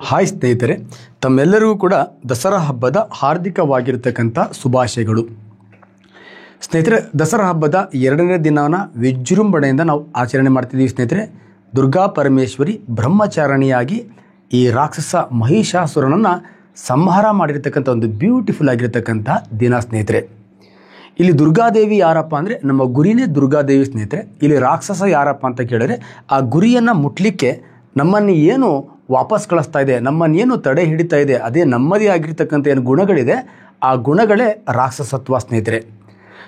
Hi ಸ್ನೇಹಿತರೆ, ತಮ್ಮೆಲ್ಲರಿಗೂ ಕೂಡ ದಸರಾ ಹಬ್ಬದ ಹಾರ್ದಿಕವಾಗಿರ್ತಕ್ಕಂಥ ಶುಭಾಶಯಗಳು. ಸ್ನೇಹಿತರೆ, ದಸರಾ ಹಬ್ಬದ 2ನೇ ದಿನವನ್ನು ವಿಜೃಂಭಣೆಯಿಂದ ನಾವು ಆಚರಣೆ ಮಾಡ್ತಿದ್ದೀವಿ. ಸ್ನೇಹಿತರೆ, ದುರ್ಗಾ ಪರಮೇಶ್ವರಿ ಬ್ರಹ್ಮಚಾರಣಿಯಾಗಿ ಈ ರಾಕ್ಷಸ ಮಹಿಷಾಸುರನನ್ನು ಸಂಹಾರ ಮಾಡಿರ್ತಕ್ಕಂಥ ಒಂದು ಬ್ಯೂಟಿಫುಲ್ ಆಗಿರ್ತಕ್ಕಂಥ ದಿನ. ಸ್ನೇಹಿತರೆ, ಇಲ್ಲಿ ದುರ್ಗಾದೇವಿ ಯಾರಪ್ಪ ಅಂದರೆ ನಮ್ಮ ಗುರಿನೇ ದುರ್ಗಾದೇವಿ. ಸ್ನೇಹಿತರೆ, ಇಲ್ಲಿ ರಾಕ್ಷಸ ಯಾರಪ್ಪ ಅಂತ ಕೇಳಿದ್ರೆ ಆ ಗುರಿಯನ್ನು ಮುಟ್ಲಿಕ್ಕೆ ನಮ್ಮನ್ನು ಏನು ವಾಪಸ್ ಕಳಿಸ್ತಾ ಇದೆ, ನಮ್ಮನ್ನೇನು ತಡೆ ಹಿಡಿತಾ ಇದೆ, ಅದೇ ನಮ್ಮದೇ ಆಗಿರ್ತಕ್ಕಂಥ ಏನು ಗುಣಗಳಿದೆ ಆ ಗುಣಗಳೇ ರಾಕ್ಷಸತ್ವ. ಸ್ನೇಹಿತರೆ,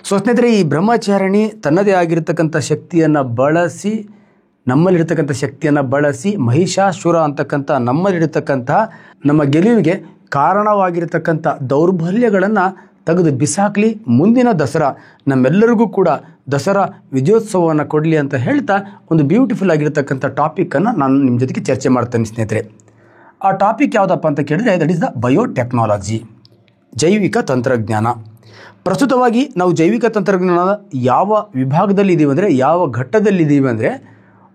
ಸ್ನೇಹಿತರೆ, ಈ ಬ್ರಹ್ಮಚಾರಿಣಿ ತನ್ನದೇ ಆಗಿರ್ತಕ್ಕಂಥ ಶಕ್ತಿಯನ್ನು ಬಳಸಿ, ನಮ್ಮಲ್ಲಿರ್ತಕ್ಕಂಥ ಶಕ್ತಿಯನ್ನು ಬಳಸಿ ಮಹಿಷಾಸುರ ಅಂತಕ್ಕಂಥ ನಮ್ಮಲ್ಲಿರ್ತಕ್ಕಂಥ ನಮ್ಮ ಗೆಲುವಿಗೆ ಕಾರಣವಾಗಿರ್ತಕ್ಕಂಥ ದೌರ್ಬಲ್ಯಗಳನ್ನು ತೆಗೆದು ಬಿಸಾಕಲಿ. ಮುಂದಿನ ದಸರಾ ನಮ್ಮೆಲ್ಲರಿಗೂ ಕೂಡ ದಸರಾ ವಿಜಯೋತ್ಸವವನ್ನು ಕೊಡಲಿ ಅಂತ ಹೇಳ್ತಾ ಒಂದು ಬ್ಯೂಟಿಫುಲ್ ಆಗಿರ್ತಕ್ಕಂಥ ಟಾಪಿಕನ್ನು ನಾನು ನಿಮ್ಮ ಜೊತೆಗೆ ಚರ್ಚೆ ಮಾಡ್ತೇನೆ. ಸ್ನೇಹಿತರೆ, ಆ ಟಾಪಿಕ್ ಯಾವುದಪ್ಪ ಅಂತ ಕೇಳಿದರೆ ದಟ್ ಈಸ್ ದ ಬಯೋಟೆಕ್ನಾಲಜಿ, ಜೈವಿಕ ತಂತ್ರಜ್ಞಾನ. ಪ್ರಸ್ತುತವಾಗಿ ನಾವು ಜೈವಿಕ ತಂತ್ರಜ್ಞಾನದ ಯಾವ ವಿಭಾಗದಲ್ಲಿ ಇದ್ದೀವಿ ಅಂದರೆ, ಯಾವ ಘಟ್ಟದಲ್ಲಿದ್ದೀವಿ ಅಂದರೆ,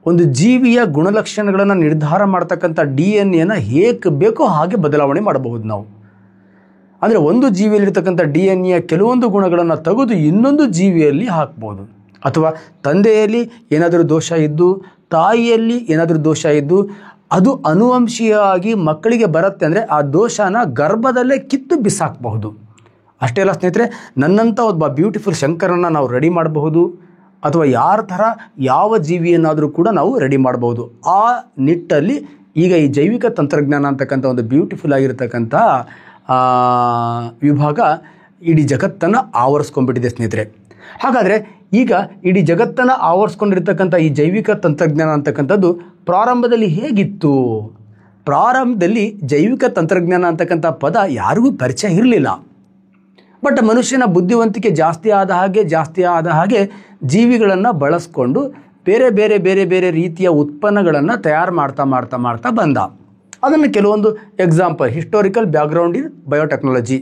ಒಂದು ಜೀವಿಯ ಗುಣಲಕ್ಷಣಗಳನ್ನು ನಿರ್ಧಾರ ಮಾಡ್ತಕ್ಕಂಥ DNA ಹೇಗೆ ಬೇಕೋ ಹಾಗೆ ಬದಲಾವಣೆ ಮಾಡಬಹುದು ನಾವು. ಅಂದರೆ ಒಂದು ಜೀವಿಯಲ್ಲಿರ್ತಕ್ಕಂಥ DNA ಕೆಲವೊಂದು ಗುಣಗಳನ್ನು ತೆಗೆದು ಇನ್ನೊಂದು ಜೀವಿಯಲ್ಲಿ ಹಾಕ್ಬೋದು. ಅಥವಾ ತಂದೆಯಲ್ಲಿ ಏನಾದರೂ ದೋಷ ಇದ್ದು, ತಾಯಿಯಲ್ಲಿ ಏನಾದರೂ ದೋಷ ಇದ್ದು ಅದು ಅನುವಂಶೀಯವಾಗಿ ಮಕ್ಕಳಿಗೆ ಬರುತ್ತೆ ಅಂದರೆ ಆ ದೋಷನ ಗರ್ಭದಲ್ಲೇ ಕಿತ್ತು ಬಿಸಾಕಬಹುದು. ಅಷ್ಟೇ ಅಲ್ಲ ಸ್ನೇಹಿತರೆ, ನನ್ನಂಥ ಒಬ್ಬ ಬ್ಯೂಟಿಫುಲ್ ಶಂಕರನ್ನು ನಾವು ರೆಡಿ ಮಾಡಬಹುದು, ಅಥವಾ ಯಾರ ಥರ ಯಾವ ಜೀವಿಯನ್ನಾದರೂ ಕೂಡ ನಾವು ರೆಡಿ ಮಾಡಬಹುದು. ಆ ನಿಟ್ಟಲ್ಲಿ ಈಗ ಈ ಜೈವಿಕ ತಂತ್ರಜ್ಞಾನ ಅಂತಕ್ಕಂಥ ಒಂದು ಬ್ಯೂಟಿಫುಲ್ ಆಗಿರ್ತಕ್ಕಂಥ ವಿಭಾಗ ಇಡೀ ಜಗತ್ತನ್ನು ಆವರಿಸ್ಕೊಂಡ್ಬಿಟ್ಟಿದೆ. ಸ್ನೇಹಿತರೆ, ಹಾಗಾದರೆ ಈಗ ಇಡೀ ಜಗತ್ತನ್ನು ಆವರಿಸ್ಕೊಂಡಿರ್ತಕ್ಕಂಥ ಈ ಜೈವಿಕ ತಂತ್ರಜ್ಞಾನ ಅಂತಕ್ಕಂಥದ್ದು ಪ್ರಾರಂಭದಲ್ಲಿ ಹೇಗಿತ್ತು? ಪ್ರಾರಂಭದಲ್ಲಿ ಜೈವಿಕ ತಂತ್ರಜ್ಞಾನ ಅಂತಕ್ಕಂಥ ಪದ ಯಾರಿಗೂ ಪರಿಚಯ ಇರಲಿಲ್ಲ. ಬಟ್ ಮನುಷ್ಯನ ಬುದ್ಧಿವಂತಿಕೆ ಜಾಸ್ತಿ ಆದ ಹಾಗೆ ಜೀವಿಗಳನ್ನು ಬಳಸ್ಕೊಂಡು ಬೇರೆ ಬೇರೆ ಬೇರೆ ಬೇರೆ ರೀತಿಯ ಉತ್ಪನ್ನಗಳನ್ನು ತಯಾರು ಮಾಡ್ತಾ ಬಂದ. ಅದನ್ನು ಕೆಲವೊಂದು ಎಕ್ಸಾಂಪಲ್, ಹಿಸ್ಟೋರಿಕಲ್ ಬ್ಯಾಕ್ಗ್ರೌಂಡ್ ಇನ್ ಬಯೋಟೆಕ್ನಾಲಜಿ.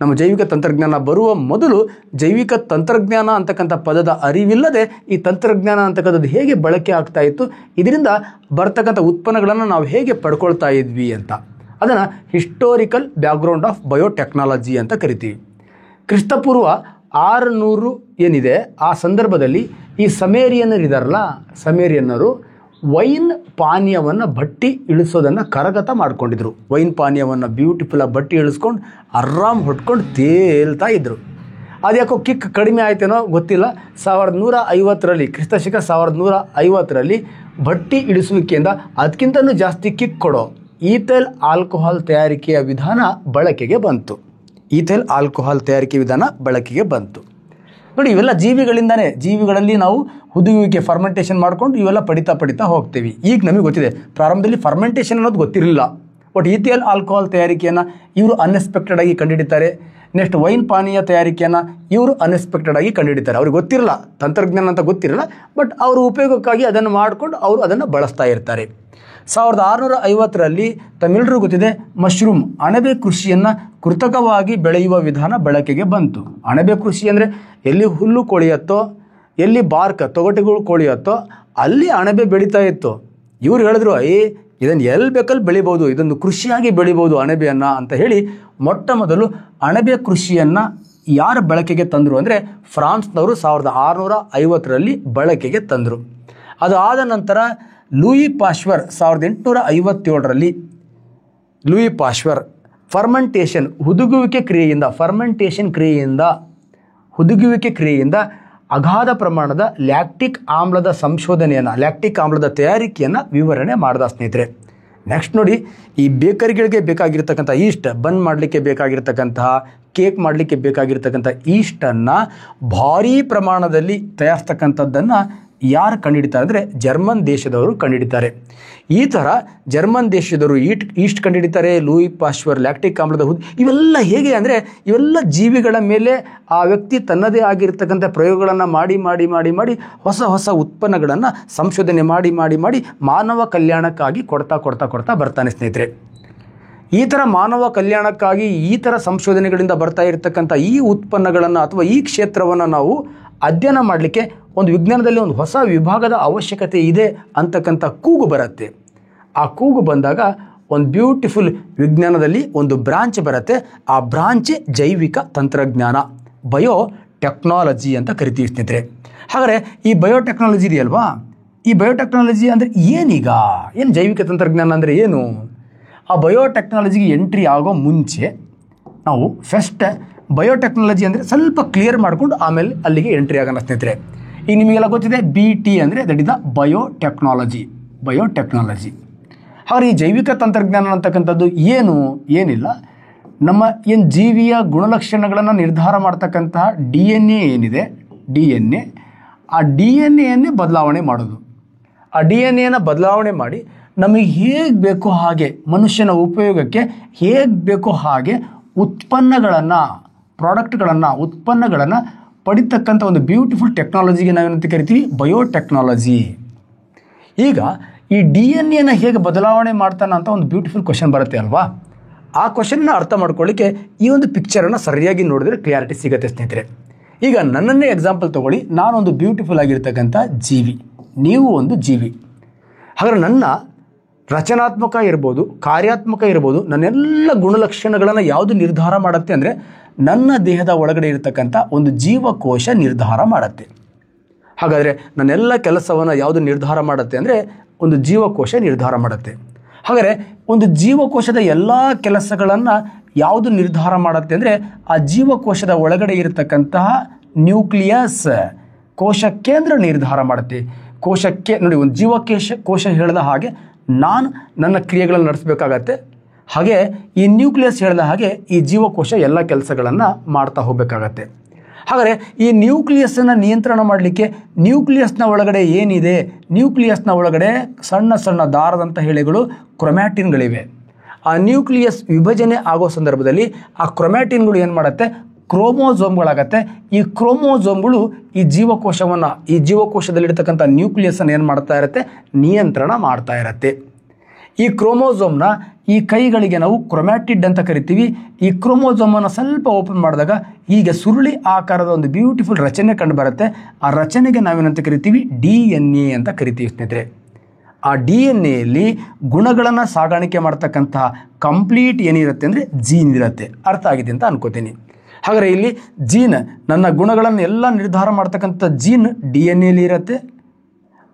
ನಮ್ಮ ಜೈವಿಕ ತಂತ್ರಜ್ಞಾನ ಬರುವ ಮೊದಲು ಜೈವಿಕ ತಂತ್ರಜ್ಞಾನ ಅಂತಕ್ಕಂಥ ಪದದ ಅರಿವಿಲ್ಲದೆ ಈ ತಂತ್ರಜ್ಞಾನ ಅಂತಕ್ಕಂಥದ್ದು ಹೇಗೆ ಬಳಕೆ ಆಗ್ತಾ ಇತ್ತು, ಇದರಿಂದ ಬರ್ತಕ್ಕಂಥ ಉತ್ಪನ್ನಗಳನ್ನು ನಾವು ಹೇಗೆ ಪಡ್ಕೊಳ್ತಾ ಇದ್ವಿ ಅಂತ, ಅದನ್ನು ಹಿಸ್ಟೋರಿಕಲ್ ಬ್ಯಾಕ್ಗ್ರೌಂಡ್ ಆಫ್ ಬಯೋಟೆಕ್ನಾಲಜಿ ಅಂತ ಕರಿತೀವಿ. ಕ್ರಿಸ್ತಪೂರ್ವ 600 ಏನಿದೆ ಆ ಸಂದರ್ಭದಲ್ಲಿ ಈ ಸಮೇರಿಯನ್ನರು ವೈನ್ ಪಾನೀಯವನ್ನು ಬಟ್ಟಿ ಇಳಿಸೋದನ್ನು ಕರಗತ ಮಾಡ್ಕೊಂಡಿದ್ರು. ವೈನ್ ಪಾನೀಯವನ್ನು ಬ್ಯೂಟಿಫುಲ್ಲಾಗಿ ಬಟ್ಟಿ ಇಳಿಸ್ಕೊಂಡು ಆರಾಮ್ ಹೊಟ್ಕೊಂಡು ತೇಲ್ತಾ ಇದ್ದರು. ಅದ್ಯಾಕೋ ಕಿಕ್ ಕಡಿಮೆ ಆಯ್ತೇನೋ ಗೊತ್ತಿಲ್ಲ. 1150ರಲ್ಲಿ ಕ್ರಿಸ್ತಶಕ 1150ರಲ್ಲಿ ಬಟ್ಟಿ ಇಳಿಸುವಿಕೆಯಿಂದ ಅದಕ್ಕಿಂತಲೂ ಜಾಸ್ತಿ ಕಿಕ್ ಕೊಡೋ ಈಥೈಲ್ ಆಲ್ಕೋಹಾಲ್ ತಯಾರಿಕೆಯ ವಿಧಾನ ಬಳಕೆಗೆ ಬಂತು. ನೋಡಿ, ಇವೆಲ್ಲ ಜೀವಿಗಳಲ್ಲಿ ನಾವು ಹುದುಗುವಿಕೆ ಫರ್ಮೆಂಟೇಷನ್ ಮಾಡ್ಕೊಂಡು ಇವೆಲ್ಲ ಪಡಿತಾ ಹೋಗ್ತೀವಿ. ಈಗ ನಮಗೆ ಗೊತ್ತಿದೆ, ಪ್ರಾರಂಭದಲ್ಲಿ ಫರ್ಮೆಂಟೇಷನ್ ಅನ್ನೋದು ಗೊತ್ತಿರಲಿಲ್ಲ. ಬಟ್ ಈಥೈಲ್ ಆಲ್ಕೋಹಾಲ್ ತಯಾರಿಕೆಯನ್ನು ಇವರು ಅನ್ಎಕ್ಸ್ಪೆಕ್ಟೆಡ್ ಆಗಿ ಕಂಡುಹಿಡಿತಾರೆ. ನೆಕ್ಸ್ಟ್ ವೈನ್ ಪಾನೀಯ ತಯಾರಿಕೆಯನ್ನು ಇವರು ಅನ್ಎಕ್ಸ್ಪೆಕ್ಟೆಡ್ ಆಗಿ ಕಂಡುಹಿಡಿತಾರೆ. ಅವ್ರಿಗೆ ಗೊತ್ತಿರಲ್ಲ, ತಂತ್ರಜ್ಞಾನ ಅಂತ ಗೊತ್ತಿರಲ್ಲ, ಬಟ್ ಅವರ ಉಪಯೋಗಕ್ಕಾಗಿ ಅದನ್ನು ಮಾಡಿಕೊಂಡು ಅವರು ಅದನ್ನು ಬಳಸ್ತಾ ಇರ್ತಾರೆ. 1650ರಲ್ಲಿ ತಮ್ಮೆಲ್ಲರಿಗೂ ಗೊತ್ತಿದೆ, ಮಶ್ರೂಮ್ ಅಣಬೆ ಕೃಷಿಯನ್ನು ಕೃತಕವಾಗಿ ಬೆಳೆಯುವ ವಿಧಾನ ಬಳಕೆಗೆ ಬಂತು. ಅಣಬೆ ಕೃಷಿ ಅಂದರೆ ಎಲ್ಲಿ ಹುಲ್ಲು ಕೊಳೆಯತ್ತೋ, ಎಲ್ಲಿ ತೊಗಟೆಗಳು ಕೊಳೆಯತ್ತೋ ಅಲ್ಲಿ ಅಣಬೆ ಬೆಳೀತಾ ಇತ್ತು. ಇವ್ರು ಹೇಳಿದ್ರು, ಇದನ್ನು ಎಲ್ಲಿ ಬೇಕಲ್ಲಿ ಬೆಳಿಬೋದು, ಇದನ್ನು ಕೃಷಿಯಾಗಿ ಬೆಳಿಬೋದು ಅಣಬೆಯನ್ನು ಅಂತ ಹೇಳಿ ಮೊಟ್ಟ ಮೊದಲು ಅಣಬೆ ಕೃಷಿಯನ್ನು ಯಾರು ಬಳಕೆಗೆ ತಂದರು ಅಂದರೆ ಫ್ರಾನ್ಸ್ನವರು 1650ರಲ್ಲಿ ಬಳಕೆಗೆ ತಂದರು. ಅದಾದ ನಂತರ ಲೂಯಿ ಪಾಶ್ಚರ್ 1857ರಲ್ಲಿ ಹುದುಗುವಿಕೆ ಕ್ರಿಯೆಯಿಂದ ಅಗಾಧ ಪ್ರಮಾಣದ ಲ್ಯಾಕ್ಟಿಕ್ ಆಮ್ಲದ ತಯಾರಿಕೆಯನ್ನು ವಿವರಣೆ ಮಾಡಿದ. ಸ್ನೇಹಿತರೆ, ನೆಕ್ಸ್ಟ್ ನೋಡಿ, ಈ ಬೇಕರಿಗಳಿಗೆ ಬೇಕಾಗಿರ್ತಕ್ಕಂಥ ಈಸ್ಟ್, ಬನ್ ಮಾಡಲಿಕ್ಕೆ ಬೇಕಾಗಿರ್ತಕ್ಕಂತಹ, ಕೇಕ್ ಮಾಡಲಿಕ್ಕೆ ಬೇಕಾಗಿರ್ತಕ್ಕಂಥ ಈಸ್ಟನ್ನು ಭಾರೀ ಪ್ರಮಾಣದಲ್ಲಿ ತಯಾರಿಸ್ತಕ್ಕಂಥದ್ದನ್ನು ಯಾರು ಕಂಡುಹಿಡಿತಾರೆ ಅಂದರೆ ಜರ್ಮನ್ ದೇಶದವರು ಕಂಡುಹಿಡಿತಾರೆ. ಈ ಥರ ಜರ್ಮನ್ ದೇಶದವರು ಈಸ್ಟ್ ಕಂಡುಹಿಡಿತಾರೆ, ಲೂಯಿ ಪಾಶ್ಚರ್ ಲ್ಯಾಕ್ಟಿಕ್ ಆಮ್ಲದ ಇವೆಲ್ಲ ಹೇಗೆ ಅಂದರೆ ಇವೆಲ್ಲ ಜೀವಿಗಳ ಮೇಲೆ ಆ ವ್ಯಕ್ತಿ ತನ್ನದೇ ಆಗಿರ್ತಕ್ಕಂಥ ಪ್ರಯೋಗಗಳನ್ನು ಮಾಡಿ ಹೊಸ ಉತ್ಪನ್ನಗಳನ್ನು ಸಂಶೋಧನೆ ಮಾಡಿ ಮಾನವ ಕಲ್ಯಾಣಕ್ಕಾಗಿ ಕೊಡ್ತಾ ಬರ್ತಾನೆ. ಸ್ನೇಹಿತರೆ, ಈ ಥರ ಮಾನವ ಕಲ್ಯಾಣಕ್ಕಾಗಿ ಈ ಥರ ಸಂಶೋಧನೆಗಳಿಂದ ಬರ್ತಾ ಇರತಕ್ಕಂಥ ಈ ಉತ್ಪನ್ನಗಳನ್ನು ಅಥವಾ ಈ ಕ್ಷೇತ್ರವನ್ನು ನಾವು ಅಧ್ಯಯನ ಮಾಡಲಿಕ್ಕೆ ಒಂದು ವಿಜ್ಞಾನದಲ್ಲಿ ಒಂದು ಹೊಸ ವಿಭಾಗದ ಅವಶ್ಯಕತೆ ಇದೆ ಅಂತಕ್ಕಂಥ ಕೂಗು ಬರುತ್ತೆ. ಆ ಕೂಗು ಬಂದಾಗ ಒಂದು ಬ್ಯೂಟಿಫುಲ್ ವಿಜ್ಞಾನದಲ್ಲಿ ಒಂದು ಬ್ರಾಂಚ್ ಬರುತ್ತೆ. ಆ ಬ್ರಾಂಚ್ ಜೈವಿಕ ತಂತ್ರಜ್ಞಾನ, ಬಯೋ ಟೆಕ್ನಾಲಜಿ ಅಂತ ಕರಿತೀವಿ ಸ್ನೇಹಿತರೆ. ಹಾಗಾದರೆ ಈ ಬಯೋಟೆಕ್ನಾಲಜಿ ಇದೆಯಲ್ವಾ, ಈ ಬಯೋಟೆಕ್ನಾಲಜಿ ಅಂದರೆ ಏನೀಗ, ಏನು ಜೈವಿಕ ತಂತ್ರಜ್ಞಾನ ಅಂದರೆ ಏನು? ಆ ಬಯೋಟೆಕ್ನಾಲಜಿಗೆ ಎಂಟ್ರಿ ಆಗೋ ಮುಂಚೆ ನಾವು ಫಸ್ಟ್ ಬಯೋಟೆಕ್ನಾಲಜಿ ಅಂದರೆ ಸ್ವಲ್ಪ ಕ್ಲಿಯರ್ ಮಾಡ್ಕೊಂಡು ಆಮೇಲೆ ಅಲ್ಲಿಗೆ ಎಂಟ್ರಿ ಆಗೋಣ ಸ್ನೇಹಿತರೆ. ಈಗ ನಿಮಗೆಲ್ಲ ಗೊತ್ತಿದೆ BT ಅಂದರೆ ದಟ್ ಇಸ್ ದ ಬಯೋಟೆಕ್ನಾಲಜಿ. ಹಾಗಾದ್ರೆ ಈ ಜೈವಿಕ ತಂತ್ರಜ್ಞಾನ ಅಂತಕ್ಕಂಥದ್ದು ಏನಿಲ್ಲ, ನಮ್ಮ ಏನು ಜೀವಿಯ ಗುಣಲಕ್ಷಣಗಳನ್ನು ನಿರ್ಧಾರ ಮಾಡ್ತಕ್ಕಂತಹ DNA ಏನಿದೆ, ಆ DNA ಬದಲಾವಣೆ ಮಾಡೋದು. ಆ DNA ಬದಲಾವಣೆ ಮಾಡಿ ನಮಗೆ ಹೇಗೆ ಬೇಕೋ ಹಾಗೆ, ಮನುಷ್ಯನ ಉಪಯೋಗಕ್ಕೆ ಹೇಗೆ ಬೇಕೋ ಹಾಗೆ ಉತ್ಪನ್ನಗಳನ್ನು ಪಡಿತಕ್ಕಂಥ ಒಂದು ಬ್ಯೂಟಿಫುಲ್ ಟೆಕ್ನಾಲಜಿಗೆ ನಾವೇನಂತ ಕರಿತೀವಿ, ಬಯೋಟೆಕ್ನಾಲಜಿ. ಈಗ ಈ DNA ಹೇಗೆ ಬದಲಾವಣೆ ಮಾಡ್ತಾನೆ ಅಂತ ಒಂದು ಬ್ಯೂಟಿಫುಲ್ ಕ್ವಶನ್ ಬರುತ್ತೆ ಅಲ್ವಾ. ಆ ಕ್ವಶನ್ನ ಅರ್ಥ ಮಾಡ್ಕೊಳ್ಳಿಕ್ಕೆ ಈ ಒಂದು ಪಿಕ್ಚರನ್ನು ಸರಿಯಾಗಿ ನೋಡಿದ್ರೆ ಕ್ಲಿಯಾರಿಟಿ ಸಿಗುತ್ತೆ ಸ್ನೇಹಿತರೆ. ಈಗ ನನ್ನನ್ನೇ ಎಕ್ಸಾಂಪಲ್ ತೊಗೊಳ್ಳಿ. ನಾನೊಂದು ಬ್ಯೂಟಿಫುಲ್ ಆಗಿರ್ತಕ್ಕಂಥ ಜೀವಿ, ನೀವು ಒಂದು ಜೀವಿ. ಹಾಗಾದ್ರೆ ನನ್ನ ರಚನಾತ್ಮಕ ಇರ್ಬೋದು, ಕಾರ್ಯಾತ್ಮಕ ಇರ್ಬೋದು, ನನ್ನೆಲ್ಲ ಗುಣಲಕ್ಷಣಗಳನ್ನು ಯಾವುದು ನಿರ್ಧಾರ ಮಾಡುತ್ತೆ ಅಂದರೆ ನನ್ನ ದೇಹದ ಒಳಗಡೆ ಇರತಕ್ಕಂಥ ಒಂದು ಜೀವಕೋಶ ನಿರ್ಧಾರ ಮಾಡುತ್ತೆ. ಹಾಗಾದರೆ ನನ್ನೆಲ್ಲ ಕೆಲಸವನ್ನು ಯಾವುದು ನಿರ್ಧಾರ ಮಾಡುತ್ತೆ ಅಂದರೆ ಒಂದು ಜೀವಕೋಶ ನಿರ್ಧಾರ ಮಾಡುತ್ತೆ. ಹಾಗಾದರೆ ಒಂದು ಜೀವಕೋಶದ ಎಲ್ಲ ಕೆಲಸಗಳನ್ನು ಯಾವುದು ನಿರ್ಧಾರ ಮಾಡುತ್ತೆ ಅಂದರೆ ಆ ಜೀವಕೋಶದ ಒಳಗಡೆ ಇರತಕ್ಕಂತಹ ನ್ಯೂಕ್ಲಿಯಸ್, ಕೋಶ ಕೇಂದ್ರ ನಿರ್ಧಾರ ಮಾಡುತ್ತೆ. ಕೋಶಕ್ಕೆ ನೋಡಿ, ಒಂದು ಕೋಶ ಹೇಳಿದ ಹಾಗೆ ನಾನು ನನ್ನ ಕ್ರಿಯೆಗಳನ್ನು ನಡೆಸಬೇಕಾಗತ್ತೆ. ಹಾಗೆ ಈ ನ್ಯೂಕ್ಲಿಯಸ್ ಹೇಳಿದ ಹಾಗೆ ಈ ಜೀವಕೋಶ ಎಲ್ಲ ಕೆಲಸಗಳನ್ನು ಮಾಡ್ತಾ ಹೋಗಬೇಕಾಗತ್ತೆ. ಹಾಗಾದರೆ ಈ ನ್ಯೂಕ್ಲಿಯಸ್ಸನ್ನು ನಿಯಂತ್ರಣ ಮಾಡಲಿಕ್ಕೆ ನ್ಯೂಕ್ಲಿಯಸ್ನ ಒಳಗಡೆ ಏನಿದೆ, ನ್ಯೂಕ್ಲಿಯಸ್ನ ಒಳಗಡೆ ಸಣ್ಣ ಸಣ್ಣ ದಾರದಂಥ ಎಳೆಗಳು, ಕ್ರೊಮ್ಯಾಟಿನ್ಗಳಿವೆ. ಆ ನ್ಯೂಕ್ಲಿಯಸ್ ವಿಭಜನೆ ಆಗೋ ಸಂದರ್ಭದಲ್ಲಿ ಆ ಕ್ರೊಮ್ಯಾಟಿನ್ಗಳು ಏನು ಮಾಡುತ್ತೆ, ಕ್ರೋಮೋಸೋಮ್ಗಳಾಗತ್ತೆ. ಈ ಕ್ರೋಮೋಸೋಮ್ಗಳು ಈ ಜೀವಕೋಶದಲ್ಲಿರ್ತಕ್ಕಂಥ ನ್ಯೂಕ್ಲಿಯಸ್ಸನ್ನು ಏನು ಮಾಡ್ತಾ ಇರುತ್ತೆ, ನಿಯಂತ್ರಣ ಮಾಡ್ತಾ ಇರುತ್ತೆ. ಈ ಕ್ರೋಮೋಸೋಮ್ನ ಈ ಕೈಗಳಿಗೆ ನಾವು ಕ್ರೊಮ್ಯಾಟಿಡ್ ಅಂತ ಕರಿತೀವಿ. ಈ ಕ್ರೋಮೋಸೋಮನ್ನು ಸ್ವಲ್ಪ ಓಪನ್ ಮಾಡಿದಾಗ ಹೀಗೆ ಸುರುಳಿ ಆಕಾರದ ಒಂದು ಬ್ಯೂಟಿಫುಲ್ ರಚನೆ ಕಂಡು ಬರುತ್ತೆ. ಆ ರಚನೆಗೆ ನಾವೇನಂತ ಕರಿತೀವಿ, DNA ಅಂತ ಕರಿತೀವಿ ಸ್ನೇಹಿತರೆ. ಆ DNA ಗುಣಗಳನ್ನು ಸಾಗಾಣಿಕೆ ಮಾಡ್ತಕ್ಕಂತಹ ಕಂಪ್ಲೀಟ್ ಏನಿರುತ್ತೆ ಅಂದರೆ ಜೀನ್ ಇರುತ್ತೆ. ಅರ್ಥ ಆಗಿದೆ ಅಂತ ಅನ್ಕೋತೀನಿ. ಹಾಗಾದರೆ ಇಲ್ಲಿ ಜೀನ್, ನನ್ನ ಗುಣಗಳನ್ನು ಎಲ್ಲ ನಿರ್ಧಾರ ಮಾಡ್ತಕ್ಕಂಥ ಜೀನ್ DNA ಇರುತ್ತೆ.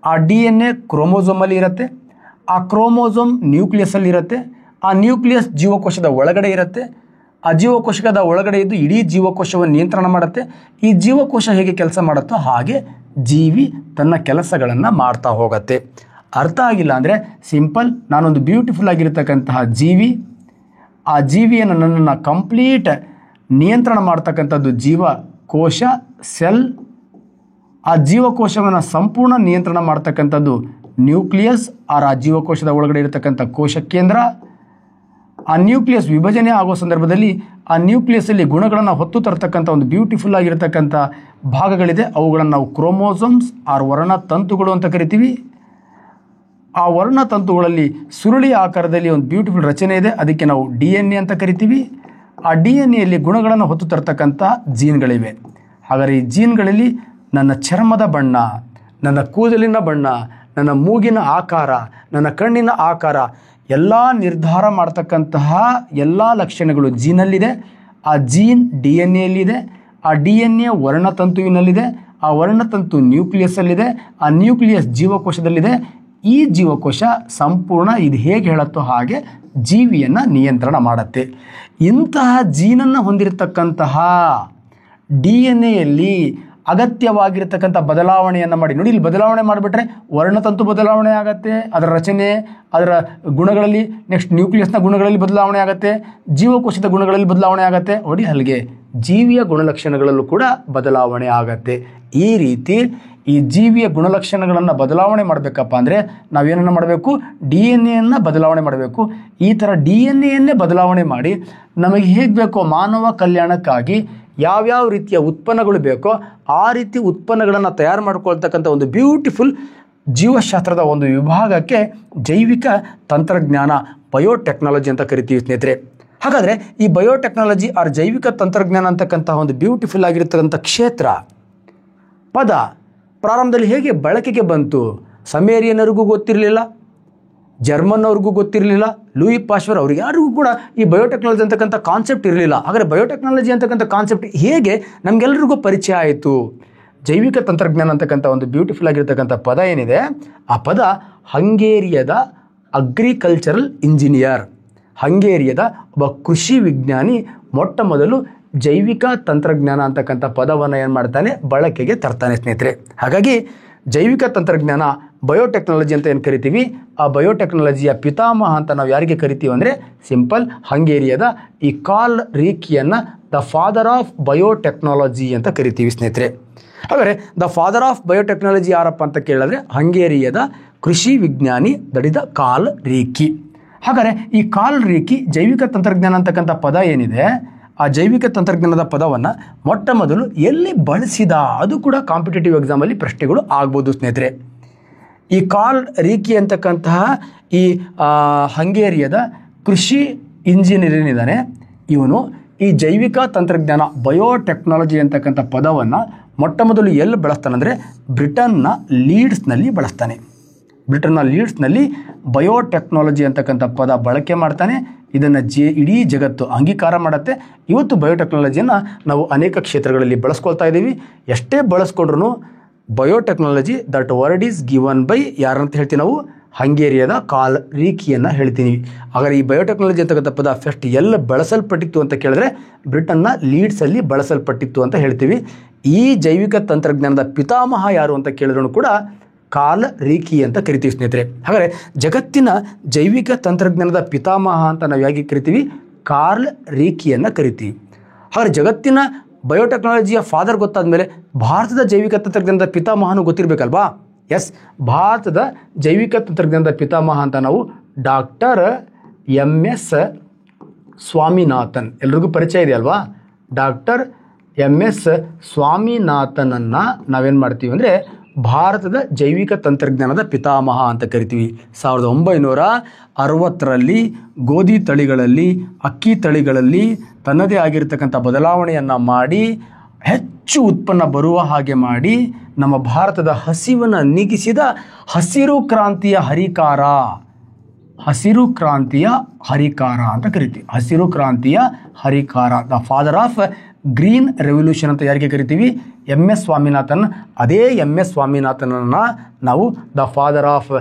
ಆ DNA ಕ್ರೋಮೋಸೋಮಲ್ಲಿ ಇರುತ್ತೆ. ಆ ಕ್ರೋಮೋಸೋಮ್ ನ್ಯೂಕ್ಲಿಯಸ್ಸಲ್ಲಿ ಇರುತ್ತೆ. ಆ ನ್ಯೂಕ್ಲಿಯಸ್ ಜೀವಕೋಶದ ಒಳಗಡೆ ಇರುತ್ತೆ. ಆ ಜೀವಕೋಶದ ಒಳಗಡೆ ಇದ್ದು ಇಡೀ ಜೀವಕೋಶವನ್ನು ನಿಯಂತ್ರಣ ಮಾಡುತ್ತೆ. ಈ ಜೀವಕೋಶ ಹೇಗೆ ಕೆಲಸ ಮಾಡುತ್ತೋ ಹಾಗೆ ಜೀವಿ ತನ್ನ ಕೆಲಸಗಳನ್ನು ಮಾಡ್ತಾ ಹೋಗುತ್ತೆ. ಅರ್ಥ ಆಗಿಲ್ಲ ಅಂದರೆ ಸಿಂಪಲ್, ನಾನೊಂದು ಬ್ಯೂಟಿಫುಲ್ ಆಗಿರ್ತಕ್ಕಂತಹ ಜೀವಿ. ಆ ಜೀವಿಯನ್ನು ನನ್ನನ್ನು ಕಂಪ್ಲೀಟ್ ನಿಯಂತ್ರಣ ಮಾಡ್ತಕ್ಕಂಥದ್ದು ಜೀವಕೋಶ, ಸೆಲ್. ಆ ಜೀವಕೋಶವನ್ನು ಸಂಪೂರ್ಣ ನಿಯಂತ್ರಣ ಮಾಡ್ತಕ್ಕಂಥದ್ದು ನ್ಯೂಕ್ಲಿಯಸ್, ಆ ಜೀವಕೋಶದ ಒಳಗಡೆ ಇರತಕ್ಕಂಥ ಕೋಶ ಕೇಂದ್ರ. ಆ ನ್ಯೂಕ್ಲಿಯಸ್ ವಿಭಜನೆ ಆಗೋ ಸಂದರ್ಭದಲ್ಲಿ ಆ ನ್ಯೂಕ್ಲಿಯಸ್ಸಲ್ಲಿ ಗುಣಗಳನ್ನು ಹೊತ್ತು ತರ್ತಕ್ಕಂಥ ಒಂದು ಬ್ಯೂಟಿಫುಲ್ ಆಗಿರತಕ್ಕಂಥ ಭಾಗಗಳಿದೆ. ಅವುಗಳನ್ನು ನಾವು ಕ್ರೋಮೋಸೋಮ್ಸ್ ಆರ್ ವರ್ಣತಂತುಗಳು ಅಂತ ಕರಿತೀವಿ. ಆ ವರ್ಣತಂತುಗಳಲ್ಲಿ ಸುರುಳಿ ಆಕಾರದಲ್ಲಿ ಒಂದು ಬ್ಯೂಟಿಫುಲ್ ರಚನೆ ಇದೆ, ಅದಕ್ಕೆ ನಾವು DNA ಅಂತ ಕರಿತೀವಿ. ಆ DNAಯಲ್ಲಿ ಗುಣಗಳನ್ನು ಹೊತ್ತು ತರ್ತಕ್ಕಂಥ ಜೀನ್ಗಳಿವೆ. ಹಾಗಾದರೆ ಈ ಜೀನ್ಗಳಲ್ಲಿ ನನ್ನ ಚರ್ಮದ ಬಣ್ಣ, ನನ್ನ ಕೂದಲಿನ ಬಣ್ಣ, ನನ್ನ ಮೂಗಿನ ಆಕಾರ, ನನ್ನ ಕಣ್ಣಿನ ಆಕಾರ ಎಲ್ಲ ನಿರ್ಧಾರ ಮಾಡ್ತಕ್ಕಂತಹ ಎಲ್ಲ ಲಕ್ಷಣಗಳು ಜೀನಲ್ಲಿದೆ. ಆ ಜೀನ್ DNAಯಲ್ಲಿದೆ. ಆ DNA ವರ್ಣತಂತುವಿನಲ್ಲಿದೆ. ಆ ವರ್ಣತಂತು ನ್ಯೂಕ್ಲಿಯಸ್ಸಲ್ಲಿದೆ. ಆ ನ್ಯೂಕ್ಲಿಯಸ್ ಜೀವಕೋಶದಲ್ಲಿದೆ. ಈ ಜೀವಕೋಶ ಸಂಪೂರ್ಣ ಇದು ಹೇಗೆ ಹೇಳುತ್ತೋ ಹಾಗೆ ಜೀವಿಯನ್ನು ನಿಯಂತ್ರಣ ಮಾಡುತ್ತೆ. ಇಂತಹ ಜೀನನ್ನು ಹೊಂದಿರತಕ್ಕಂತಹ DNA ಅಗತ್ಯವಾಗಿರ್ತಕ್ಕಂಥ ಬದಲಾವಣೆಯನ್ನು ಮಾಡಿ ನೋಡಿ. ಇಲ್ಲಿ ಬದಲಾವಣೆ ಮಾಡಿಬಿಟ್ರೆ ವರ್ಣತಂತು ಬದಲಾವಣೆ ಆಗುತ್ತೆ, ಅದರ ರಚನೆ, ಅದರ ಗುಣಗಳಲ್ಲಿ, ನೆಕ್ಸ್ಟ್ ನ್ಯೂಕ್ಲಿಯಸ್ನ ಗುಣಗಳಲ್ಲಿ ಬದಲಾವಣೆ ಆಗುತ್ತೆ, ಜೀವಕೋಶದ ಗುಣಗಳಲ್ಲಿ ಬದಲಾವಣೆ ಆಗುತ್ತೆ. ನೋಡಿ, ಅಲ್ಲಿಗೆ ಜೀವಿಯ ಗುಣಲಕ್ಷಣಗಳಲ್ಲೂ ಕೂಡ ಬದಲಾವಣೆ ಆಗುತ್ತೆ. ಈ ರೀತಿ ಈ ಜೀವಿಯ ಗುಣಲಕ್ಷಣಗಳನ್ನು ಬದಲಾವಣೆ ಮಾಡಬೇಕಪ್ಪ ಅಂದರೆ ನಾವೇನನ್ನು ಮಾಡಬೇಕು, DNA ಬದಲಾವಣೆ ಮಾಡಬೇಕು. ಈ ಥರ DNA ಬದಲಾವಣೆ ಮಾಡಿ ನಮಗೆ ಹೇಗೆ ಬೇಕೋ ಮಾನವ ಕಲ್ಯಾಣಕ್ಕಾಗಿ ಯಾವ್ಯಾವ ರೀತಿಯ ಉತ್ಪನ್ನಗಳು ಬೇಕೋ ಆ ರೀತಿ ಉತ್ಪನ್ನಗಳನ್ನು ತಯಾರು ಮಾಡ್ಕೊಳ್ತಕ್ಕಂಥ ಒಂದು ಬ್ಯೂಟಿಫುಲ್ ಜೀವಶಾಸ್ತ್ರದ ಒಂದು ವಿಭಾಗಕ್ಕೆ ಜೈವಿಕ ತಂತ್ರಜ್ಞಾನ, ಬಯೋಟೆಕ್ನಾಲಜಿ ಅಂತ ಕರಿತೀವಿ ಸ್ನೇಹಿತರೆ. ಹಾಗಾದರೆ ಈ ಬಯೋಟೆಕ್ನಾಲಜಿ ಆರ್ ಜೈವಿಕ ತಂತ್ರಜ್ಞಾನ ಅಂತಕ್ಕಂಥ ಒಂದು ಬ್ಯೂಟಿಫುಲ್ ಆಗಿರ್ತಕ್ಕಂಥ ಕ್ಷೇತ್ರ ಪದ ಪ್ರಾರಂಭದಲ್ಲಿ ಹೇಗೆ ಬಳಕೆಗೆ ಬಂತು, ಸಮೇರಿಯನರಿಗೂ ಗೊತ್ತಿರಲಿಲ್ಲ, ಜರ್ಮನ್ ಅವ್ರಿಗೂ ಗೊತ್ತಿರಲಿಲ್ಲ, ಲೂಯಿ ಪಾಶ್ಚರ್ ಅವ್ರಿಗೆ ಯಾರಿಗೂ ಕೂಡ ಈ ಬಯೋಟೆಕ್ನಾಲಜಿ ಅಂತಕ್ಕಂಥ ಕಾನ್ಸೆಪ್ಟ್ ಇರಲಿಲ್ಲ. ಹಾಗಾದರೆ ಬಯೋಟೆಕ್ನಾಲಜಿ ಅಂತಕ್ಕಂಥ ಕಾನ್ಸೆಪ್ಟ್ ಹೇಗೆ ನಮಗೆಲ್ಲರಿಗೂ ಪರಿಚಯ ಆಯಿತು? ಜೈವಿಕ ತಂತ್ರಜ್ಞಾನ ಅಂತಕ್ಕಂಥ ಒಂದು ಬ್ಯೂಟಿಫುಲ್ ಆಗಿರ್ತಕ್ಕಂಥ ಪದ ಏನಿದೆ, ಆ ಪದ ಹಂಗೇರಿಯದ ಅಗ್ರಿಕಲ್ಚರಲ್ ಇಂಜಿನಿಯರ್, ಹಂಗೇರಿಯದ ಒಬ್ಬ ಕೃಷಿ ವಿಜ್ಞಾನಿ ಮೊಟ್ಟ ಮೊದಲು ಜೈವಿಕ ತಂತ್ರಜ್ಞಾನ ಅಂತಕ್ಕಂಥ ಪದವನ್ನು ಏನು ಮಾಡ್ತಾನೆ, ಬಳಕೆಗೆ ತರ್ತಾನೆ ಸ್ನೇಹಿತರೆ. ಹಾಗಾಗಿ ಜೈವಿಕ ತಂತ್ರಜ್ಞಾನ ಬಯೋಟೆಕ್ನಾಲಜಿ ಅಂತ ಏನು ಕರಿತೀವಿ, ಆ ಬಯೋಟೆಕ್ನಾಲಜಿಯ ಪಿತಾಮಹ ಅಂತ ನಾವು ಯಾರಿಗೆ ಕರಿತೀವಿ ಅಂದರೆ ಸಿಂಪಲ್ ಹಂಗೇರಿಯದ ಈ ಕಾರ್ಲ್ ರೀಕಿಯನ್ನು ದ ಫಾದರ್ ಆಫ್ ಬಯೋಟೆಕ್ನಾಲಜಿ ಅಂತ ಕರಿತೀವಿ ಸ್ನೇಹಿತರೆ. ಹಾಗಾದರೆ ದ ಫಾದರ್ ಆಫ್ ಬಯೋಟೆಕ್ನಾಲಜಿ ಯಾರಪ್ಪ ಅಂತ ಕೇಳಿದ್ರೆ ಹಂಗೇರಿಯದ ಕೃಷಿ ವಿಜ್ಞಾನಿ ದಡಿದ ಕಾರ್ಲ್ ರೀಕಿ. ಹಾಗಾದರೆ ಈ ಕಾರ್ಲ್ ರೀಕಿ ಜೈವಿಕ ತಂತ್ರಜ್ಞಾನ ಅಂತಕ್ಕಂಥ ಪದ ಏನಿದೆ, ಆ ಜೈವಿಕ ತಂತ್ರಜ್ಞಾನದ ಪದವನ್ನು ಮೊಟ್ಟ ಮೊದಲು ಎಲ್ಲಿ ಬಳಸಿದ, ಅದು ಕೂಡ ಕಾಂಪಿಟೇಟಿವ್ ಎಕ್ಸಾಮಲ್ಲಿ ಪ್ರಶ್ನೆಗಳು ಆಗ್ಬೋದು ಸ್ನೇಹಿತರೆ. ಈ ಕಾರ್ಲ್ ರೀಕಿ ಅಂತಕ್ಕಂತಹ ಈ ಹಂಗೇರಿಯದ ಕೃಷಿ ಇಂಜಿನಿಯರ್ ಏನಿದ್ದಾನೆ, ಇವನು ಈ ಜೈವಿಕ ತಂತ್ರಜ್ಞಾನ ಬಯೋಟೆಕ್ನಾಲಜಿ ಅಂತಕ್ಕಂಥ ಪದವನ್ನು ಮೊಟ್ಟ ಮೊದಲು ಎಲ್ಲಿ ಬಳಸ್ತಾನೆ ಅಂದರೆ ಬ್ರಿಟನ್ನ ಲೀಡ್ಸ್ನಲ್ಲಿ ಬಳಸ್ತಾನೆ. ಬ್ರಿಟನ್ನ ಲೀಡ್ಸ್ನಲ್ಲಿ ಬಯೋಟೆಕ್ನಾಲಜಿ ಅಂತಕ್ಕಂಥ ಪದ ಬಳಕೆ ಮಾಡ್ತಾನೆ. ಇದನ್ನು ಇಡೀ ಜಗತ್ತು ಅಂಗೀಕಾರ ಮಾಡುತ್ತೆ. ಇವತ್ತು ಬಯೋಟೆಕ್ನಾಲಜಿಯನ್ನು ನಾವು ಅನೇಕ ಕ್ಷೇತ್ರಗಳಲ್ಲಿ ಬಳಸ್ಕೊಳ್ತಾ ಇದ್ದೀವಿ. ಎಷ್ಟೇ ಬಳಸ್ಕೊಂಡ್ರೂ biotechnology that word is given by ಯಾರಂತ ಹೇಳ್ತೀವಿ ನಾವು, ಹಂಗೇರಿಯದ ಕಾರ್ಲ್ ರೀಕಿಯನ್ನು ಹೇಳ್ತೀನಿ. ಹಾಗಾದರೆ ಈ ಬಯೋಟೆಕ್ನಾಲಜಿ ಅಂತಕ್ಕಂಥ ಪದ ಫಸ್ಟ್ ಎಲ್ಲ ಬಳಸಲ್ಪಟ್ಟಿತ್ತು ಅಂತ ಕೇಳಿದ್ರೆ ಬ್ರಿಟನ್ನ ಲೀಡ್ಸಲ್ಲಿ ಬಳಸಲ್ಪಟ್ಟಿತ್ತು ಅಂತ ಹೇಳ್ತೀವಿ. ಈ ಜೈವಿಕ ತಂತ್ರಜ್ಞಾನದ ಪಿತಾಮಹ ಯಾರು ಅಂತ ಕೇಳಿದ್ರು ಕೂಡ ಕಾರ್ಲ್ ರೀಕಿ ಅಂತ ಕರಿತೀವಿ ಸ್ನೇಹಿತರೆ. ಹಾಗಾದರೆ ಜಗತ್ತಿನ ಜೈವಿಕ ತಂತ್ರಜ್ಞಾನದ ಪಿತಾಮಹ ಅಂತ ನಾವು ಹೇಗೆ ಕರಿತೀವಿ, ಕಾರ್ಲ್ ರೀಕಿಯನ್ನು ಕರಿತೀವಿ. ಹಾಗಾದರೆ ಜಗತ್ತಿನ ಬಯೋಟೆಕ್ನಾಲಜಿಯ ಫಾದರ್ ಗೊತ್ತಾದ ಮೇಲೆ ಭಾರತದ ಜೈವಿಕ ತಂತ್ರಜ್ಞಾನದ ಪಿತಾಮಹನೂ ಗೊತ್ತಿರಬೇಕಲ್ವಾ? ಎಸ್, ಭಾರತದ ಜೈವಿಕ ತಂತ್ರಜ್ಞಾನದ ಪಿತಾಮಹ ಅಂತ ನಾವು ಡಾಕ್ಟರ್ MS ಸ್ವಾಮಿನಾಥನ್, ಎಲ್ರಿಗೂ ಪರಿಚಯ ಇದೆ ಅಲ್ವಾ? ಡಾಕ್ಟರ್ MS ಸ್ವಾಮಿನಾಥನನ್ನು ನಾವೇನು ಮಾಡ್ತೀವಿ ಅಂದರೆ ಭಾರತದ ಜೈವಿಕ ತಂತ್ರಜ್ಞಾನದ ಪಿತಾಮಹ ಅಂತ ಕರಿತೀವಿ. 1960ರಲ್ಲಿ ಗೋಧಿ ತಳಿಗಳಲ್ಲಿ, ಅಕ್ಕಿ ತಳಿಗಳಲ್ಲಿ ತನ್ನದೇ ಆಗಿರತಕ್ಕಂಥ ಬದಲಾವಣೆಯನ್ನು ಮಾಡಿ ಹೆಚ್ಚು ಉತ್ಪನ್ನ ಬರುವ ಹಾಗೆ ಮಾಡಿ ನಮ್ಮ ಭಾರತದ ಹಸಿವನ್ನು ನೀಗಿಸಿದ ಹಸಿರು ಕ್ರಾಂತಿಯ ಹರಿಕಾರ, ಹಸಿರು ಕ್ರಾಂತಿಯ ಹರಿಕಾರ ಅಂತ ಕರಿತೀವಿ. ಹಸಿರು ಕ್ರಾಂತಿಯ ಹರಿಕಾರ, the father of green revolution ಅಂತ ಯಾರಿಗೆ ಕರಿತೀವಿ, MS ಸ್ವಾಮಿನಾಥನ್. ಅದೇ MS ಸ್ವಾಮಿನಾಥನನ್ನು ನಾವು the father of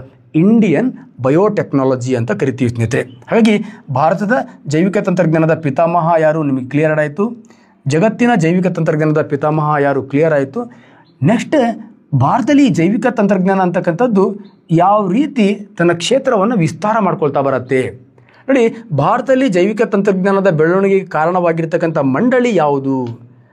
Indian biotechnology ಅಂತ ಕರಿತೀವಿ ಸ್ನೇಹಿತರೆ. ಹಾಗಾಗಿ ಭಾರತದ ಜೈವಿಕ ತಂತ್ರಜ್ಞಾನದ ಪಿತಾಮಹ ಯಾರು ನಿಮಗೆ ಕ್ಲಿಯರ್ ಆಯಿತು. ಜಗತ್ತಿನ ಜೈವಿಕ ತಂತ್ರಜ್ಞಾನದ ಪಿತಾಮಹ ಯಾರು ಕ್ಲಿಯರ್ ಆಯಿತು. ನೆಕ್ಸ್ಟ್ ಭಾರತದಲ್ಲಿ ಜೈವಿಕ ತಂತ್ರಜ್ಞಾನ ಅಂತಕ್ಕಂಥದ್ದು ಯಾವ ರೀತಿ ತನ್ನ ಕ್ಷೇತ್ರವನ್ನು ವಿಸ್ತಾರ ಮಾಡ್ಕೊಳ್ತಾ ಬರುತ್ತೆ ನೋಡಿ. ಭಾರತದಲ್ಲಿ ಜೈವಿಕ ತಂತ್ರಜ್ಞಾನದ ಬೆಳವಣಿಗೆಗೆ ಕಾರಣವಾಗಿರ್ತಕ್ಕಂಥ ಮಂಡಳಿ ಯಾವುದು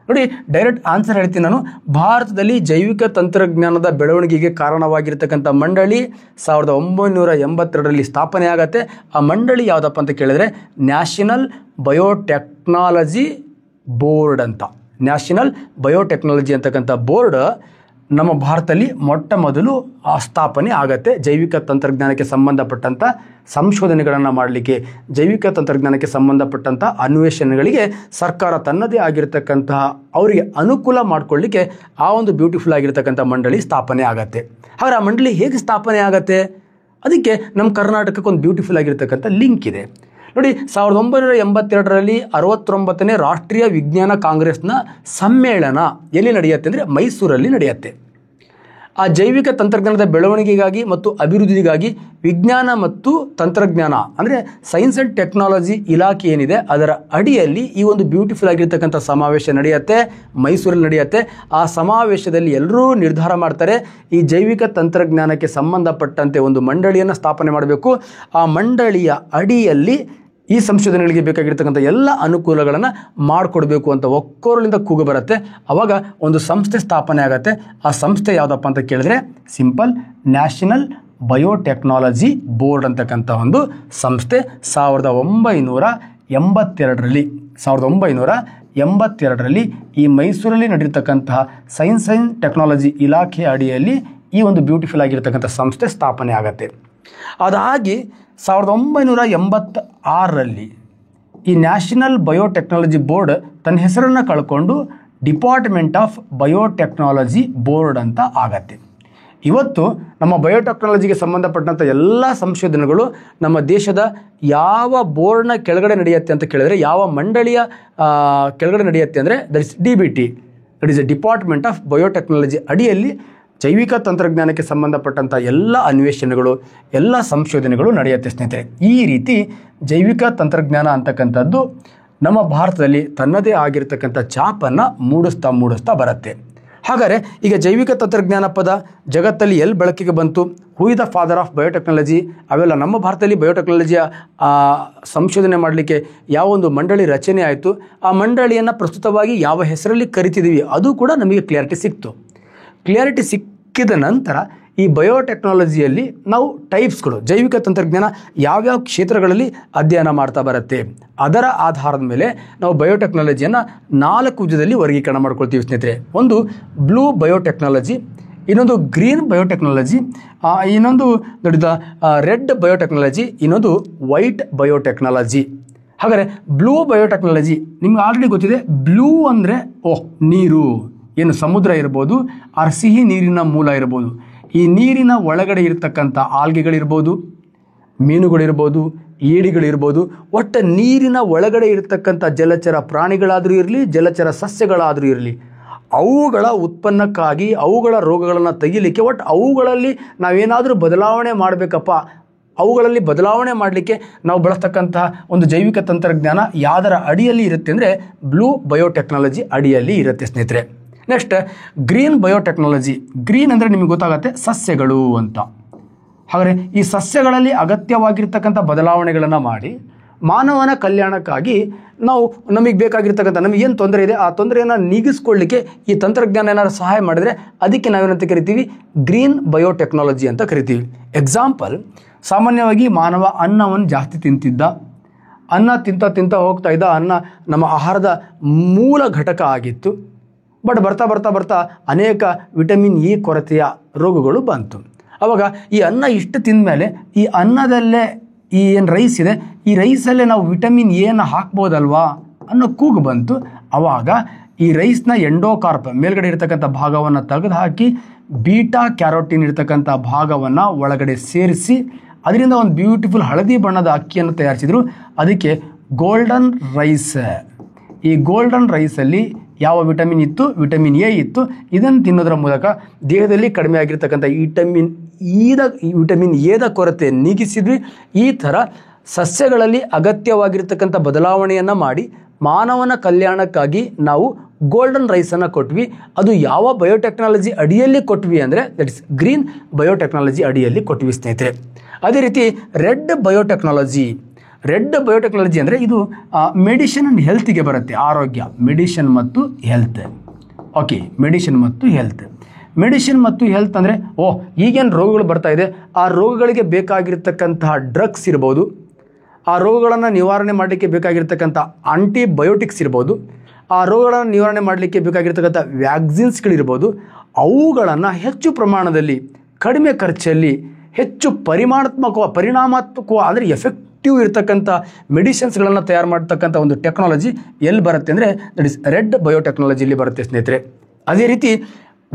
ನೋಡಿ? ಡೈರೆಕ್ಟ್ ಆನ್ಸರ್ ಹೇಳ್ತೀನಿ ನಾನು. ಭಾರತದಲ್ಲಿ ಜೈವಿಕ ತಂತ್ರಜ್ಞಾನದ ಬೆಳವಣಿಗೆಗೆ ಕಾರಣವಾಗಿರ್ತಕ್ಕಂಥ ಮಂಡಳಿ 1982ರಲ್ಲಿ ಸ್ಥಾಪನೆ ಆಗತ್ತೆ. ಆ ಮಂಡಳಿ ಯಾವುದಪ್ಪ ಅಂತ ಕೇಳಿದ್ರೆ ನ್ಯಾಷನಲ್ ಬಯೋಟೆಕ್ನಾಲಜಿ ಬೋರ್ಡ್ ಅಂತ. ನ್ಯಾಷನಲ್ ಬಯೋಟೆಕ್ನಾಲಜಿ ಅಂತಕ್ಕಂಥ ಬೋರ್ಡ್ ನಮ್ಮ ಭಾರತದಲ್ಲಿ ಮೊಟ್ಟ ಮೊದಲು ಸ್ಥಾಪನೆ ಆಗತ್ತೆ. ಜೈವಿಕ ತಂತ್ರಜ್ಞಾನಕ್ಕೆ ಸಂಬಂಧಪಟ್ಟಂಥ ಸಂಶೋಧನೆಗಳನ್ನು ಮಾಡಲಿಕ್ಕೆ, ಜೈವಿಕ ತಂತ್ರಜ್ಞಾನಕ್ಕೆ ಸಂಬಂಧಪಟ್ಟಂಥ ಅನ್ವೇಷಣೆಗಳಿಗೆ ಸರ್ಕಾರ ತನ್ನದೇ ಆಗಿರತಕ್ಕಂತಹ ಅವರಿಗೆ ಅನುಕೂಲ ಮಾಡಿಕೊಳ್ಳಿಕ್ಕೆ ಆ ಒಂದು ಬ್ಯೂಟಿಫುಲ್ ಆಗಿರ್ತಕ್ಕಂಥ ಮಂಡಳಿ ಸ್ಥಾಪನೆ ಆಗತ್ತೆ. ಹಾಗಾದ್ರೆ ಆ ಮಂಡಳಿ ಹೇಗೆ ಸ್ಥಾಪನೆ ಆಗತ್ತೆ? ಅದಕ್ಕೆ ನಮ್ಮ ಕರ್ನಾಟಕಕ್ಕೆ ಒಂದು ಬ್ಯೂಟಿಫುಲ್ ಆಗಿರ್ತಕ್ಕಂಥ ಲಿಂಕ್ ಇದೆ ನೋಡಿ. 1982ರಲ್ಲಿ 69ನೇ ರಾಷ್ಟ್ರೀಯ ವಿಜ್ಞಾನ ಕಾಂಗ್ರೆಸ್ನ ಸಮ್ಮೇಳನ ಎಲ್ಲಿ ನಡೆಯುತ್ತೆ ಅಂದರೆ ಮೈಸೂರಲ್ಲಿ ನಡೆಯುತ್ತೆ. ಆ ಜೈವಿಕ ತಂತ್ರಜ್ಞಾನದ ಬೆಳವಣಿಗೆಗಾಗಿ ಮತ್ತು ಅಭಿವೃದ್ಧಿಗಾಗಿ ವಿಜ್ಞಾನ ಮತ್ತು ತಂತ್ರಜ್ಞಾನ ಅಂದರೆ ಸೈನ್ಸ್ ಆ್ಯಂಡ್ ಟೆಕ್ನಾಲಜಿ ಇಲಾಖೆ ಏನಿದೆ ಅದರ ಅಡಿಯಲ್ಲಿ ಈ ಒಂದು ಬ್ಯೂಟಿಫುಲ್ ಆಗಿರ್ತಕ್ಕಂಥ ಸಮಾವೇಶ ನಡೆಯುತ್ತೆ, ಮೈಸೂರಲ್ಲಿ ನಡೆಯುತ್ತೆ. ಆ ಸಮಾವೇಶದಲ್ಲಿ ಎಲ್ಲರೂ ನಿರ್ಧಾರ ಮಾಡ್ತಾರೆ, ಈ ಜೈವಿಕ ತಂತ್ರಜ್ಞಾನಕ್ಕೆ ಸಂಬಂಧಪಟ್ಟಂತೆ ಒಂದು ಮಂಡಳಿಯನ್ನು ಸ್ಥಾಪನೆ ಮಾಡಬೇಕು. ಆ ಮಂಡಳಿಯ ಅಡಿಯಲ್ಲಿ ಈ ಸಂಶೋಧನೆಗಳಿಗೆ ಬೇಕಾಗಿರ್ತಕ್ಕಂಥ ಎಲ್ಲ ಅನುಕೂಲಗಳನ್ನು ಮಾಡಿಕೊಡ್ಬೇಕು ಅಂತ ಒಕ್ಕೋರಲಿಂದ ಕೂಗು ಬರುತ್ತೆ. ಆವಾಗ ಒಂದು ಸಂಸ್ಥೆ ಸ್ಥಾಪನೆ ಆಗುತ್ತೆ. ಆ ಸಂಸ್ಥೆ ಯಾವುದಪ್ಪ ಅಂತ ಕೇಳಿದ್ರೆ ಸಿಂಪಲ್ ನ್ಯಾಷನಲ್ ಬಯೋಟೆಕ್ನಾಲಜಿ ಬೋರ್ಡ್ ಅಂತಕ್ಕಂಥ ಒಂದು ಸಂಸ್ಥೆ 1982ರಲ್ಲಿ ಈ ಮೈಸೂರಲ್ಲಿ ನಡೆಯತಕ್ಕಂತಹ ಸೈನ್ಸ್ ಆ್ಯಂಡ್ ಟೆಕ್ನಾಲಜಿ ಇಲಾಖೆ ಅಡಿಯಲ್ಲಿ ಈ ಒಂದು ಬ್ಯೂಟಿಫುಲ್ ಆಗಿರ್ತಕ್ಕಂಥ ಸಂಸ್ಥೆ ಸ್ಥಾಪನೆ ಆಗುತ್ತೆ. ಅದಾಗಿ 1986ರಲ್ಲಿ ಈ ನ್ಯಾಷನಲ್ ಬಯೋಟೆಕ್ನಾಲಜಿ ಬೋರ್ಡ್ ತನ್ನ ಹೆಸರನ್ನು ಕಳ್ಕೊಂಡು ಡಿಪಾರ್ಟ್ಮೆಂಟ್ ಆಫ್ ಬಯೋಟೆಕ್ನಾಲಜಿ ಬೋರ್ಡ್ ಅಂತ ಆಗತ್ತೆ. ಇವತ್ತು ನಮ್ಮ ಬಯೋಟೆಕ್ನಾಲಜಿಗೆ ಸಂಬಂಧಪಟ್ಟಂಥ ಎಲ್ಲ ಸಂಶೋಧನೆಗಳು ನಮ್ಮ ದೇಶದ ಯಾವ ಬೋರ್ಡ್ನ ಕೆಳಗಡೆ ನಡೆಯುತ್ತೆ ಅಂತ ಕೇಳಿದರೆ, ಯಾವ ಮಂಡಳಿಯ ಕೆಳಗಡೆ ನಡೆಯುತ್ತೆ ಅಂದರೆ that is DBT, that is A department of biotechnology ಅಡಿಯಲ್ಲಿ ಜೈವಿಕ ತಂತ್ರಜ್ಞಾನಕ್ಕೆ ಸಂಬಂಧಪಟ್ಟಂಥ ಎಲ್ಲ ಅನ್ವೇಷಣೆಗಳು, ಎಲ್ಲ ಸಂಶೋಧನೆಗಳು ನಡೆಯುತ್ತೆ ಸ್ನೇಹಿತರೆ. ಈ ರೀತಿ ಜೈವಿಕ ತಂತ್ರಜ್ಞಾನ ಅಂತಕ್ಕಂಥದ್ದು ನಮ್ಮ ಭಾರತದಲ್ಲಿ ತನ್ನದೇ ಆಗಿರತಕ್ಕಂಥ ಛಾಪನ್ನು ಮೂಡಿಸ್ತಾ ಬರುತ್ತೆ. ಹಾಗಾದರೆ ಈಗ ಜೈವಿಕ ತಂತ್ರಜ್ಞಾನ ಪದ ಜಗತ್ತಲ್ಲಿ ಎಲ್ಲಿ ಬಳಕೆಗೆ ಬಂತು, who is the father of biotechnology, ಅವೆಲ್ಲ ನಮ್ಮ ಭಾರತದಲ್ಲಿ ಬಯೋಟೆಕ್ನಾಲಜಿಯ ಸಂಶೋಧನೆ ಮಾಡಲಿಕ್ಕೆ ಯಾವ ಒಂದು ಮಂಡಳಿ ರಚನೆ ಆಯಿತು, ಆ ಮಂಡಳಿಯನ್ನು ಪ್ರಸ್ತುತವಾಗಿ ಯಾವ ಹೆಸರಲ್ಲಿ ಕರಿತಿದ್ದೀವಿ ಅದು ಕೂಡ ನಮಗೆ ಕ್ಲಿಯರಿಟಿ ಸಿಕ್ತು. ಕ್ಲಿಯರಿಟಿ ಸಿಕ್ಕಿದ ನಂತರ ಈ ಬಯೋಟೆಕ್ನಾಲಜಿಯಲ್ಲಿ ನಾವು ಟೈಪ್ಸ್ಗಳು, ಜೈವಿಕ ತಂತ್ರಜ್ಞಾನ ಯಾವ್ಯಾವ ಕ್ಷೇತ್ರಗಳಲ್ಲಿ ಅಧ್ಯಯನ ಮಾಡ್ತಾ ಬರುತ್ತೆ, ಅದರ ಆಧಾರದ ಮೇಲೆ ನಾವು ಬಯೋಟೆಕ್ನಾಲಜಿಯನ್ನು 4 ವಿಧದಲ್ಲಿ ವರ್ಗೀಕರಣ ಮಾಡ್ಕೊಳ್ತೀವಿ ಸ್ನೇಹಿತರೆ. ಒಂದು ಬ್ಲೂ ಬಯೋಟೆಕ್ನಾಲಜಿ, ಇನ್ನೊಂದು ಗ್ರೀನ್ ಬಯೋಟೆಕ್ನಾಲಜಿ, ಇನ್ನೊಂದು ರೆಡ್ ಬಯೋಟೆಕ್ನಾಲಜಿ, ಇನ್ನೊಂದು ವೈಟ್ ಬಯೋಟೆಕ್ನಾಲಜಿ. ಹಾಗಾದರೆ ಬ್ಲೂ ಬಯೋಟೆಕ್ನಾಲಜಿ ನಿಮ್ಗೆ ಆಲ್ರೆಡಿ ಗೊತ್ತಿದೆ. ಬ್ಲೂ ಅಂದರೆ ನೀರು, ಏನು ಸಮುದ್ರ ಇರ್ಬೋದು, ಸಿಹಿ ನೀರಿನ ಮೂಲ ಇರ್ಬೋದು, ಈ ನೀರಿನ ಒಳಗಡೆ ಇರತಕ್ಕಂಥ ಆಲ್ಗೆಗಳಿರ್ಬೋದು, ಮೀನುಗಳಿರ್ಬೋದು, ಏಡಿಗಳಿರ್ಬೋದು, ಒಟ್ಟು ನೀರಿನ ಒಳಗಡೆ ಇರತಕ್ಕಂಥ ಜಲಚರ ಪ್ರಾಣಿಗಳಾದರೂ ಇರಲಿ, ಜಲಚರ ಸಸ್ಯಗಳಾದರೂ ಇರಲಿ, ಅವುಗಳ ಉತ್ಪನ್ನಕ್ಕಾಗಿ ಅವುಗಳ ರೋಗಗಳನ್ನು ತೆಗಿಲಿಕ್ಕೆ, ಒಟ್ಟು ಅವುಗಳಲ್ಲಿ ನಾವೇನಾದರೂ ಬದಲಾವಣೆ ಮಾಡಬೇಕಪ್ಪ, ಅವುಗಳಲ್ಲಿ ಬದಲಾವಣೆ ಮಾಡಲಿಕ್ಕೆ ನಾವು ಬಳಸ್ತಕ್ಕಂತಹ ಒಂದು ಜೈವಿಕ ತಂತ್ರಜ್ಞಾನ ಯಾವುದರ ಅಡಿಯಲ್ಲಿ ಇರುತ್ತೆ ಅಂದರೆ ಬ್ಲೂ ಬಯೋಟೆಕ್ನಾಲಜಿ ಅಡಿಯಲ್ಲಿ ಇರುತ್ತೆ ಸ್ನೇಹಿತರೆ. Next green biotechnology. ಗ್ರೀನ್ ಅಂದರೆ ನಿಮಗೆ ಗೊತ್ತಾಗುತ್ತೆ ಸಸ್ಯಗಳು ಅಂತ. ಹಾಗಾದರೆ ಈ ಸಸ್ಯಗಳಲ್ಲಿ ಅಗತ್ಯವಾಗಿರ್ತಕ್ಕಂಥ ಬದಲಾವಣೆಗಳನ್ನು ಮಾಡಿ ಮಾನವನ ಕಲ್ಯಾಣಕ್ಕಾಗಿ ನಾವು ನಮಗೆ ಬೇಕಾಗಿರ್ತಕ್ಕಂಥ ನಮಗೇನು ತೊಂದರೆ ಇದೆ ಆ ತೊಂದರೆಯನ್ನು ನೀಗಿಸ್ಕೊಳ್ಳಿಕ್ಕೆ ಈ ತಂತ್ರಜ್ಞಾನ ಏನಾದ್ರು ಸಹಾಯ ಮಾಡಿದರೆ ಅದಕ್ಕೆ ನಾವೇನಂತ ಕರಿತೀವಿ, ಗ್ರೀನ್ ಬಯೋಟೆಕ್ನಾಲಜಿ ಅಂತ ಕರಿತೀವಿ. ಎಕ್ಸಾಂಪಲ್, ಸಾಮಾನ್ಯವಾಗಿ ಮಾನವ ಅನ್ನವನ್ನು ಜಾಸ್ತಿ ತಿಂತಿದ್ದ, ಅನ್ನ ತಿಂತ ಹೋಗ್ತಾ ಇದ್ದ, ಅನ್ನ ನಮ್ಮ ಆಹಾರದ ಮೂಲ ಘಟಕ ಆಗಿತ್ತು. ಬಟ್ ಬರ್ತಾ ಅನೇಕ ವಿಟಮಿನ್ ಎ ಕೊರತೆಯ ರೋಗಗಳು ಬಂತು. ಆವಾಗ ಈ ಅನ್ನ ಇಷ್ಟು ತಿಂದ ಮೇಲೆ ಈ ಅನ್ನದಲ್ಲೇ ಈ ಏನು ರೈಸ್ ಇದೆ, ಈ ರೈಸಲ್ಲೇ ನಾವು ವಿಟಮಿನ್ ಎನ ಹಾಕ್ಬೋದಲ್ವಾ ಅನ್ನೋ ಕೂಗು ಬಂತು. ಆವಾಗ ಈ ರೈಸ್ನ ಎಂಡೋಕಾರ್ಪ್ ಮೇಲ್ಗಡೆ ಇರತಕ್ಕಂಥ ಭಾಗವನ್ನು ತೆಗೆದು ಹಾಕಿ ಬೀಟಾ ಕ್ಯಾರೋಟಿನ್ ಇರತಕ್ಕಂಥ ಭಾಗವನ್ನು ಒಳಗಡೆ ಸೇರಿಸಿ ಅದರಿಂದ ಒಂದು ಬ್ಯೂಟಿಫುಲ್ ಹಳದಿ ಬಣ್ಣದ ಅಕ್ಕಿಯನ್ನು ತಯಾರಿಸಿದರು. ಅದಕ್ಕೆ ಗೋಲ್ಡನ್ ರೈಸ್. ಈ ಗೋಲ್ಡನ್ ರೈಸಲ್ಲಿ ಯಾವ ವಿಟಮಿನ್ ಇತ್ತು, ವಿಟಮಿನ್ ಎ ಇತ್ತು. ಇದನ್ನು ತಿನ್ನೋದರ ಮೂಲಕ ದೇಹದಲ್ಲಿ ಕಡಿಮೆ ಆಗಿರ್ತಕ್ಕಂಥ ವಿಟಮಿನ್ ಎದ ಕೊರತೆ ನೀಗಿಸಿದ್ವಿ. ಈ ಥರ ಸಸ್ಯಗಳಲ್ಲಿ ಅಗತ್ಯವಾಗಿರ್ತಕ್ಕಂಥ ಬದಲಾವಣೆಯನ್ನು ಮಾಡಿ ಮಾನವನ ಕಲ್ಯಾಣಕ್ಕಾಗಿ ನಾವು ಗೋಲ್ಡನ್ ರೈಸನ್ನು ಕೊಟ್ವಿ. ಅದು ಯಾವ ಬಯೋಟೆಕ್ನಾಲಜಿ ಅಡಿಯಲ್ಲಿ ಕೊಟ್ವಿ ಅಂದರೆ ದಟ್ ಇಸ್ ಗ್ರೀನ್ ಬಯೋಟೆಕ್ನಾಲಜಿ ಅಡಿಯಲ್ಲಿ ಕೊಟ್ವಿ ಸ್ನೇಹಿತರೆ. ಅದೇ ರೀತಿ ರೆಡ್ ಬಯೋಟೆಕ್ನಾಲಜಿ. ರೆಡ್ ಬಯೋಟೆಕ್ನಾಲಜಿ ಅಂದರೆ ಇದು ಮೆಡಿಸಿನ್ ಆ್ಯಂಡ್ ಹೆಲ್ತ್ಗೆ ಬರುತ್ತೆ. ಆರೋಗ್ಯ, ಮೆಡಿಸಿನ್ ಮತ್ತು ಹೆಲ್ತ್. ಓಕೆ, ಮೆಡಿಸಿನ್ ಮತ್ತು ಹೆಲ್ತ್. ಮೆಡಿಸಿನ್ ಮತ್ತು ಹೆಲ್ತ್ ಅಂದರೆ ಈಗೇನು ರೋಗಗಳು ಬರ್ತಾ ಇದೆ ಆ ರೋಗಗಳಿಗೆ ಬೇಕಾಗಿರ್ತಕ್ಕಂತಹ ಡ್ರಗ್ಸ್ ಇರ್ಬೋದು, ಆ ರೋಗಗಳನ್ನು ನಿವಾರಣೆ ಮಾಡಲಿಕ್ಕೆ ಬೇಕಾಗಿರ್ತಕ್ಕಂಥ ಆಂಟಿಬಯೋಟಿಕ್ಸ್ ಇರ್ಬೋದು, ಆ ರೋಗಗಳನ್ನು ನಿವಾರಣೆ ಮಾಡಲಿಕ್ಕೆ ಬೇಕಾಗಿರ್ತಕ್ಕಂಥ ವ್ಯಾಕ್ಸಿನ್ಸ್ಗಳಿರ್ಬೋದು, ಅವುಗಳನ್ನು ಹೆಚ್ಚು ಪ್ರಮಾಣದಲ್ಲಿ ಕಡಿಮೆ ಖರ್ಚಲ್ಲಿ ಹೆಚ್ಚು ಪರಿಣಾಮಾತ್ಮಕ ಅಂದರೆ ಎಫೆಕ್ಟಿವ್ ಇರತಕ್ಕಂಥ ಮೆಡಿಸಿನ್ಸ್ಗಳನ್ನು ತಯಾರು ಮಾಡ್ತಕ್ಕಂಥ ಒಂದು ಟೆಕ್ನಾಲಜಿ ಎಲ್ಲಿ ಬರುತ್ತೆ ಅಂದರೆ ದಟ್ ಇಸ್ ರೆಡ್ ಬಯೋಟೆಕ್ನಾಲಜಿಯಲ್ಲಿ ಬರುತ್ತೆ ಸ್ನೇಹಿತರೆ. ಅದೇ ರೀತಿ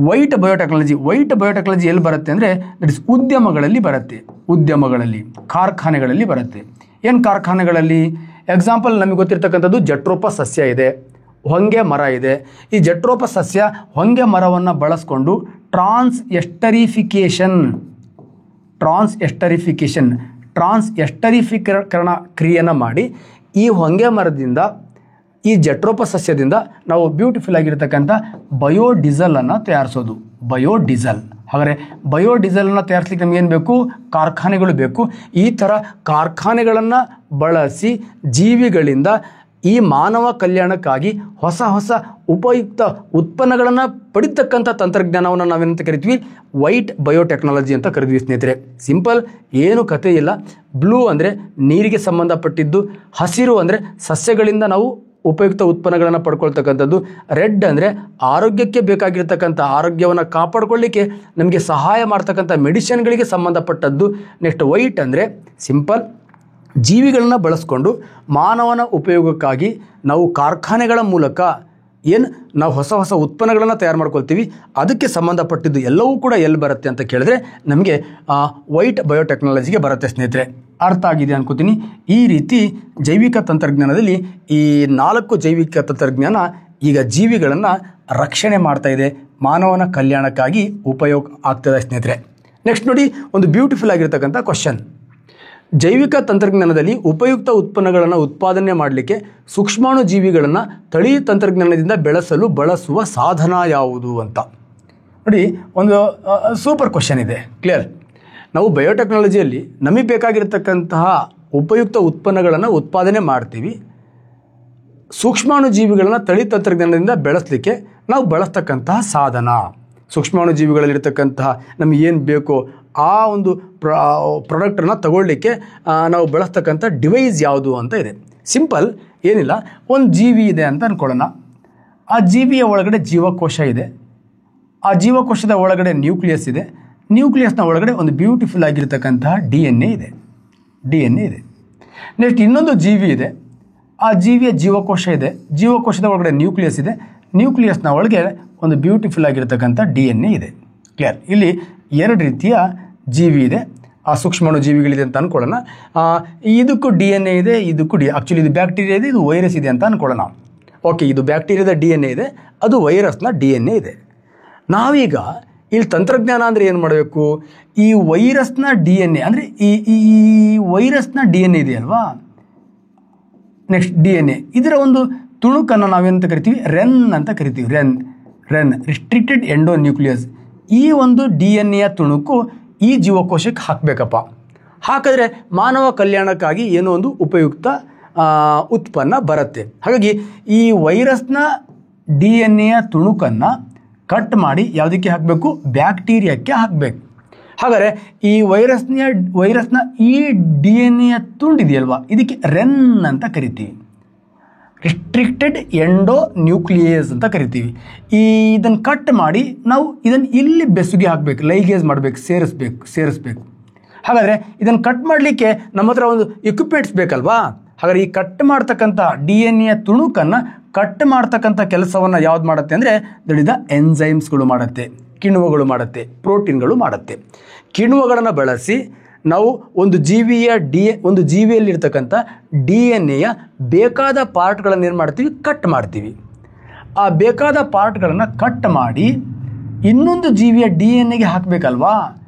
ವೈಟ್ ಬಯೋಟೆಕ್ನಾಲಜಿ ಎಲ್ಲಿ ಬರುತ್ತೆ ಅಂದರೆ ದಟ್ ಇಸ್ ಉದ್ಯಮಗಳಲ್ಲಿ ಬರುತ್ತೆ. ಉದ್ಯಮಗಳಲ್ಲಿ, ಕಾರ್ಖಾನೆಗಳಲ್ಲಿ ಬರುತ್ತೆ. ಏನು ಕಾರ್ಖಾನೆಗಳಲ್ಲಿ? ಎಕ್ಸಾಂಪಲ್ ನಮಗೆ ಗೊತ್ತಿರ್ತಕ್ಕಂಥದ್ದು ಜಟ್ರೋಪ ಸಸ್ಯ ಇದೆ, ಹೊಂಗೆ ಮರ ಇದೆ. ಈ ಜಟ್ರೋಪ ಸಸ್ಯ ಹೊಂಗೆ ಮರವನ್ನು ಬಳಸ್ಕೊಂಡು ಟ್ರಾನ್ಸ್ ಎಸ್ಟರಿಫಿಕರಣ ಕ್ರಿಯೆಯನ್ನು ಮಾಡಿ ಈ ಹೊಂಗೆ ಮರದಿಂದ, ಈ ಜಟ್ರೋಪ ಸಸ್ಯದಿಂದ ನಾವು ಬ್ಯೂಟಿಫುಲ್ ಆಗಿರ್ತಕ್ಕಂಥ ಬಯೋಡೀಸಲನ್ನು ತಯಾರಿಸೋದು. ಬಯೋಡೀಸಲ್. ಹಾಗಾದರೆ ಬಯೋಡೀಸಲನ್ನು ತಯಾರಿಸಲಿಕ್ಕೆ ನಮಗೇನು ಬೇಕು? ಕಾರ್ಖಾನೆಗಳು ಬೇಕು. ಈ ಥರ ಕಾರ್ಖಾನೆಗಳನ್ನು ಬಳಸಿ ಜೀವಿಗಳಿಂದ ಈ ಮಾನವ ಕಲ್ಯಾಣಕ್ಕಾಗಿ ಹೊಸ ಉಪಯುಕ್ತ ಉತ್ಪನ್ನಗಳನ್ನು ಪಡಿತಕ್ಕಂಥ ತಂತ್ರಜ್ಞಾನವನ್ನು ನಾವೇನಂತ ಕರಿತೀವಿ? ವೈಟ್ ಬಯೋಟೆಕ್ನಾಲಜಿ ಅಂತ ಕರಿತೀವಿ ಸ್ನೇಹಿತರೆ. ಸಿಂಪಲ್, ಏನು ಕಥೆ ಇಲ್ಲ. ಬ್ಲೂ ಅಂದರೆ ನೀರಿಗೆ ಸಂಬಂಧಪಟ್ಟಿದ್ದು, ಹಸಿರು ಅಂದರೆ ಸಸ್ಯಗಳಿಂದ ನಾವು ಉಪಯುಕ್ತ ಉತ್ಪನ್ನಗಳನ್ನು ಪಡ್ಕೊಳ್ತಕ್ಕಂಥದ್ದು, ರೆಡ್ ಅಂದರೆ ಆರೋಗ್ಯಕ್ಕೆ ಬೇಕಾಗಿರ್ತಕ್ಕಂಥ ಆರೋಗ್ಯವನ್ನು ಕಾಪಾಡಿಕೊಳ್ಳಿಕ್ಕೆ ನಮಗೆ ಸಹಾಯ ಮಾಡ್ತಕ್ಕಂಥ ಮೆಡಿಸಿನ್ಗಳಿಗೆ ಸಂಬಂಧಪಟ್ಟದ್ದು. ನೆಕ್ಸ್ಟ್ ವೈಟ್ ಅಂದರೆ ಸಿಂಪಲ್, ಜೀವಿಗಳನ್ನು ಬಳಸ್ಕೊಂಡು ಮಾನವನ ಉಪಯೋಗಕ್ಕಾಗಿ ನಾವು ಕಾರ್ಖಾನೆಗಳ ಮೂಲಕ ಏನು ನಾವು ಹೊಸ ಹೊಸ ಉತ್ಪನ್ನಗಳನ್ನು ತಯಾರು ಮಾಡ್ಕೊಳ್ತೀವಿ, ಅದಕ್ಕೆ ಸಂಬಂಧಪಟ್ಟಿದ್ದು ಎಲ್ಲವೂ ಕೂಡ ಎಲ್ಲಿ ಬರುತ್ತೆ ಅಂತ ಕೇಳಿದ್ರೆ ನಮಗೆ ವೈಟ್ ಬಯೋಟೆಕ್ನಾಲಜಿಗೆ ಬರುತ್ತೆ ಸ್ನೇಹಿತರೆ. ಅರ್ಥ ಆಗಿದೆ ಅನ್ಕೋತೀನಿ. ಈ ರೀತಿ ಜೈವಿಕ ತಂತ್ರಜ್ಞಾನದಲ್ಲಿ ಈ 4 ಜೈವಿಕ ತಂತ್ರಜ್ಞಾನ ಈಗ ಜೀವಿಗಳನ್ನು ರಕ್ಷಣೆ ಮಾಡ್ತಾ ಇದೆ, ಮಾನವನ ಕಲ್ಯಾಣಕ್ಕಾಗಿ ಉಪಯೋಗ ಆಗ್ತದೆ ಸ್ನೇಹಿತರೆ. ನೆಕ್ಸ್ಟ್ ನೋಡಿ, ಒಂದು ಬ್ಯೂಟಿಫುಲ್ ಆಗಿರ್ತಕ್ಕಂಥ ಕ್ವಶನ್. ಜೈವಿಕ ತಂತ್ರಜ್ಞಾನದಲ್ಲಿ ಉಪಯುಕ್ತ ಉತ್ಪನ್ನಗಳನ್ನು ಉತ್ಪಾದನೆ ಮಾಡಲಿಕ್ಕೆ ಸೂಕ್ಷ್ಮಾಣು ಜೀವಿಗಳನ್ನು ತಳಿ ತಂತ್ರಜ್ಞಾನದಿಂದ ಬೆಳೆಸಲು ಬಳಸುವ ಸಾಧನ ಯಾವುದು ಅಂತ ನೋಡಿ. ಒಂದು ಸೂಪರ್ ಕ್ವಶನ್ ಇದೆ. ಕ್ಲಿಯರ್? ನಾವು ಬಯೋಟೆಕ್ನಾಲಜಿಯಲ್ಲಿ ನಮಗೆ ಬೇಕಾಗಿರ್ತಕ್ಕಂತಹ ಉಪಯುಕ್ತ ಉತ್ಪನ್ನಗಳನ್ನು ಉತ್ಪಾದನೆ ಮಾಡ್ತೀವಿ. ಸೂಕ್ಷ್ಮಾಣು ಜೀವಿಗಳನ್ನು ತಳಿ ತಂತ್ರಜ್ಞಾನದಿಂದ ಬೆಳೆಸಲಿಕ್ಕೆ ನಾವು ಬಳಸ್ತಕ್ಕಂತಹ ಸಾಧನ, ಸೂಕ್ಷ್ಮಾಣು ಜೀವಿಗಳಲ್ಲಿರ್ತಕ್ಕಂತಹ ನಮಗೆ ಏನು ಬೇಕೋ ಆ ಒಂದು ಪ್ರಾಡಕ್ಟನ್ನು ತಗೊಳ್ಳಿಕ್ಕೆ ನಾವು ಬಳಸ್ತಕ್ಕಂಥ ಡಿವೈಸ್ ಯಾವುದು ಅಂತ ಇದೆ. ಸಿಂಪಲ್, ಏನಿಲ್ಲ, ಒಂದು ಜೀವಿ ಇದೆ ಅಂತ ಅಂದ್ಕೊಳ್ಳೋಣ. ಆ ಜೀವಿಯ ಒಳಗಡೆ ಜೀವಕೋಶ ಇದೆ, ಆ ಜೀವಕೋಶದ ಒಳಗಡೆ ನ್ಯೂಕ್ಲಿಯಸ್ ಇದೆ, ನ್ಯೂಕ್ಲಿಯಸ್ನ ಒಳಗಡೆ ಒಂದು ಬ್ಯೂಟಿಫುಲ್ ಆಗಿರ್ತಕ್ಕಂತಹ DNA ಇದೆ. ನೆಕ್ಸ್ಟ್ ಇನ್ನೊಂದು ಜೀವಿ ಇದೆ, ಆ ಜೀವಿಯ ಜೀವಕೋಶ ಇದೆ, ಜೀವಕೋಶದ ಒಳಗಡೆ ನ್ಯೂಕ್ಲಿಯಸ್ ಇದೆ, ನ್ಯೂಕ್ಲಿಯಸ್ನ ಒಳಗೆ ಒಂದು ಬ್ಯೂಟಿಫುಲ್ ಆಗಿರ್ತಕ್ಕಂಥ DNA ಇದೆ. ಕ್ಲಿಯರ್? ಇಲ್ಲಿ 2 ರೀತಿಯ ಜೀವಿ ಇದೆ, ಆ ಸೂಕ್ಷ್ಮಾಣು ಜೀವಿಗಳಿದೆ ಅಂತ ಅಂದ್ಕೊಳ್ಳೋಣ. ಇದಕ್ಕೂ DNA ಇದೆ, ಇದಕ್ಕೂ ಆ್ಯಕ್ಚುಲಿ ಇದು ಬ್ಯಾಕ್ಟೀರಿಯಾ ಇದೆ, ಇದು ವೈರಸ್ ಇದೆ ಅಂತ ಅಂದ್ಕೊಳ್ಳೋಣ. ಓಕೆ, ಇದು ಬ್ಯಾಕ್ಟೀರಿಯಾದ DNA ಇದೆ, ಅದು ವೈರಸ್ನ DNA ಇದೆ. ನಾವೀಗ ಇಲ್ಲಿ ತಂತ್ರಜ್ಞಾನ ಅಂದರೆ ಏನು ಮಾಡಬೇಕು? ಈ ವೈರಸ್ನ DNA ಅಂದರೆ ಈ ವೈರಸ್ನ DNA ಇದೆಯಲ್ವಾ, ನೆಕ್ಸ್ಟ್ DNA, ಇದರ ಒಂದು ತುಣುಕನ್ನು ನಾವೇನಂತ ಕರಿತೀವಿ? ರೆನ್ ಅಂತ ಕರಿತೀವಿ. ರೆನ್ ರಿಸ್ಟ್ರಿಕ್ಟೆಡ್ ಎಂಡೋನ್ಯೂಕ್ಲಿಯಸ್. ಈ ಒಂದು DNA ತುಣುಕು ಈ ಜೀವಕೋಶಕ್ಕೆ ಹಾಕಬೇಕಪ್ಪ. ಹಾಕಿದ್ರೆ ಮಾನವ ಕಲ್ಯಾಣಕ್ಕಾಗಿ ಏನೋ ಒಂದು ಉಪಯುಕ್ತ ಉತ್ಪನ್ನ ಬರುತ್ತೆ. ಹಾಗಾಗಿ ಈ ವೈರಸ್ನ DNA ತುಣುಕನ್ನು ಕಟ್ ಮಾಡಿ ಯಾವುದಕ್ಕೆ ಹಾಕಬೇಕು? ಬ್ಯಾಕ್ಟೀರಿಯಾಕ್ಕೆ ಹಾಕಬೇಕು. ಹಾಗಾದರೆ ಈ ವೈರಸ್ನ ಈ DNA ತುಂಡಿದೆಯಲ್ವಾ, ಇದಕ್ಕೆ ರೆನ್ ಅಂತ ಕರಿತೀವಿ, ರಿಸ್ಟ್ರಿಕ್ಟೆಡ್ ಎಂಡೋ ನ್ಯೂಕ್ಲಿಯಸ್ ಅಂತ ಕರಿತೀವಿ. ಇದನ್ನು ಕಟ್ ಮಾಡಿ ನಾವು ಇದನ್ನು ಇಲ್ಲಿ ಬೆಸುಗೆ ಹಾಕಬೇಕು, ಲೈಗೇಜ್ ಮಾಡಬೇಕು, ಸೇರಿಸ್ಬೇಕು. ಹಾಗಾದರೆ ಇದನ್ನು ಕಟ್ ಮಾಡಲಿಕ್ಕೆ ನಮ್ಮ ಹತ್ರ ಒಂದು ಇಕ್ವಿಪ್ಮೆಂಟ್ಸ್ ಬೇಕಲ್ವಾ? ಹಾಗಾದರೆ ಈ ಕಟ್ ಮಾಡ್ತಕ್ಕಂಥ DNA ತುಣುಕನ್ನು ಕಟ್ ಮಾಡ್ತಕ್ಕಂಥ ಕೆಲಸವನ್ನು ಯಾವ್ದು ಮಾಡುತ್ತೆ ಅಂದರೆ ದಡಿದ ಎನ್ಸೈಮ್ಸ್ಗಳು ಮಾಡುತ್ತೆ, ಕಿಣ್ವಗಳು ಮಾಡುತ್ತೆ, ಪ್ರೋಟೀನ್ಗಳು ಮಾಡುತ್ತೆ. ಕಿಣ್ವಗಳನ್ನು ಬಳಸಿ ನಾವು ಒಂದು ಜೀವಿಯಲ್ಲಿರ್ತಕ್ಕಂಥ DNA ಬೇಕಾದ ಪಾರ್ಟ್ಗಳನ್ನು ಏನು ಮಾಡ್ತೀವಿ? ಕಟ್ ಮಾಡ್ತೀವಿ. ಆ ಬೇಕಾದ ಪಾರ್ಟ್ಗಳನ್ನು ಕಟ್ ಮಾಡಿ ಇನ್ನೊಂದು ಜೀವಿಯ DNAಗೆ ಹಾಕಬೇಕಲ್ವಾ?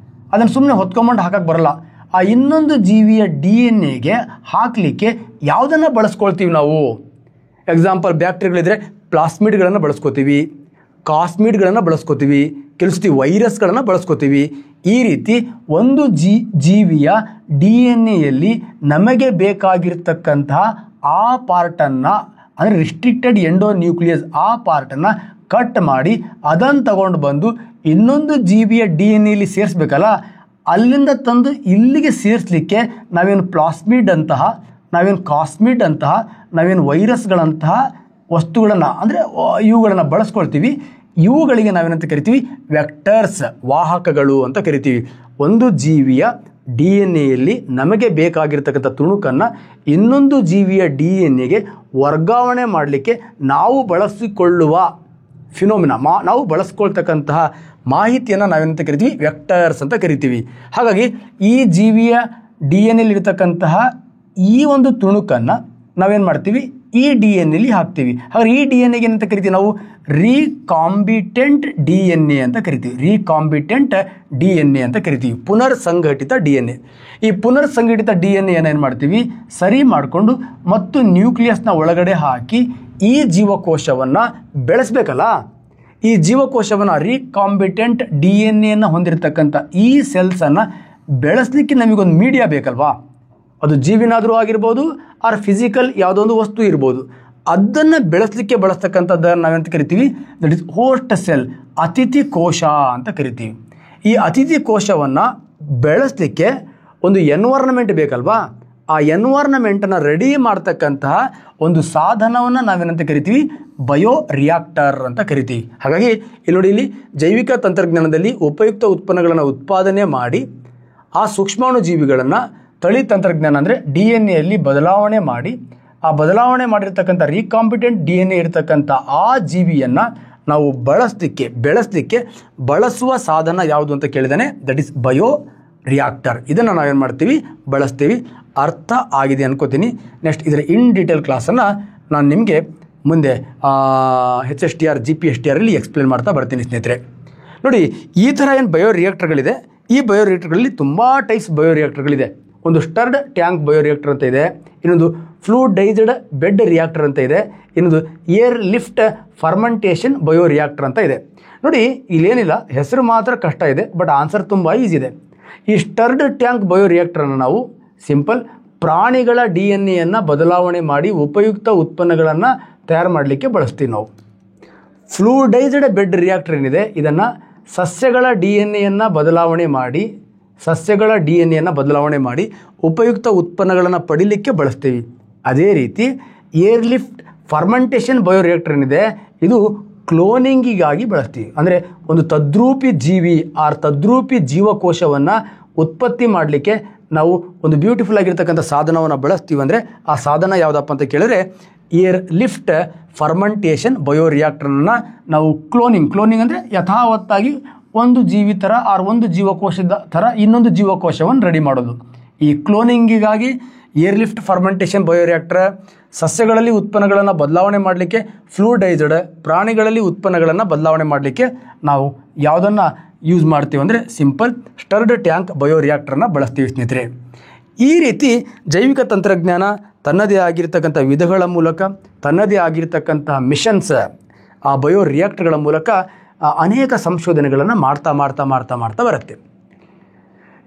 ಅದನ್ನು ಸುಮ್ಮನೆ ಹೊತ್ಕೊಂಬಂಡು ಹಾಕಕ್ಕೆ ಬರಲ್ಲ. ಆ ಇನ್ನೊಂದು ಜೀವಿಯ DNAಗೆ ಹಾಕಲಿಕ್ಕೆ ಯಾವುದನ್ನು ಬಳಸ್ಕೊಳ್ತೀವಿ ನಾವು? ಎಕ್ಸಾಂಪಲ್, ಬ್ಯಾಕ್ಟೀರಿಯಾಗಳಿದ್ರೆ ಪ್ಲಾಸ್ಮಿಡ್ಗಳನ್ನು ಬಳಸ್ಕೋತೀವಿ, ಕಾಸ್ಮಿಡ್ಗಳನ್ನು ಬಳಸ್ಕೋತೀವಿ, ಕೆಲಸತಿ ವೈರಸ್ಗಳನ್ನು ಬಳಸ್ಕೋತೀವಿ. ಈ ರೀತಿ ಒಂದು ಜೀವಿಯ DNA ನಮಗೆ ಬೇಕಾಗಿರ್ತಕ್ಕಂತಹ ಆ ಪಾರ್ಟನ್ನು ಅಂದರೆ ರಿಸ್ಟ್ರಿಕ್ಟೆಡ್ ಎಂಡೋನ್ಯೂಕ್ಲಿಯಸ್ ಆ ಪಾರ್ಟನ್ನು ಕಟ್ ಮಾಡಿ ಅದನ್ನು ತಗೊಂಡು ಬಂದು ಇನ್ನೊಂದು ಜೀವಿಯ DNA ಸೇರಿಸ್ಬೇಕಲ್ಲ, ಅಲ್ಲಿಂದ ತಂದು ಇಲ್ಲಿಗೆ ಸೇರಿಸಲಿಕ್ಕೆ ನಾವೇನು ಪ್ಲಾಸ್ಮಿಡ್ ಅಂತಹ, ನಾವೇನು ಕಾಸ್ಮಿಡ್ ಅಂತಹ, ನಾವೇನು ವೈರಸ್ಗಳಂತಹ ವಸ್ತುಗಳನ್ನು ಅಂದರೆ ಇವುಗಳನ್ನು ಬಳಸ್ಕೊಳ್ತೀವಿ. ಇವುಗಳಿಗೆ ನಾವೇನಂತ ಕರಿತೀವಿ? ವೆಕ್ಟರ್ಸ್, ವಾಹಕಗಳು ಅಂತ ಕರಿತೀವಿ. ಒಂದು ಜೀವಿಯ DNA ನಮಗೆ ಬೇಕಾಗಿರ್ತಕ್ಕಂಥ ತುಣುಕನ್ನು ಇನ್ನೊಂದು ಜೀವಿಯ DNAಗೆ ವರ್ಗಾವಣೆ ಮಾಡಲಿಕ್ಕೆ ನಾವು ಬಳಸಿಕೊಳ್ಳುವ ಫಿನೋಮಿನಾ, ನಾವು ಬಳಸ್ಕೊಳ್ತಕ್ಕಂತಹ ಮಾಹಿತಿಯನ್ನು ನಾವೇನಂತ ಕರಿತೀವಿ? ವೆಕ್ಟರ್ಸ್ ಅಂತ ಕರಿತೀವಿ. ಹಾಗಾಗಿ ಈ ಜೀವಿಯ DNA ಈ ಒಂದು ತುಣುಕನ್ನು ನಾವೇನು ಮಾಡ್ತೀವಿ? ಈ DNA ಹಾಕ್ತೀವಿ. ಹಾಗಾದ್ರೆ ಈ DNAಗೆ ಏನಂತ ಕರಿತೀವಿ ನಾವು? ರೀಕಾಂಬಿಟೆಂಟ್ DNA ಅಂತ ಕರಿತೀವಿ. ರೀಕಾಂಬಿಟೆಂಟ್ DNA ಅಂತ ಕರಿತೀವಿ, ಪುನರ್ಸಂಘಟಿತ DNA. ಈ ಪುನರ್ಸಂಘಟಿತ DNA ಏನು ಮಾಡ್ತೀವಿ? ಸರಿ ಮಾಡಿಕೊಂಡು ಮತ್ತು ನ್ಯೂಕ್ಲಿಯಸ್ನ ಒಳಗಡೆ ಹಾಕಿ ಈ ಜೀವಕೋಶವನ್ನು ಬೆಳೆಸಬೇಕಲ್ಲ. ಈ ಜೀವಕೋಶವನ್ನು ರೀಕಾಂಬಿಟೆಂಟ್ DNA ಹೊಂದಿರತಕ್ಕಂಥ ಈ ಸೆಲ್ಸನ್ನು ಬೆಳೆಸಲಿಕ್ಕೆ ನಮಗೊಂದು ಮೀಡಿಯಾ ಬೇಕಲ್ವಾ? ಅದು ಜೀವಿನಾದರೂ ಆಗಿರ್ಬೋದು, ಆರ್ ಫಿಸಿಕಲ್ ಯಾವುದೋ ಒಂದು ವಸ್ತು ಇರ್ಬೋದು. ಅದನ್ನು ಬೆಳೆಸಲಿಕ್ಕೆ ಬಳಸ್ತಕ್ಕಂಥದ್ದನ್ನು ನಾವೆಂತ ಕರಿತೀವಿ? ದಟ್ ಇಸ್ ಹೋಸ್ಟ್ ಸೆಲ್, ಅತಿಥಿ ಕೋಶ ಅಂತ ಕರಿತೀವಿ. ಈ ಅತಿಥಿ ಕೋಶವನ್ನು ಬೆಳೆಸಲಿಕ್ಕೆ ಒಂದು ಎನ್ವೈರನ್ಮೆಂಟ್ ಬೇಕಲ್ವಾ? ಆ ಎನ್ವೈರನ್ಮೆಂಟನ್ನು ರೆಡಿ ಮಾಡ್ತಕ್ಕಂತಹ ಒಂದು ಸಾಧನವನ್ನು ನಾವೇನಂತ ಕರಿತೀವಿ? ಬಯೋ ರಿಯಾಕ್ಟರ್ ಅಂತ ಕರಿತೀವಿ. ಹಾಗಾಗಿ ಇಲ್ಲಿ ನೋಡಿ, ಇಲ್ಲಿ ಜೈವಿಕ ತಂತ್ರಜ್ಞಾನದಲ್ಲಿ ಉಪಯುಕ್ತ ಉತ್ಪನ್ನಗಳನ್ನು ಉತ್ಪಾದನೆ ಮಾಡಿ ಆ ಸೂಕ್ಷ್ಮಾಣು ಜೀವಿಗಳನ್ನು ತಳಿ ತಂತ್ರಜ್ಞಾನ ಅಂದರೆ DNA ಬದಲಾವಣೆ ಮಾಡಿ ಆ ಬದಲಾವಣೆ ಮಾಡಿರ್ತಕ್ಕಂಥ ರೀಕಾಂಬಿಟೆಂಟ್ DNA ಇರತಕ್ಕಂಥ ಆ ಜೀವಿಯನ್ನು ನಾವು ಬೆಳೆಸಲಿಕ್ಕೆ ಬಳಸುವ ಸಾಧನ ಯಾವುದು ಅಂತ ಕೇಳಿದಾನೆ. That is bio reactor. ಇದನ್ನು ನಾವೇನು ಮಾಡ್ತೀವಿ, ಬಳಸ್ತೀವಿ. ಅರ್ಥ ಆಗಿದೆ ಅನ್ಕೋತೀನಿ. ನೆಕ್ಸ್ಟ್ ಇದರ ಇನ್ ಡೀಟೇಲ್ ಕ್ಲಾಸನ್ನು ನಾನು ನಿಮಗೆ ಮುಂದೆ HSTR GPSTR ಅಲ್ಲಿ ಎಕ್ಸ್ಪ್ಲೇನ್ ಮಾಡ್ತಾ ಬರ್ತೀನಿ ಸ್ನೇಹಿತರೆ. ನೋಡಿ, ಈ ಥರ ಏನು ಬಯೋ ರಿಯಾಕ್ಟರ್ಗಳಿದೆ. ಈ ಬಯೋ ರಿಯಾಕ್ಟರ್ಗಳಲ್ಲಿ ತುಂಬ ಟೈಪ್ಸ್ ಬಯೋ ರಿಯಾಕ್ಟರ್ಗಳಿದೆ. ಒಂದು ಸ್ಟರ್ಡ್ ಟ್ಯಾಂಕ್ ಬಯೋ ರಿಯಾಕ್ಟರ್ ಅಂತ ಇದೆ, ಇನ್ನೊಂದು ಫ್ಲೂಯಿಡೈಸ್ಡ್ ಬೆಡ್ ರಿಯಾಕ್ಟರ್ ಅಂತ ಇದೆ, ಇನ್ನೊಂದು air lift fermentation bio reactor ಅಂತ ಇದೆ. ನೋಡಿ, ಇಲ್ಲೇನಿಲ್ಲ, ಹೆಸರು ಮಾತ್ರ ಕಷ್ಟ ಇದೆ, ಬಟ್ ಆನ್ಸರ್ ತುಂಬ ಈಸಿ ಇದೆ. ಈ ಸ್ಟರ್ಡ್ ಟ್ಯಾಂಕ್ ಬಯೋ ರಿಯಾಕ್ಟರನ್ನು ನಾವು ಸಿಂಪಲ್ ಪ್ರಾಣಿಗಳ DNA ಬದಲಾವಣೆ ಮಾಡಿ ಉಪಯುಕ್ತ ಉತ್ಪನ್ನಗಳನ್ನು ತಯಾರು ಮಾಡಲಿಕ್ಕೆ ಬಳಸ್ತೀವಿ ನಾವು. ಫ್ಲೂಯಿಡೈಸ್ಡ್ ಬೆಡ್ ರಿಯಾಕ್ಟರ್ ಏನಿದೆ, ಇದನ್ನು ಸಸ್ಯಗಳ DNA ಬದಲಾವಣೆ ಮಾಡಿ ಉಪಯುಕ್ತ ಉತ್ಪನ್ನಗಳನ್ನು ಪಡೀಲಿಕ್ಕೆ ಬಳಸ್ತೀವಿ. ಅದೇ ರೀತಿ air lift fermentation bio reactor ಏನಿದೆ, ಇದು ಕ್ಲೋನಿಂಗಿಗಾಗಿ ಬಳಸ್ತೀವಿ. ಅಂದರೆ ಒಂದು ತದ್ರೂಪಿ ಜೀವಕೋಶವನ್ನು ಉತ್ಪತ್ತಿ ಮಾಡಲಿಕ್ಕೆ ನಾವು ಒಂದು ಬ್ಯೂಟಿಫುಲ್ ಆಗಿರ್ತಕ್ಕಂಥ ಸಾಧನವನ್ನು ಬಳಸ್ತೀವಿ. ಅಂದರೆ ಆ ಸಾಧನ ಯಾವುದಪ್ಪ ಅಂತ ಕೇಳಿದ್ರೆ ಏರ್ ಲಿಫ್ಟ್ ಫರ್ಮೆಂಟೇಷನ್ ಬಯೋ ರಿಯಾಕ್ಟರ್ನ ನಾವು ಕ್ಲೋನಿಂಗ್ ಅಂದರೆ ಯಥಾವತ್ತಾಗಿ ಒಂದು ಜೀವಿ ಥರ ಒಂದು ಜೀವಕೋಶದ ಥರ ಇನ್ನೊಂದು ಜೀವಕೋಶವನ್ನು ರೆಡಿ ಮಾಡೋದು. ಈ ಕ್ಲೋನಿಂಗಿಗಾಗಿ air lift fermentation bio reactor, ಸಸ್ಯಗಳಲ್ಲಿ ಉತ್ಪನ್ನಗಳನ್ನು ಬದಲಾವಣೆ ಮಾಡಲಿಕ್ಕೆ ಫ್ಲೂಯಿಡೈಸ್ಡ್, ಪ್ರಾಣಿಗಳಲ್ಲಿ ಉತ್ಪನ್ನಗಳನ್ನು ಬದಲಾವಣೆ ಮಾಡಲಿಕ್ಕೆ ನಾವು ಯಾವುದನ್ನು ಯೂಸ್ ಮಾಡ್ತೀವಿ ಅಂದರೆ ಸಿಂಪಲ್ ಸ್ಟರ್ಡ್ ಟ್ಯಾಂಕ್ ಬಯೋ ರಿಯಾಕ್ಟರ್ನ ಬಳಸ್ತೀವಿ ಸ್ನೇಹಿತರೆ. ಈ ರೀತಿ ಜೈವಿಕ ತಂತ್ರಜ್ಞಾನ ತನ್ನದೇ ಆಗಿರ್ತಕ್ಕಂಥ ವಿಧಗಳ ಮೂಲಕ, ತನ್ನದೇ ಆಗಿರ್ತಕ್ಕಂಥ ಮಿಷನ್ಸ್, ಆ ಬಯೋ ರಿಯಾಕ್ಟರ್ಗಳ ಮೂಲಕ ಅನೇಕ ಸಂಶೋಧನೆಗಳನ್ನು ಮಾಡ್ತಾ ಬರುತ್ತೆ.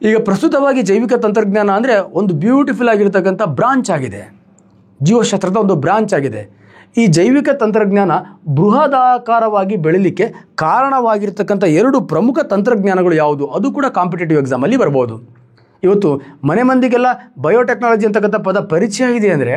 ಈಗ ಪ್ರಸ್ತುತವಾಗಿ ಜೈವಿಕ ತಂತ್ರಜ್ಞಾನ ಅಂದರೆ ಒಂದು ಬ್ಯೂಟಿಫುಲ್ ಆಗಿರ್ತಕ್ಕಂಥ ಬ್ರಾಂಚ್ ಆಗಿದೆ, ಜೀವಶಾಸ್ತ್ರದ ಒಂದು ಬ್ರಾಂಚ್ ಆಗಿದೆ. ಈ ಜೈವಿಕ ತಂತ್ರಜ್ಞಾನ ಬೃಹದಾಕಾರವಾಗಿ ಬೆಳೀಲಿಕ್ಕೆ ಕಾರಣವಾಗಿರ್ತಕ್ಕಂಥ 2 ಪ್ರಮುಖ ತಂತ್ರಜ್ಞಾನಗಳು ಯಾವುದು, ಅದು ಕೂಡ ಕಾಂಪಿಟೇಟಿವ್ ಎಕ್ಸಾಮಲ್ಲಿ ಬರ್ಬೋದು. ಇವತ್ತು ಮನೆ ಮಂದಿಗೆಲ್ಲ ಬಯೋಟೆಕ್ನಾಲಜಿ ಅಂತಕ್ಕಂಥ ಪದ ಪರಿಚಯ ಇದೆ ಅಂದರೆ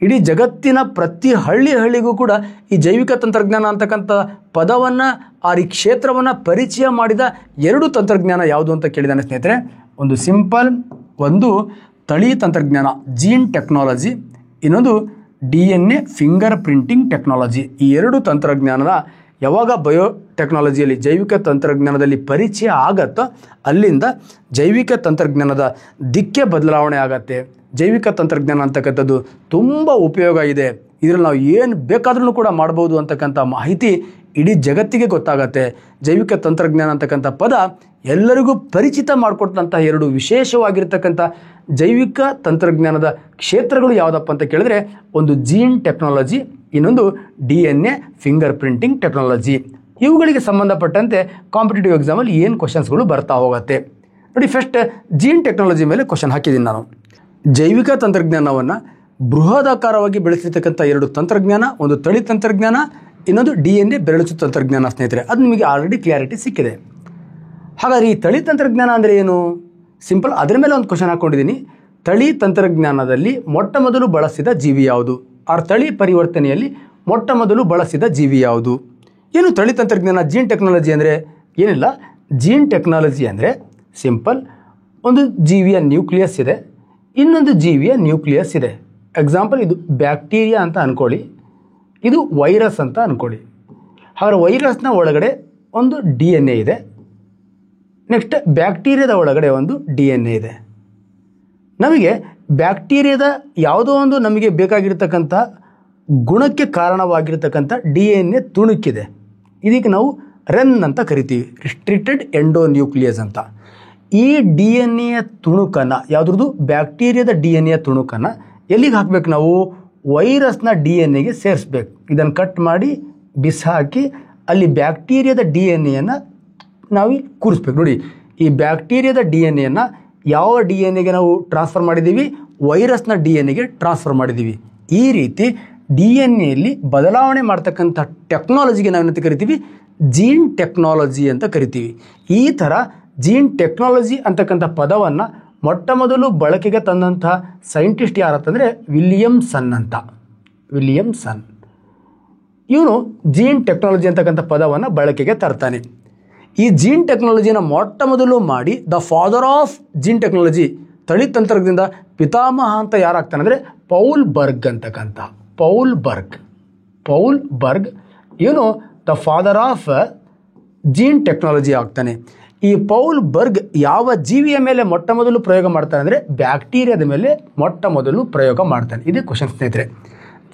ಇಡೀ ಜಗತ್ತಿನ ಪ್ರತಿ ಹಳ್ಳಿಗೂ ಕೂಡ ಈ ಜೈವಿಕ ತಂತ್ರಜ್ಞಾನ ಅಂತಕ್ಕಂಥ ಪದವನ್ನು, ಆ ಕ್ಷೇತ್ರವನ್ನು ಪರಿಚಯ ಮಾಡಿದ 2 ತಂತ್ರಜ್ಞಾನ ಯಾವುದು ಅಂತ ಕೇಳಿದಾನೆ ಸ್ನೇಹಿತರೆ. ಒಂದು ಸಿಂಪಲ್, ಒಂದು ತಳಿ ತಂತ್ರಜ್ಞಾನ ಜೀನ್ ಟೆಕ್ನಾಲಜಿ, ಇನ್ನೊಂದು DNA ಫಿಂಗರ್ ಪ್ರಿಂಟಿಂಗ್ ಟೆಕ್ನಾಲಜಿ. ಈ 2 ತಂತ್ರಜ್ಞಾನದ ಯಾವಾಗ ಬಯೋಟೆಕ್ನಾಲಜಿಯಲ್ಲಿ ಜೈವಿಕ ತಂತ್ರಜ್ಞಾನದಲ್ಲಿ ಪರಿಚಯ ಆಗತ್ತೋ ಅಲ್ಲಿಂದ ಜೈವಿಕ ತಂತ್ರಜ್ಞಾನದ ದಿಕ್ಕೆ ಬದಲಾವಣೆ ಆಗತ್ತೆ. ಜೈವಿಕ ತಂತ್ರಜ್ಞಾನ ಅಂತಕ್ಕಂಥದ್ದು ತುಂಬ ಉಪಯೋಗ ಇದೆ, ಇದರಲ್ಲಿ ನಾವು ಏನು ಬೇಕಾದ್ರೂ ಕೂಡ ಮಾಡ್ಬೋದು ಅಂತಕ್ಕಂಥ ಮಾಹಿತಿ ಇಡೀ ಜಗತ್ತಿಗೆ ಗೊತ್ತಾಗತ್ತೆ. ಜೈವಿಕ ತಂತ್ರಜ್ಞಾನ ಅಂತಕ್ಕಂಥ ಪದ ಎಲ್ಲರಿಗೂ ಪರಿಚಿತ ಮಾಡಿಕೊಟ್ಟಂಥ 2 ವಿಶೇಷವಾಗಿರ್ತಕ್ಕಂಥ ಜೈವಿಕ ತಂತ್ರಜ್ಞಾನದ ಕ್ಷೇತ್ರಗಳು ಯಾವುದಪ್ಪ ಅಂತ ಕೇಳಿದ್ರೆ, ಒಂದು ಜೀನ್ ಟೆಕ್ನಾಲಜಿ, ಇನ್ನೊಂದು DNA ಫಿಂಗರ್ ಪ್ರಿಂಟಿಂಗ್ ಟೆಕ್ನಾಲಜಿ. ಇವುಗಳಿಗೆ ಸಂಬಂಧಪಟ್ಟಂತೆ ಕಾಂಪಿಟೇಟಿವ್ ಎಕ್ಸಾಮಲ್ಲಿ ಏನು ಕ್ವಶನ್ಸ್ಗಳು ಬರ್ತಾ ಹೋಗುತ್ತೆ ನೋಡಿ. ಫಸ್ಟ್ ಜೀನ್ ಟೆಕ್ನಾಲಜಿ ಮೇಲೆ ಕ್ವಶನ್ ಹಾಕಿದ್ದೀನಿ ನಾನು. ಜೈವಿಕ ತಂತ್ರಜ್ಞಾನವನ್ನು ಬೃಹದಾಕಾರವಾಗಿ ಬೆಳೆಸಿರ್ತಕ್ಕಂಥ 2 ತಂತ್ರಜ್ಞಾನ, ಒಂದು ತಳಿ ತಂತ್ರಜ್ಞಾನ, ಇನ್ನೊಂದು DNA ಬೆರಳಿಸು ತಂತ್ರಜ್ಞಾನ ಸ್ನೇಹಿತರೆ. ಅದು ನಿಮಗೆ ಆಲ್ರೆಡಿ ಕ್ಲಾರಿಟಿ ಸಿಕ್ಕಿದೆ. ಹಾಗಾದರೆ ಈ ತಳಿ ತಂತ್ರಜ್ಞಾನ ಅಂದರೆ ಏನು? ಸಿಂಪಲ್, ಅದರ ಮೇಲೆ ಒಂದು ಕ್ವಶನ್ ಹಾಕ್ಕೊಂಡಿದ್ದೀನಿ. ತಳಿ ತಂತ್ರಜ್ಞಾನದಲ್ಲಿ ಮೊಟ್ಟ ಮೊದಲು ಬಳಸಿದ ಜೀವಿ ಯಾವುದು? ಆ ತಳಿ ಪರಿವರ್ತನೆಯಲ್ಲಿ ಮೊಟ್ಟ ಮೊದಲು ಬಳಸಿದ ಜೀವಿ ಯಾವುದು? ಏನು ತಳಿ ತಂತ್ರಜ್ಞಾನ? ಜೀನ್ ಟೆಕ್ನಾಲಜಿ ಅಂದರೆ ಏನಿಲ್ಲ. ಜೀನ್ ಟೆಕ್ನಾಲಜಿ ಅಂದರೆ ಸಿಂಪಲ್, ಒಂದು ಜೀವಿಯ ನ್ಯೂಕ್ಲಿಯಸ್ ಇದೆ, ಇನ್ನೊಂದು ಜೀವಿಯ ನ್ಯೂಕ್ಲಿಯಸ್ ಇದೆ. ಎಕ್ಸಾಂಪಲ್, ಇದು ಬ್ಯಾಕ್ಟೀರಿಯಾ ಅಂತ ಅಂದ್ಕೊಳ್ಳಿ, ಇದು ವೈರಸ್ ಅಂತ ಅಂದ್ಕೊಳ್ಳಿ. ಹಾಗಾದರೆ ವೈರಸ್ನ ಒಳಗಡೆ ಒಂದು DNA ಇದೆ, ನೆಕ್ಸ್ಟ್ ಬ್ಯಾಕ್ಟೀರಿಯಾದ ಒಳಗಡೆ ಒಂದು DNA ಇದೆ. ನಮಗೆ ಬ್ಯಾಕ್ಟೀರಿಯಾದ ಯಾವುದೋ ಒಂದು ನಮಗೆ ಬೇಕಾಗಿರ್ತಕ್ಕಂಥ ಗುಣಕ್ಕೆ ಕಾರಣವಾಗಿರ್ತಕ್ಕಂಥ DNA ತುಣುಕಿದೆ. ಇದಕ್ಕೆ ನಾವು REN ಅಂತ ಕರಿತೀವಿ, ರಿಸ್ಟ್ರಿಕ್ಟೆಡ್ ಎಂಡೋನ್ಯೂಕ್ಲಿಯಸ್ ಅಂತ. ಈ DNA ತುಣುಕನ್ನು, ಯಾವುದ್ರದ್ದು ಬ್ಯಾಕ್ಟೀರಿಯಾದ DNA ತುಣುಕನ್ನು ಎಲ್ಲಿಗೆ ಹಾಕಬೇಕು? ನಾವು ವೈರಸ್ನ DNAಗೆ ಸೇರಿಸ್ಬೇಕು. ಇದನ್ನು ಕಟ್ ಮಾಡಿ ಬಿಸಾಕಿ ಅಲ್ಲಿ ಬ್ಯಾಕ್ಟೀರಿಯಾದ DNAಯನ್ನು ನಾವು ಕೂರಿಸ್ಬೇಕು. ನೋಡಿ, ಈ ಬ್ಯಾಕ್ಟೀರಿಯಾದ DNAಯನ್ನು ಯಾವ DNAಗೆ ನಾವು ಟ್ರಾನ್ಸ್ಫರ್ ಮಾಡಿದ್ದೀವಿ? ವೈರಸ್ನ DNAಗೆ ಟ್ರಾನ್ಸ್ಫರ್ ಮಾಡಿದ್ದೀವಿ. ಈ ರೀತಿ DNAಯಲ್ಲಿ ಬದಲಾವಣೆ ಮಾಡ್ತಕ್ಕಂಥ ಟೆಕ್ನಾಲಜಿಗೆ ನಾವೇನಂತ ಕರಿತೀವಿ? ಜೀನ್ ಟೆಕ್ನಾಲಜಿ ಅಂತ ಕರಿತೀವಿ. ಈ ಥರ ಜೀನ್ ಟೆಕ್ನಾಲಜಿ ಅಂತಕ್ಕಂಥ ಪದವನ್ನು ಮೊಟ್ಟ ಮೊದಲು ಬಳಕೆಗೆ ತಂದಂತಹ ಸೈಂಟಿಸ್ಟ್ ಯಾರಂತಂದರೆ ವಿಲಿಯಮ್ಸನ್ ಅಂತ. ವಿಲಿಯಮ್ಸನ್ ಇವನು ಜೀನ್ ಟೆಕ್ನಾಲಜಿ ಅಂತಕ್ಕಂಥ ಪದವನ್ನು ಬಳಕೆಗೆ ತರ್ತಾನೆ. ಈ ಜೀನ್ ಟೆಕ್ನಾಲಜಿನ ಮೊಟ್ಟ ಮೊದಲು ಮಾಡಿ the father of gene technology, ತಳಿ ತಂತ್ರಜ್ಞಾನದ ಪಿತಾಮಹ ಅಂತ ಯಾರಾಗ್ತಾನೆ ಅಂದರೆ ಪೌಲ್ ಬರ್ಗ್ ಅಂತಕ್ಕಂಥ ಪೌಲ್ ಬರ್ಗ್ ಏನು the father of gene technology ಆಗ್ತಾನೆ. ಈ ಪೌಲ್ ಬರ್ಗ್ ಯಾವ ಜೀವಿಯ ಮೇಲೆ ಮೊಟ್ಟ ಮೊದಲು ಪ್ರಯೋಗ ಮಾಡ್ತಾನೆ ಅಂದರೆ ಬ್ಯಾಕ್ಟೀರಿಯಾದ ಮೇಲೆ ಮೊಟ್ಟ ಮೊದಲು ಪ್ರಯೋಗ ಮಾಡ್ತಾನೆ. ಇದೇ ಕ್ವಶನ್ ಸ್ನೇಹಿತರೆ.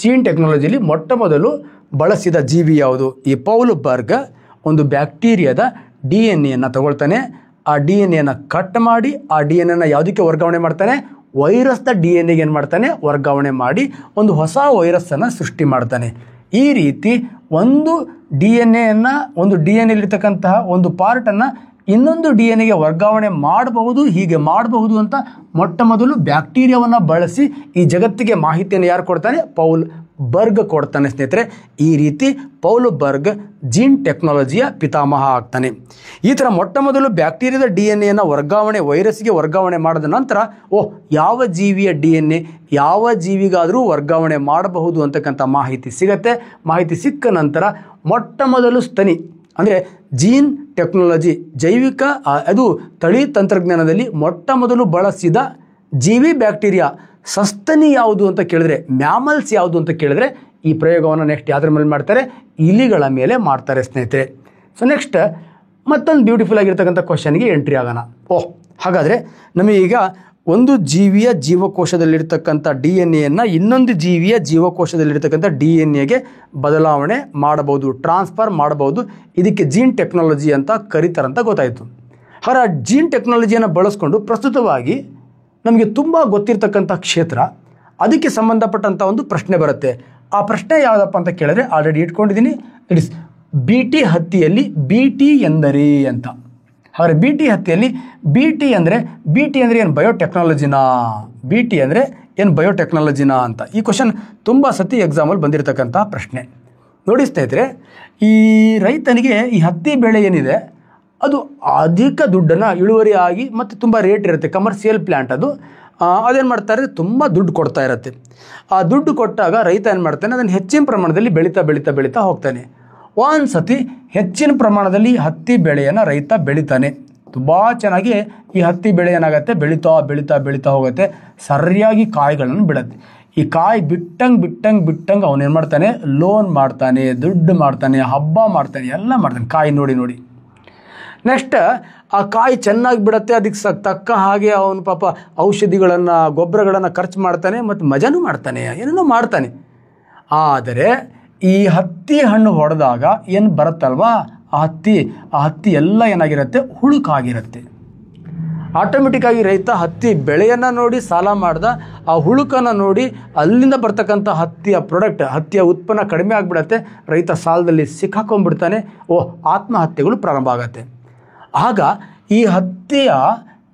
ಜೀನ್ ಟೆಕ್ನಾಲಜಿಲಿ ಮೊಟ್ಟ ಮೊದಲು ಬಳಸಿದ ಜೀವಿ ಯಾವುದು? ಈ ಪೌಲ್ ಬರ್ಗ್ ಒಂದು ಬ್ಯಾಕ್ಟೀರಿಯಾದ DNA ತಗೊಳ್ತಾನೆ. ಆ DNA ಕಟ್ ಮಾಡಿ ಆ DNA ಯಾವುದಕ್ಕೆ ವರ್ಗಾವಣೆ ಮಾಡ್ತಾನೆ? ವೈರಸ್ದ DNA ಏನು ಮಾಡ್ತಾನೆ? ವರ್ಗಾವಣೆ ಮಾಡಿ ಒಂದು ಹೊಸ ವೈರಸ್ಸನ್ನು ಸೃಷ್ಟಿ ಮಾಡ್ತಾನೆ. ಈ ರೀತಿ ಒಂದು ಒಂದು DNA-ಯಲ್ಲಿರ್ತಕ್ಕಂತಹ ಒಂದು ಪಾರ್ಟನ್ನು ಇನ್ನೊಂದು DNA-ಗೆ ವರ್ಗಾವಣೆ ಮಾಡಬಹುದು, ಹೀಗೆ ಮಾಡಬಹುದು ಅಂತ ಮೊಟ್ಟ ಮೊದಲು ಬ್ಯಾಕ್ಟೀರಿಯಾವನ್ನು ಬಳಸಿ ಈ ಜಗತ್ತಿಗೆ ಮಾಹಿತಿಯನ್ನು ಯಾರು ಕೊಡ್ತಾನೆ? ಪೌಲ್ ಬರ್ಗ್ ಕೊಡ್ತಾನೆ ಸ್ನೇಹಿತರೆ. ಈ ರೀತಿ ಪೌಲ್ ಬರ್ಗ್ ಜೀನ್ ಟೆಕ್ನಾಲಜಿಯ ಪಿತಾಮಹ ಆಗ್ತಾನೆ. ಈ ಥರ ಮೊಟ್ಟ ಮೊದಲು ಬ್ಯಾಕ್ಟೀರಿಯಾದ DNA ವೈರಸ್ಗೆ ವರ್ಗಾವಣೆ ಮಾಡಿದ ನಂತರ ಯಾವ ಜೀವಿಯ DNA ಯಾವ ಜೀವಿಗಾದರೂ ವರ್ಗಾವಣೆ ಮಾಡಬಹುದು ಅಂತಕ್ಕಂಥ ಮಾಹಿತಿ ಸಿಗತ್ತೆ. ಮಾಹಿತಿ ಸಿಕ್ಕ ನಂತರ ಮೊಟ್ಟ ಮೊದಲು ಸ್ತನಿ ಅಂದರೆ ಜೀನ್ ಟೆಕ್ನಾಲಜಿ ಜೈವಿಕ ಅದು ತಳಿ ತಂತ್ರಜ್ಞಾನದಲ್ಲಿ ಮೊಟ್ಟ ಮೊದಲು ಬಳಸಿದ ಜೀವಿ ಬ್ಯಾಕ್ಟೀರಿಯಾ ಸಸ್ತನಿ ಯಾವುದು ಅಂತ ಕೇಳಿದ್ರೆ, ಮ್ಯಾಮಲ್ಸ್ ಯಾವುದು ಅಂತ ಕೇಳಿದ್ರೆ ಈ ಪ್ರಯೋಗವನ್ನು ನೆಕ್ಸ್ಟ್ ಯಾವುದ್ರ ಮೇಲೆ ಮಾಡ್ತಾರೆ? ಇಲಿಗಳ ಮೇಲೆ ಮಾಡ್ತಾರೆ ಸ್ನೇಹಿತರೆ. ಸೊ ನೆಕ್ಸ್ಟ್ ಮತ್ತೊಂದು ಬ್ಯೂಟಿಫುಲ್ ಆಗಿರ್ತಕ್ಕಂಥ ಕ್ವಶನ್ಗೆ ಎಂಟ್ರಿ ಆಗೋಣ. ಹಾಗಾದರೆ ನಮಗೀಗ ಒಂದು ಜೀವಿಯ ಜೀವಕೋಶದಲ್ಲಿರ್ತಕ್ಕಂಥ DNA ಇನ್ನೊಂದು ಜೀವಿಯ ಜೀವಕೋಶದಲ್ಲಿರ್ತಕ್ಕಂಥ DNA-ಗೆ ಬದಲಾವಣೆ ಮಾಡಬಹುದು, ಟ್ರಾನ್ಸ್ಫರ್ ಮಾಡಬಹುದು. ಇದಕ್ಕೆ ಜೀನ್ ಟೆಕ್ನಾಲಜಿ ಅಂತ ಕರೀತಾರಂತ ಗೊತ್ತಾಯಿತು. ಹಾಗಾದ್ರೆ ಜೀನ್ ಟೆಕ್ನಾಲಜಿಯನ್ನು ಬಳಸ್ಕೊಂಡು ಪ್ರಸ್ತುತವಾಗಿ ನಮಗೆ ತುಂಬ ಗೊತ್ತಿರ್ತಕ್ಕಂಥ ಕ್ಷೇತ್ರ, ಅದಕ್ಕೆ ಸಂಬಂಧಪಟ್ಟಂಥ ಒಂದು ಪ್ರಶ್ನೆ ಬರುತ್ತೆ. ಆ ಪ್ರಶ್ನೆ ಯಾವುದಪ್ಪ ಅಂತ ಕೇಳಿದ್ರೆ ಆಲ್ರೆಡಿ ಇಟ್ಕೊಂಡಿದ್ದೀನಿ. ಇಟ್ ಇಸ್ BT ಹತ್ತಿಯಲ್ಲಿ BT ಎಂದರೆ ಅಂತ. ಹಾಗಾದರೆ BT ಹತ್ತಿಯಲ್ಲಿ BT ಅಂದರೆ ಏನು? ಬಯೋಟೆಕ್ನಾಲಜಿನಾ? BT ಅಂದರೆ ಏನು ಬಯೋಟೆಕ್ನಾಲಜಿನಾ ಅಂತ ಈ ಕ್ವಶನ್ ತುಂಬ ಸತಿ ಎಕ್ಸಾಮಲ್ಲಿ ಬಂದಿರತಕ್ಕಂಥ ಪ್ರಶ್ನೆ. ನೋಡಿ ಸ್ನೇಹಿತರೆ, ಈ ರೈತನಿಗೆ ಈ ಹತ್ತಿ ಬೆಳೆ ಏನಿದೆ ಅದು ಅಧಿಕ ದುಡ್ಡನ್ನು ಇಳುವರಿ ಆಗಿ ಮತ್ತು ತುಂಬ ರೇಟ್ ಇರುತ್ತೆ, ಕಮರ್ಷಿಯಲ್ ಪ್ಲ್ಯಾಂಟ್ ಅದು. ಅದೇನು ಮಾಡ್ತಾರೆ? ತುಂಬ ದುಡ್ಡು ಕೊಡ್ತಾ ಇರುತ್ತೆ. ಆ ದುಡ್ಡು ಕೊಟ್ಟಾಗ ರೈತ ಏನು ಮಾಡ್ತಾನೆ? ಅದನ್ನು ಹೆಚ್ಚಿನ ಪ್ರಮಾಣದಲ್ಲಿ ಬೆಳೀತಾ ಹೋಗ್ತಾನೆ. ಒಂದು ಸತಿ ಹೆಚ್ಚಿನ ಪ್ರಮಾಣದಲ್ಲಿ ಹತ್ತಿ ಬೆಳೆಯನ್ನು ರೈತ ಬೆಳಿತಾನೆ. ತುಂಬ ಚೆನ್ನಾಗಿ ಈ ಹತ್ತಿ ಬೆಳೆ ಏನಾಗುತ್ತೆ? ಬೆಳೀತಾ ಹೋಗುತ್ತೆ. ಸರಿಯಾಗಿ ಕಾಯಿಗಳನ್ನು ಬಿಡುತ್ತೆ. ಈ ಕಾಯಿ ಬಿಟ್ಟಂಗೆ ಅವನೇನು ಮಾಡ್ತಾನೆ? ಲೋನ್ ಮಾಡ್ತಾನೆ, ದುಡ್ಡು ಮಾಡ್ತಾನೆ, ಹಬ್ಬ ಮಾಡ್ತಾನೆ, ಎಲ್ಲ ಮಾಡ್ತಾನೆ. ಕಾಯಿ ನೋಡಿ ನೆಕ್ಸ್ಟ್ ಆ ಕಾಯಿ ಚೆನ್ನಾಗಿ ಬಿಡುತ್ತೆ. ಅದಕ್ಕೆ ತಕ್ಕ ಹಾಗೆ ಅವನು ಪಾಪ ಔಷಧಿಗಳನ್ನು ಗೊಬ್ಬರಗಳನ್ನು ಖರ್ಚು ಮಾಡ್ತಾನೆ ಮತ್ತು ಮಜಾನೂ ಮಾಡ್ತಾನೆ, ಏನೇನೋ ಮಾಡ್ತಾನೆ. ಆದರೆ ಈ ಹತ್ತಿ ಹಣ್ಣು ಹೊಡೆದಾಗ ಏನು ಬರುತ್ತಲ್ವಾ ಆ ಹತ್ತಿ ಎಲ್ಲ ಏನಾಗಿರುತ್ತೆ? ಹುಳುಕಾಗಿರುತ್ತೆ. ಆಟೋಮೆಟಿಕ್ಕಾಗಿ ರೈತ ಹತ್ತಿ ಬೆಳೆಯನ್ನು ನೋಡಿ ಸಾಲ ಮಾಡ್ದ, ಆ ಹುಳುಕನ್ನು ನೋಡಿ ಅಲ್ಲಿಂದ ಬರ್ತಕ್ಕಂಥ ಹತ್ತಿಯ ಉತ್ಪನ್ನ ಕಡಿಮೆ ಆಗಿಬಿಡತ್ತೆ. ರೈತ ಸಾಲದಲ್ಲಿ ಸಿಕ್ಕಾಕೊಂಡ್ಬಿಡ್ತಾನೆ. ಆತ್ಮಹತ್ಯೆಗಳು ಪ್ರಾರಂಭ ಆಗತ್ತೆ. ಆಗ ಈ ಹತ್ತಿಯ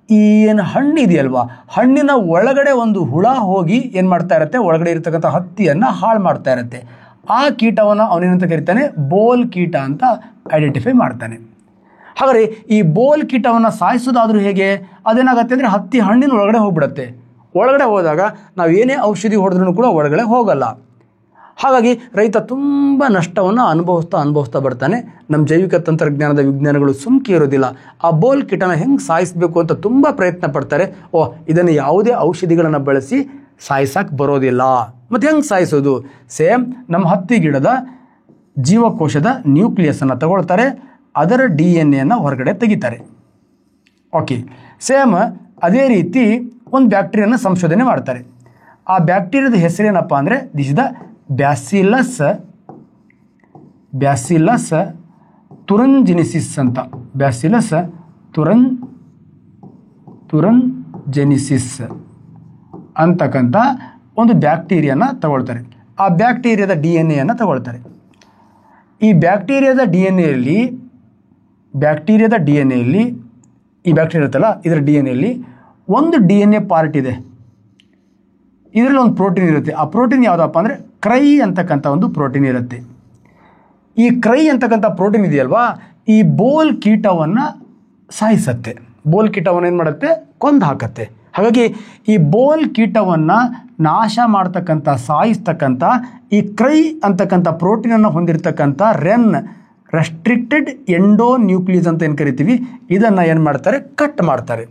ಏನು ಹಣ್ಣಿದೆಯಲ್ವಾ, ಹಣ್ಣಿನ ಒಳಗಡೆ ಒಂದು ಹುಳ ಹೋಗಿ ಏನು ಮಾಡ್ತಾ ಇರುತ್ತೆ? ಒಳಗಡೆ ಇರತಕ್ಕಂಥ ಹತ್ತಿಯನ್ನು ಹಾಳು ಮಾಡ್ತಾ ಇರುತ್ತೆ. ಆ ಕೀಟವನ್ನು ಅವನೇನಂತ ಕರೀತಾನೆ? ಬೋಲ್ ಕೀಟ ಅಂತ ಐಡೆಂಟಿಫೈ ಮಾಡ್ತಾನೆ. ಹಾಗಾದರೆ ಈ ಬೋಲ್ ಕೀಟವನ್ನು ಸಾಯಿಸೋದಾದರೂ ಹೇಗೆ? ಅದೇನಾಗುತ್ತೆ ಅಂದರೆ ಹತ್ತಿ ಹಣ್ಣಿನ ಒಳಗಡೆ ಹೋಗ್ಬಿಡುತ್ತೆ. ಒಳಗಡೆ ಹೋದಾಗ ನಾವು ಏನೇ ಔಷಧಿ ಹೊಡೆದ್ರೂ ಕೂಡ ಒಳಗಡೆ ಹೋಗಲ್ಲ. ಹಾಗಾಗಿ ರೈತ ತುಂಬ ನಷ್ಟವನ್ನು ಅನುಭವಿಸ್ತಾ ಬರ್ತಾನೆ. ನಮ್ಮ ಜೈವಿಕ ತಂತ್ರಜ್ಞಾನದ ವಿಜ್ಞಾನಿಗಳು ಸುಮ್ಕೆ ಇರೋದಿಲ್ಲ. ಆ ಬೋಲ್ ಕೀಟನ ಹೆಂಗೆ ಸಾಯಿಸಬೇಕು ಅಂತ ತುಂಬ ಪ್ರಯತ್ನ ಪಡ್ತಾರೆ. ಇದನ್ನು ಯಾವುದೇ ಔಷಧಿಗಳನ್ನು ಬಳಸಿ ಸಾಯಿಸಕ್ಕೆ ಬರೋದಿಲ್ಲ. ಮತ್ತು ಹೆಂಗೆ ಸಾಯಿಸೋದು? ಸೇಮ್ ನಮ್ಮ ಹತ್ತಿ ಗಿಡದ ಜೀವಕೋಶದ ನ್ಯೂಕ್ಲಿಯಸನ್ನು ತಗೊಳ್ತಾರೆ, ಅದರ DNA ಹೊರಗಡೆ ತೆಗಿತಾರೆ. ಸೇಮ್ ಅದೇ ರೀತಿ ಒಂದು ಬ್ಯಾಕ್ಟೀರಿಯಾನ ಸಂಶೋಧನೆ ಮಾಡ್ತಾರೆ. ಆ ಬ್ಯಾಕ್ಟೀರಿಯಾದ ಹೆಸರೇನಪ್ಪ ಅಂದರೆ ದಿಸ್ ಇಸ್ ದ ಬ್ಯಾಸಿಲಸ್ ತುರಂಜೆನಿಸಿಸ್ ಅಂತ. ಬ್ಯಾಸಿಲಸ್ ತುರಂಜೆನಿಸಿಸ್ ಅಂತಕ್ಕಂಥ ಒಂದು ಬ್ಯಾಕ್ಟೀರಿಯಾನ ತಗೊಳ್ತಾರೆ. ಆ ಬ್ಯಾಕ್ಟೀರಿಯಾದ DNA ತಗೊಳ್ತಾರೆ. ಈ ಬ್ಯಾಕ್ಟೀರಿಯಾದ DNA-ಯಲ್ಲಿ ಈ ಬ್ಯಾಕ್ಟೀರಿಯಾ ಇರುತ್ತಲ್ಲ, ಇದರ DNA-ಯಲ್ಲಿ ಒಂದು DNA ಪಾರ್ಟ್ ಇದೆ. ಇದರಲ್ಲಿ ಒಂದು ಪ್ರೋಟೀನ್ ಇರುತ್ತೆ. ಆ ಪ್ರೋಟೀನ್ ಯಾವುದಪ್ಪ ಅಂದರೆ ಕ್ರೈ ಅಂತಕ್ಕಂಥ ಒಂದು ಪ್ರೋಟೀನ್ ಇರುತ್ತೆ. ಈ ಕ್ರೈ ಅಂತಕ್ಕಂಥ ಪ್ರೋಟೀನ್ ಇದೆಯಲ್ವಾ, ಈ ಬೋಲ್ ಕೀಟವನ್ನು ಸಾಯಿಸತ್ತೆ. ಬೋಲ್ ಕೀಟವನ್ನು ಏನು ಮಾಡುತ್ತೆ? ಕೊಂದು ಹಾಕತ್ತೆ. ಹಾಗಾಗಿ ಈ ಬೋಲ್ ಕೀಟವನ್ನು ನಾಶ ಮಾಡ್ತಕ್ಕಂಥ ಸಾಯಿಸ್ತಕ್ಕಂಥ ಈ ಕ್ರೈ ಅಂತಕ್ಕಂಥ ಪ್ರೋಟೀನನ್ನು ಹೊಂದಿರತಕ್ಕಂಥ ರೆಸ್ಟ್ರಿಕ್ಟೆಡ್ ಎಂಡೋ ನ್ಯೂಕ್ಲಿಯಸ್ ಅಂತ ಏನು ಕರಿತೀವಿ, ಇದನ್ನು ಏನು ಮಾಡ್ತಾರೆ? ಕಟ್ ಮಾಡ್ತಾರೆ.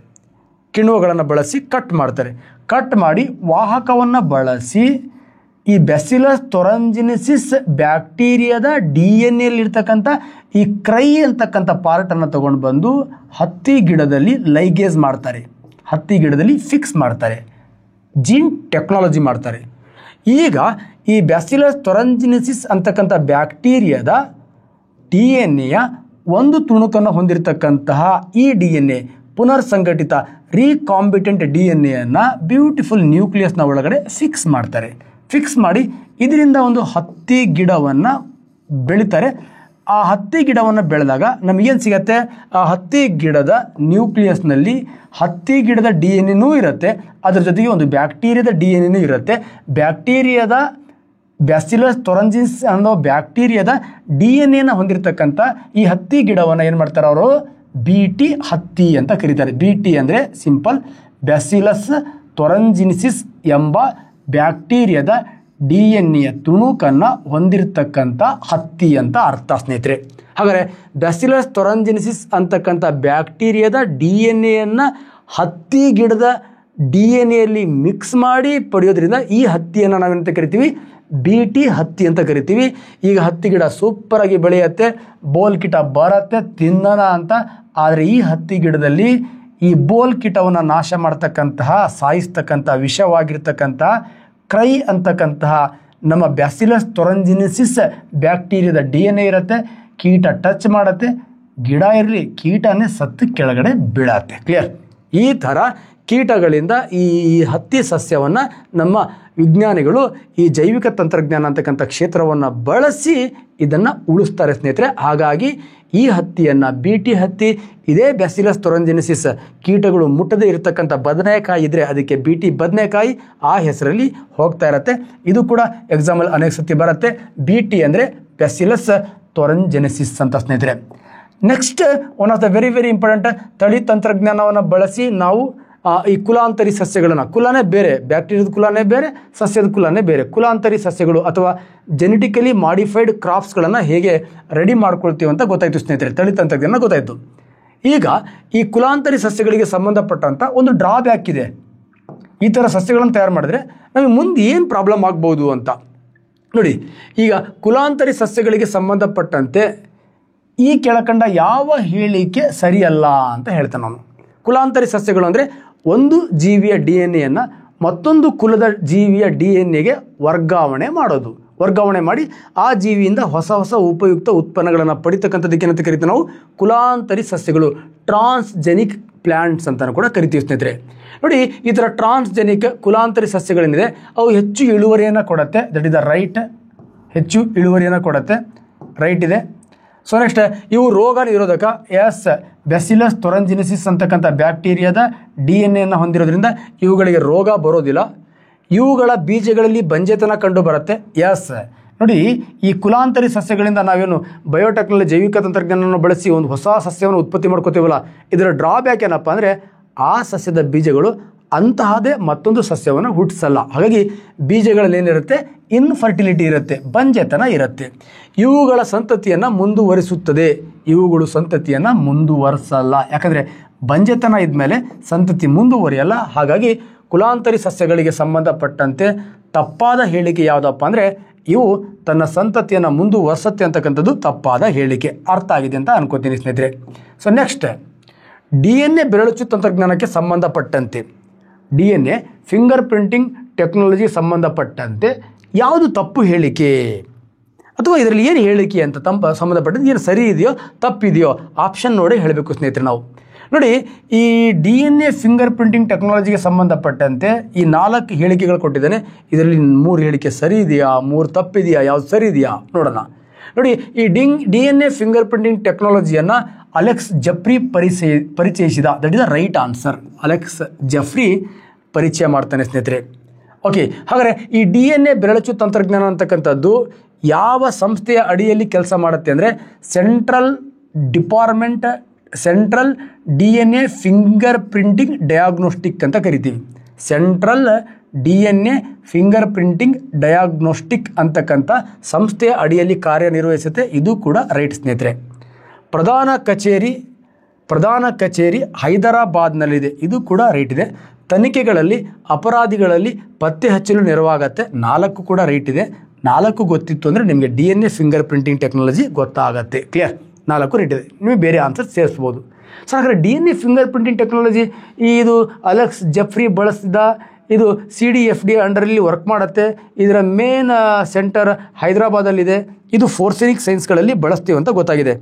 ಕಿಣ್ವಗಳನ್ನು ಬಳಸಿ ಕಟ್ ಮಾಡ್ತಾರೆ. ಕಟ್ ಮಾಡಿ ವಾಹಕವನ್ನು ಬಳಸಿ ಈ ಬ್ಯಾಸಿಲಸ್ ತೊರಂಜಿನಿಸಿಸ್ ಬ್ಯಾಕ್ಟೀರಿಯಾದ DNA ಯಲ್ಲಿರ್ತಕ್ಕಂಥ ಈ ಕ್ರೈ ಅಂತಕ್ಕಂಥ ಪಾರ್ಟನ್ನು ತಗೊಂಡು ಬಂದು ಹತ್ತಿ ಗಿಡದಲ್ಲಿ ಲೈಗೇಜ್ ಮಾಡ್ತಾರೆ, ಹತ್ತಿ ಗಿಡದಲ್ಲಿ ಫಿಕ್ಸ್ ಮಾಡ್ತಾರೆ, ಜೀನ್ ಟೆಕ್ನಾಲಜಿ ಮಾಡ್ತಾರೆ. ಈಗ ಈ ಬ್ಯಾಸಿಲಸ್ ತೊರಂಜಿನಿಸಿಸ್ ಅಂತಕ್ಕಂಥ ಬ್ಯಾಕ್ಟೀರಿಯಾದ DNA ಒಂದು ತುಣುಕನ್ನು ಹೊಂದಿರತಕ್ಕಂತಹ ಈ DNA ಪುನರ್ ಸಂಘಟಿತ ರೀಕಾಂಬಿಟೆಂಟ್ DNA ಬ್ಯೂಟಿಫುಲ್ ನ್ಯೂಕ್ಲಿಯಸ್ನ ಒಳಗಡೆ ಫಿಕ್ಸ್ ಮಾಡ್ತಾರೆ. ಫಿಕ್ಸ್ ಮಾಡಿ ಇದರಿಂದ ಒಂದು ಹತ್ತಿ ಗಿಡವನ್ನು ಬೆಳಿತಾರೆ. ಆ ಹತ್ತಿ ಗಿಡವನ್ನು ಬೆಳೆದಾಗ ನಮಗೇನು ಸಿಗತ್ತೆ? ಆ ಹತ್ತಿ ಗಿಡದ ನ್ಯೂಕ್ಲಿಯಸ್ನಲ್ಲಿ ಹತ್ತಿ ಗಿಡದ DNA ಇರುತ್ತೆ, ಅದರ ಜೊತೆಗೆ ಒಂದು ಬ್ಯಾಕ್ಟೀರಿಯಾದ DNA ಇರುತ್ತೆ. ಬ್ಯಾಕ್ಟೀರಿಯಾದ ಬ್ಯಾಸಿಲಸ್ ತೊರಂಜಿನಿಸ್ ಅನ್ನೋ ಬ್ಯಾಕ್ಟೀರಿಯಾದ DNA ಹೊಂದಿರತಕ್ಕಂಥ ಈ ಹತ್ತಿ ಗಿಡವನ್ನು ಏನು ಮಾಡ್ತಾರೆ ಅವರು? BT ಹತ್ತಿ ಅಂತ ಕರೀತಾರೆ. BT ಅಂದರೆ ಸಿಂಪಲ್ ಬ್ಯಾಸಿಲಸ್ ತೊರಂಜಿನಿಸಿಸ್ ಎಂಬ ಬ್ಯಾಕ್ಟೀರಿಯಾದ DNA ತುಣುಕನ್ನು ಹೊಂದಿರತಕ್ಕಂಥ ಹತ್ತಿ ಅಂತ ಅರ್ಥ ಸ್ನೇಹಿತರೆ. ಹಾಗಾದರೆ ಬ್ಯಾಸಿಲಸ್ ತೊರಂಜಿನಿಸಿಸ್ ಅಂತಕ್ಕಂಥ ಬ್ಯಾಕ್ಟೀರಿಯಾದ DNA ಹತ್ತಿ ಗಿಡದ DNA ಮಿಕ್ಸ್ ಮಾಡಿ ಪಡೆಯೋದ್ರಿಂದ ಈ ಹತ್ತಿಯನ್ನು ನಾವೇನಂತ ಕರಿತೀವಿ? BT ಹತ್ತಿ ಅಂತ ಕರಿತೀವಿ. ಈಗ ಹತ್ತಿ ಗಿಡ ಸೂಪರಾಗಿ ಬೆಳೆಯುತ್ತೆ, ಬೋಲ್ ಕೀಟ ಬರುತ್ತೆ ತಿನ್ನೋಣ ಅಂತ. ಆದರೆ ಈ ಹತ್ತಿ ಗಿಡದಲ್ಲಿ ಈ ಬೋಲ್ ಕೀಟವನ್ನು ನಾಶ ಮಾಡ್ತಕ್ಕಂತಹ ಸಾಯಿಸ್ತಕ್ಕಂಥ ವಿಷವಾಗಿರ್ತಕ್ಕಂಥ ಕ್ರೈ ಅಂತಕ್ಕಂತಹ ನಮ್ಮ ಬ್ಯಾಸಿಲಸ್ ತೊರಂಜಿನಿಸಿಸ್ ಬ್ಯಾಕ್ಟೀರಿಯಾದ DNA ಇರುತ್ತೆ. ಕೀಟ ಟಚ್ ಮಾಡುತ್ತೆ, ಗಿಡ ಇರಲಿ ಕೀಟನೇ ಸತ್ತು ಕೆಳಗಡೆ ಬೀಳತ್ತೆ. ಕ್ಲಿಯರ್? ಈ ಥರ ಕೀಟಗಳಿಂದ ಈ ಹತ್ತಿ ಸಸ್ಯವನ್ನು ನಮ್ಮ ವಿಜ್ಞಾನಿಗಳು ಈ ಜೈವಿಕ ತಂತ್ರಜ್ಞಾನ ಅಂತಕ್ಕಂಥ ಕ್ಷೇತ್ರವನ್ನು ಬಳಸಿ ಇದನ್ನು ಉಳಿಸ್ತಾರೆ ಸ್ನೇಹಿತರೆ. ಹಾಗಾಗಿ ಈ ಹತ್ತಿಯನ್ನು BT ಹತ್ತಿ, ಇದೇ ಬ್ಯಾಸಿಲಸ್ ತೊರಂಜಿನಿಸಿಸ್ ಕೀಟಗಳು ಮುಟ್ಟದೇ ಇರತಕ್ಕಂಥ ಬದನೆಕಾಯಿ ಇದ್ದರೆ ಅದಕ್ಕೆ BT ಬದನೆಕಾಯಿ ಆ ಹೆಸರಲ್ಲಿ ಹೋಗ್ತಾ ಇರುತ್ತೆ. ಇದು ಕೂಡ ಎಕ್ಸಾಮಲ್ಲಿ ಅನೇಕ ಸತಿ ಬರುತ್ತೆ. BT ಅಂದರೆ ಬ್ಯಾಸಿಲಸ್ ತೊರಂಜಿನಿಸಿಸ್ ಅಂತ ಸ್ನೇಹಿತರೆ. Next one of the very very important, ತಳಿ ತಂತ್ರಜ್ಞಾನವನ್ನು ಬಳಸಿ ನಾವು ಈ ಕುಲಾಂತರಿ ಸಸ್ಯಗಳನ್ನು, ಕುಲನೇ ಬೇರೆ, ಬ್ಯಾಕ್ಟೀರಿಯಾದ ಕುಲನೇ ಬೇರೆ, ಸಸ್ಯದ ಕುಲನೇ ಬೇರೆ, ಕುಲಾಂತರಿ ಸಸ್ಯಗಳು ಅಥವಾ ಜೆನೆಟಿಕಲಿ ಮಾಡಿಫೈಡ್ ಕ್ರಾಪ್ಸ್ಗಳನ್ನು ಹೇಗೆ ರೆಡಿ ಮಾಡ್ಕೊಳ್ತೀವಿ ಅಂತ ಗೊತ್ತಾಯಿತು ಸ್ನೇಹಿತರೆ. ತಳಿ ತಂತ್ರಜ್ಞಾನ ಗೊತ್ತಾಯಿತು. ಈಗ ಈ ಕುಲಾಂತರಿ ಸಸ್ಯಗಳಿಗೆ ಸಂಬಂಧಪಟ್ಟಂಥ ಒಂದು ಡ್ರಾಬ್ಯಾಕ್ ಇದೆ. ಈ ಥರ ಸಸ್ಯಗಳನ್ನು ತಯಾರು ಮಾಡಿದ್ರೆ ನಮಗೆ ಮುಂದೆ ಏನು ಪ್ರಾಬ್ಲಮ್ ಆಗ್ಬೋದು ಅಂತ ನೋಡಿ. ಈಗ ಕುಲಾಂತರಿ ಸಸ್ಯಗಳಿಗೆ ಸಂಬಂಧಪಟ್ಟಂತೆ ಈ ಕೆಳಕಂಡ ಯಾವ ಹೇಳಿಕೆ ಸರಿಯಲ್ಲ ಅಂತ ಹೇಳ್ತೇನೆ ನಾನು. ಕುಲಾಂತರಿ ಸಸ್ಯಗಳು ಅಂದರೆ ಒಂದು ಜೀವಿಯ DNA ಮತ್ತೊಂದು ಕುಲದ ಜೀವಿಯ DNAಗೆ ವರ್ಗಾವಣೆ ಮಾಡೋದು. ವರ್ಗಾವಣೆ ಮಾಡಿ ಆ ಜೀವಿಯಿಂದ ಹೊಸ ಹೊಸ ಉಪಯುಕ್ತ ಉತ್ಪನ್ನಗಳನ್ನು ಪಡಿತಕ್ಕಂಥದ್ದಕ್ಕೆ ಏನಂತ ಕರಿತೀವಿ ನಾವು? ಕುಲಾಂತರಿ ಸಸ್ಯಗಳು, ಟ್ರಾನ್ಸ್ಜೆನಿಕ್ ಪ್ಲ್ಯಾಂಟ್ಸ್ ಅಂತಲೂ ಕೂಡ ಕರಿತೀವಿ ಸ್ನೇಹಿತರೆ. ನೋಡಿ, ಈ ಥರ ಟ್ರಾನ್ಸ್ಜೆನಿಕ್ ಕುಲಾಂತರಿ ಸಸ್ಯಗಳೇನಿದೆ ಅವು ಹೆಚ್ಚು ಇಳುವರಿಯನ್ನು ಕೊಡುತ್ತೆ. That is the right. ಹೆಚ್ಚು ಇಳುವರಿಯನ್ನು ಕೊಡುತ್ತೆ, ರೈಟ್ ಇದೆ. ಸೊ ನೆಕ್ಸ್ಟ್, ಇವು ರೋಗ ನಿರೋಧಕ. ಎಸ್, ಬ್ಯಾಸಿಲಸ್ ತೊರಂಜಿನಿಸಿಸ್ ಅಂತಕ್ಕಂಥ ಬ್ಯಾಕ್ಟೀರಿಯಾದ DNA ಹೊಂದಿರೋದ್ರಿಂದ ಇವುಗಳಿಗೆ ರೋಗ ಬರೋದಿಲ್ಲ. ಇವುಗಳ ಬೀಜಗಳಲ್ಲಿ ಬಂಜೆತನ ಕಂಡು ಬರುತ್ತೆ. ಎಸ್, ನೋಡಿ, ಈ ಕುಲಾಂತರಿ ಸಸ್ಯಗಳಿಂದ ನಾವೇನು ಬಯೋಟೆಕ್ನಾಲಜಿ ಜೈವಿಕ ತಂತ್ರಜ್ಞಾನವನ್ನು ಬಳಸಿ ಒಂದು ಹೊಸ ಸಸ್ಯವನ್ನು ಉತ್ಪತ್ತಿ ಮಾಡ್ಕೋತೀವಲ್ಲ, ಇದರ ಡ್ರಾಬ್ಯಾಕ್ ಏನಪ್ಪ ಅಂದರೆ ಆ ಸಸ್ಯದ ಬೀಜಗಳು ಅಂತಹದೇ ಮತ್ತೊಂದು ಸಸ್ಯವನ್ನು ಹುಟ್ಟಿಸಲ್ಲ. ಹಾಗಾಗಿ ಬೀಜಗಳಲ್ಲಿ ಏನಿರುತ್ತೆ? ಇನ್ಫರ್ಟಿಲಿಟಿ ಇರುತ್ತೆ, ಬಂಜೆತನ ಇರುತ್ತೆ. ಇವುಗಳ ಸಂತತಿಯನ್ನು ಮುಂದುವರಿಸುತ್ತದೆ, ಇವುಗಳು ಸಂತತಿಯನ್ನು ಮುಂದುವರಿಸಲ್ಲ. ಯಾಕಂದರೆ ಬಂಜೆತನ ಇದ್ಮೇಲೆ ಸಂತತಿ ಮುಂದುವರಿಯಲ್ಲ. ಹಾಗಾಗಿ ಕುಲಾಂತರಿ ಸಸ್ಯಗಳಿಗೆ ಸಂಬಂಧಪಟ್ಟಂತೆ ತಪ್ಪಾದ ಹೇಳಿಕೆ ಯಾವುದಪ್ಪ ಅಂದರೆ ಇವು ತನ್ನ ಸಂತತಿಯನ್ನು ಮುಂದುವರಿಸುತ್ತೆ ಅಂತಕ್ಕಂಥದ್ದು ತಪ್ಪಾದ ಹೇಳಿಕೆ. ಅರ್ಥ ಆಗಿದೆ ಅಂತ ಅನ್ಕೋತೀನಿ ಸ್ನೇಹಿತರೆ. ಸೊ ನೆಕ್ಸ್ಟ್, DNA ಬೆರಳಚ್ಚು ತಂತ್ರಜ್ಞಾನಕ್ಕೆ ಸಂಬಂಧಪಟ್ಟಂತೆ, DNA ಫಿಂಗರ್ ಪ್ರಿಂಟಿಂಗ್ ಟೆಕ್ನಾಲಜಿ ಸಂಬಂಧಪಟ್ಟಂತೆ ಯಾವುದು ತಪ್ಪು ಹೇಳಿಕೆ ಅಥವಾ ಇದರಲ್ಲಿ ಏನು ಹೇಳಿಕೆ ಅಂತ ಸಂಬಂಧಪಟ್ಟಂತೆ ಏನು ಸರಿ ಇದೆಯೋ ತಪ್ಪಿದೆಯೋ ಆಪ್ಷನ್ ನೋಡಿ ಹೇಳಬೇಕು ಸ್ನೇಹಿತರೆ. ನಾವು ನೋಡಿ, ಈ DNA ಫಿಂಗರ್ ಪ್ರಿಂಟಿಂಗ್ ಟೆಕ್ನಾಲಜಿಗೆ ಸಂಬಂಧಪಟ್ಟಂತೆ ಈ 4 ಹೇಳಿಕೆಗಳು ಕೊಟ್ಟಿದ್ದಾನೆ. ಇದರಲ್ಲಿ 3 ಹೇಳಿಕೆ ಸರಿ ಇದೆಯಾ, 3 ತಪ್ಪಿದೆಯಾ, ಯಾವುದು ಸರಿ ಇದೆಯಾ ನೋಡೋಣ. ನೋಡಿ, ಈ DNA ಫಿಂಗರ್ ಪ್ರಿಂಟಿಂಗ್ ಟೆಕ್ನಾಲಜಿಯನ್ನು ಅಲೆಕ್ಸ್ ಜೆಫ್ರಿ ಪರಿಚಯಿಸಿದ. That is the right answer. Alex Jeffrey ಪರಿಚಯ ಮಾಡ್ತಾನೆ ಸ್ನೇಹಿತರೆ. ಓಕೆ, ಹಾಗಾದರೆ ಈ DNA ಬೆರಳಚ್ಚು ತಂತ್ರಜ್ಞಾನ ಅಂತಕ್ಕಂಥದ್ದು ಯಾವ ಸಂಸ್ಥೆಯ ಅಡಿಯಲ್ಲಿ ಕೆಲಸ ಮಾಡುತ್ತೆ ಅಂದರೆ central DNA finger printing diagnostic ಅಂತ ಕರಿತೀವಿ. Central DNA finger printing diagnostic ಅಂತಕ್ಕಂಥ ಸಂಸ್ಥೆಯ ಅಡಿಯಲ್ಲಿ ಕಾರ್ಯನಿರ್ವಹಿಸುತ್ತೆ. ಇದು ಕೂಡ ರೈಟ್ ಸ್ನೇಹಿತರೆ. ಪ್ರಧಾನ ಕಚೇರಿ ಪ್ರಧಾನ ಕಚೇರಿ ಹೈದರಾಬಾದ್ನಲ್ಲಿದೆ. ಇದು ಕೂಡ ರೈಟ್ ಇದೆ. ತನಿಖೆಗಳಲ್ಲಿ ಅಪರಾಧಿಗಳಲ್ಲಿ ಪತ್ತೆ ಹಚ್ಚಲು ನೆರವಾಗತ್ತೆ. 4 ಕೂಡ ರೈಟ್ ಇದೆ. 4 ಗೊತ್ತಿತ್ತು ಅಂದರೆ ನಿಮಗೆ DNA ಫಿಂಗರ್ ಪ್ರಿಂಟಿಂಗ್ ಟೆಕ್ನಾಲಜಿ ಗೊತ್ತಾಗತ್ತೆ. ಕ್ಲಿಯರ್? 4 ರೈಟ್ ಇದೆ. ನೀವು ಬೇರೆ ಆನ್ಸರ್ ಸೇರಿಸ್ಬೋದು. ಸೊ ಹಾಗಾದರೆ DNA ಫಿಂಗರ್ ಪ್ರಿಂಟಿಂಗ್ ಟೆಕ್ನಾಲಜಿ ಇದು ಅಲೆಕ್ಸ್ ಜೆಫ್ರಿ ಬಳಸಿದ ಇದು CDFD ಅಂಡರಲ್ಲಿ ವರ್ಕ್ ಮಾಡುತ್ತೆ. ಇದರ ಮೇನ್ ಸೆಂಟರ್ ಹೈದರಾಬಾದಲ್ಲಿದೆ. ಇದು ಫೋರ್ಸೆನಿಕ್ ಸೈನ್ಸ್ಗಳಲ್ಲಿ ಬಳಸ್ತೀವಿ ಅಂತ ಗೊತ್ತಾಗಿದೆ.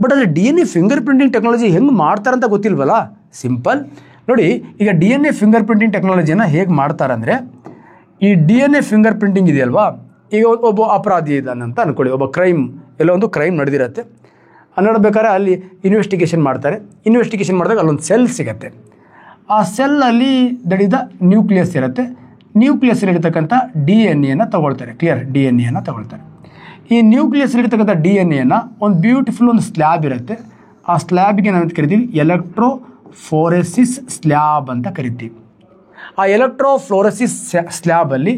ಬಟ್ ಆದರೆ DNA ಫಿಂಗರ್ ಪ್ರಿಂಟಿಂಗ್ ಟೆಕ್ನಾಲಜಿ ಹೆಂಗೆ ಮಾಡ್ತಾರಂತ ಗೊತ್ತಿಲ್ವಲ್ಲ? ಸಿಂಪಲ್ ನೋಡಿ, ಈಗ DNA ಫಿಂಗರ್ ಪ್ರಿಂಟಿಂಗ್ ಟೆಕ್ನಾಲಜಿಯನ್ನು ಹೇಗೆ ಮಾಡ್ತಾರೆ ಅಂದರೆ, ಈ DNA ಫಿಂಗರ್ ಪ್ರಿಂಟಿಂಗ್ ಇದೆಯಲ್ವಾ, ಈಗ ಒಬ್ಬ ಅಪರಾಧಿ ಇದ್ದಾನೆ ಅಂತ ಅಂದ್ಕೊಳ್ಳಿ, ಒಬ್ಬ ಎಲ್ಲೋ ಒಂದು ಕ್ರೈಮ್ ನಡೆದಿರುತ್ತೆ. ನೋಡ್ಬೇಕಾದ್ರೆ ಅಲ್ಲಿ ಇನ್ವೆಸ್ಟಿಗೇಷನ್ ಮಾಡ್ತಾರೆ. ಇನ್ವೆಸ್ಟಿಗೇಷನ್ ಮಾಡಿದಾಗ ಅಲ್ಲೊಂದು ಸೆಲ್ ಸಿಗುತ್ತೆ. ಆ ಸೆಲ್ಲಲ್ಲಿ ದಡಿದ ನ್ಯೂಕ್ಲಿಯಸ್ ಇರುತ್ತೆ. ನ್ಯೂಕ್ಲಿಯಸ್ಸಲ್ಲಿರ್ತಕ್ಕಂಥ DNA ತಗೊಳ್ತಾರೆ. ಕ್ಲಿಯರ್? DNA ತಗೊಳ್ತಾರೆ. ಈ ನ್ಯೂಕ್ಲಿಯಸ್ಸಲ್ಲಿರ್ತಕ್ಕಂಥ DNA ಒಂದು ಬ್ಯೂಟಿಫುಲ್ ಒಂದು ಸ್ಲ್ಯಾಬ್ ಇರುತ್ತೆ. ಆ ಸ್ಲ್ಯಾಬ್ಗೆ ನಾವು ಕರಿತೀವಿ ಎಲೆಕ್ಟ್ರೋಫೋರೆಸಿಸ್ ಸ್ಲ್ಯಾಬ್ ಅಂತ ಕರಿತೀವಿ. ಆ ಎಲೆಕ್ಟ್ರೋಫ್ಲೋರೆಸಿಸ್ ಸ್ಲ್ಯಾಬಲ್ಲಿ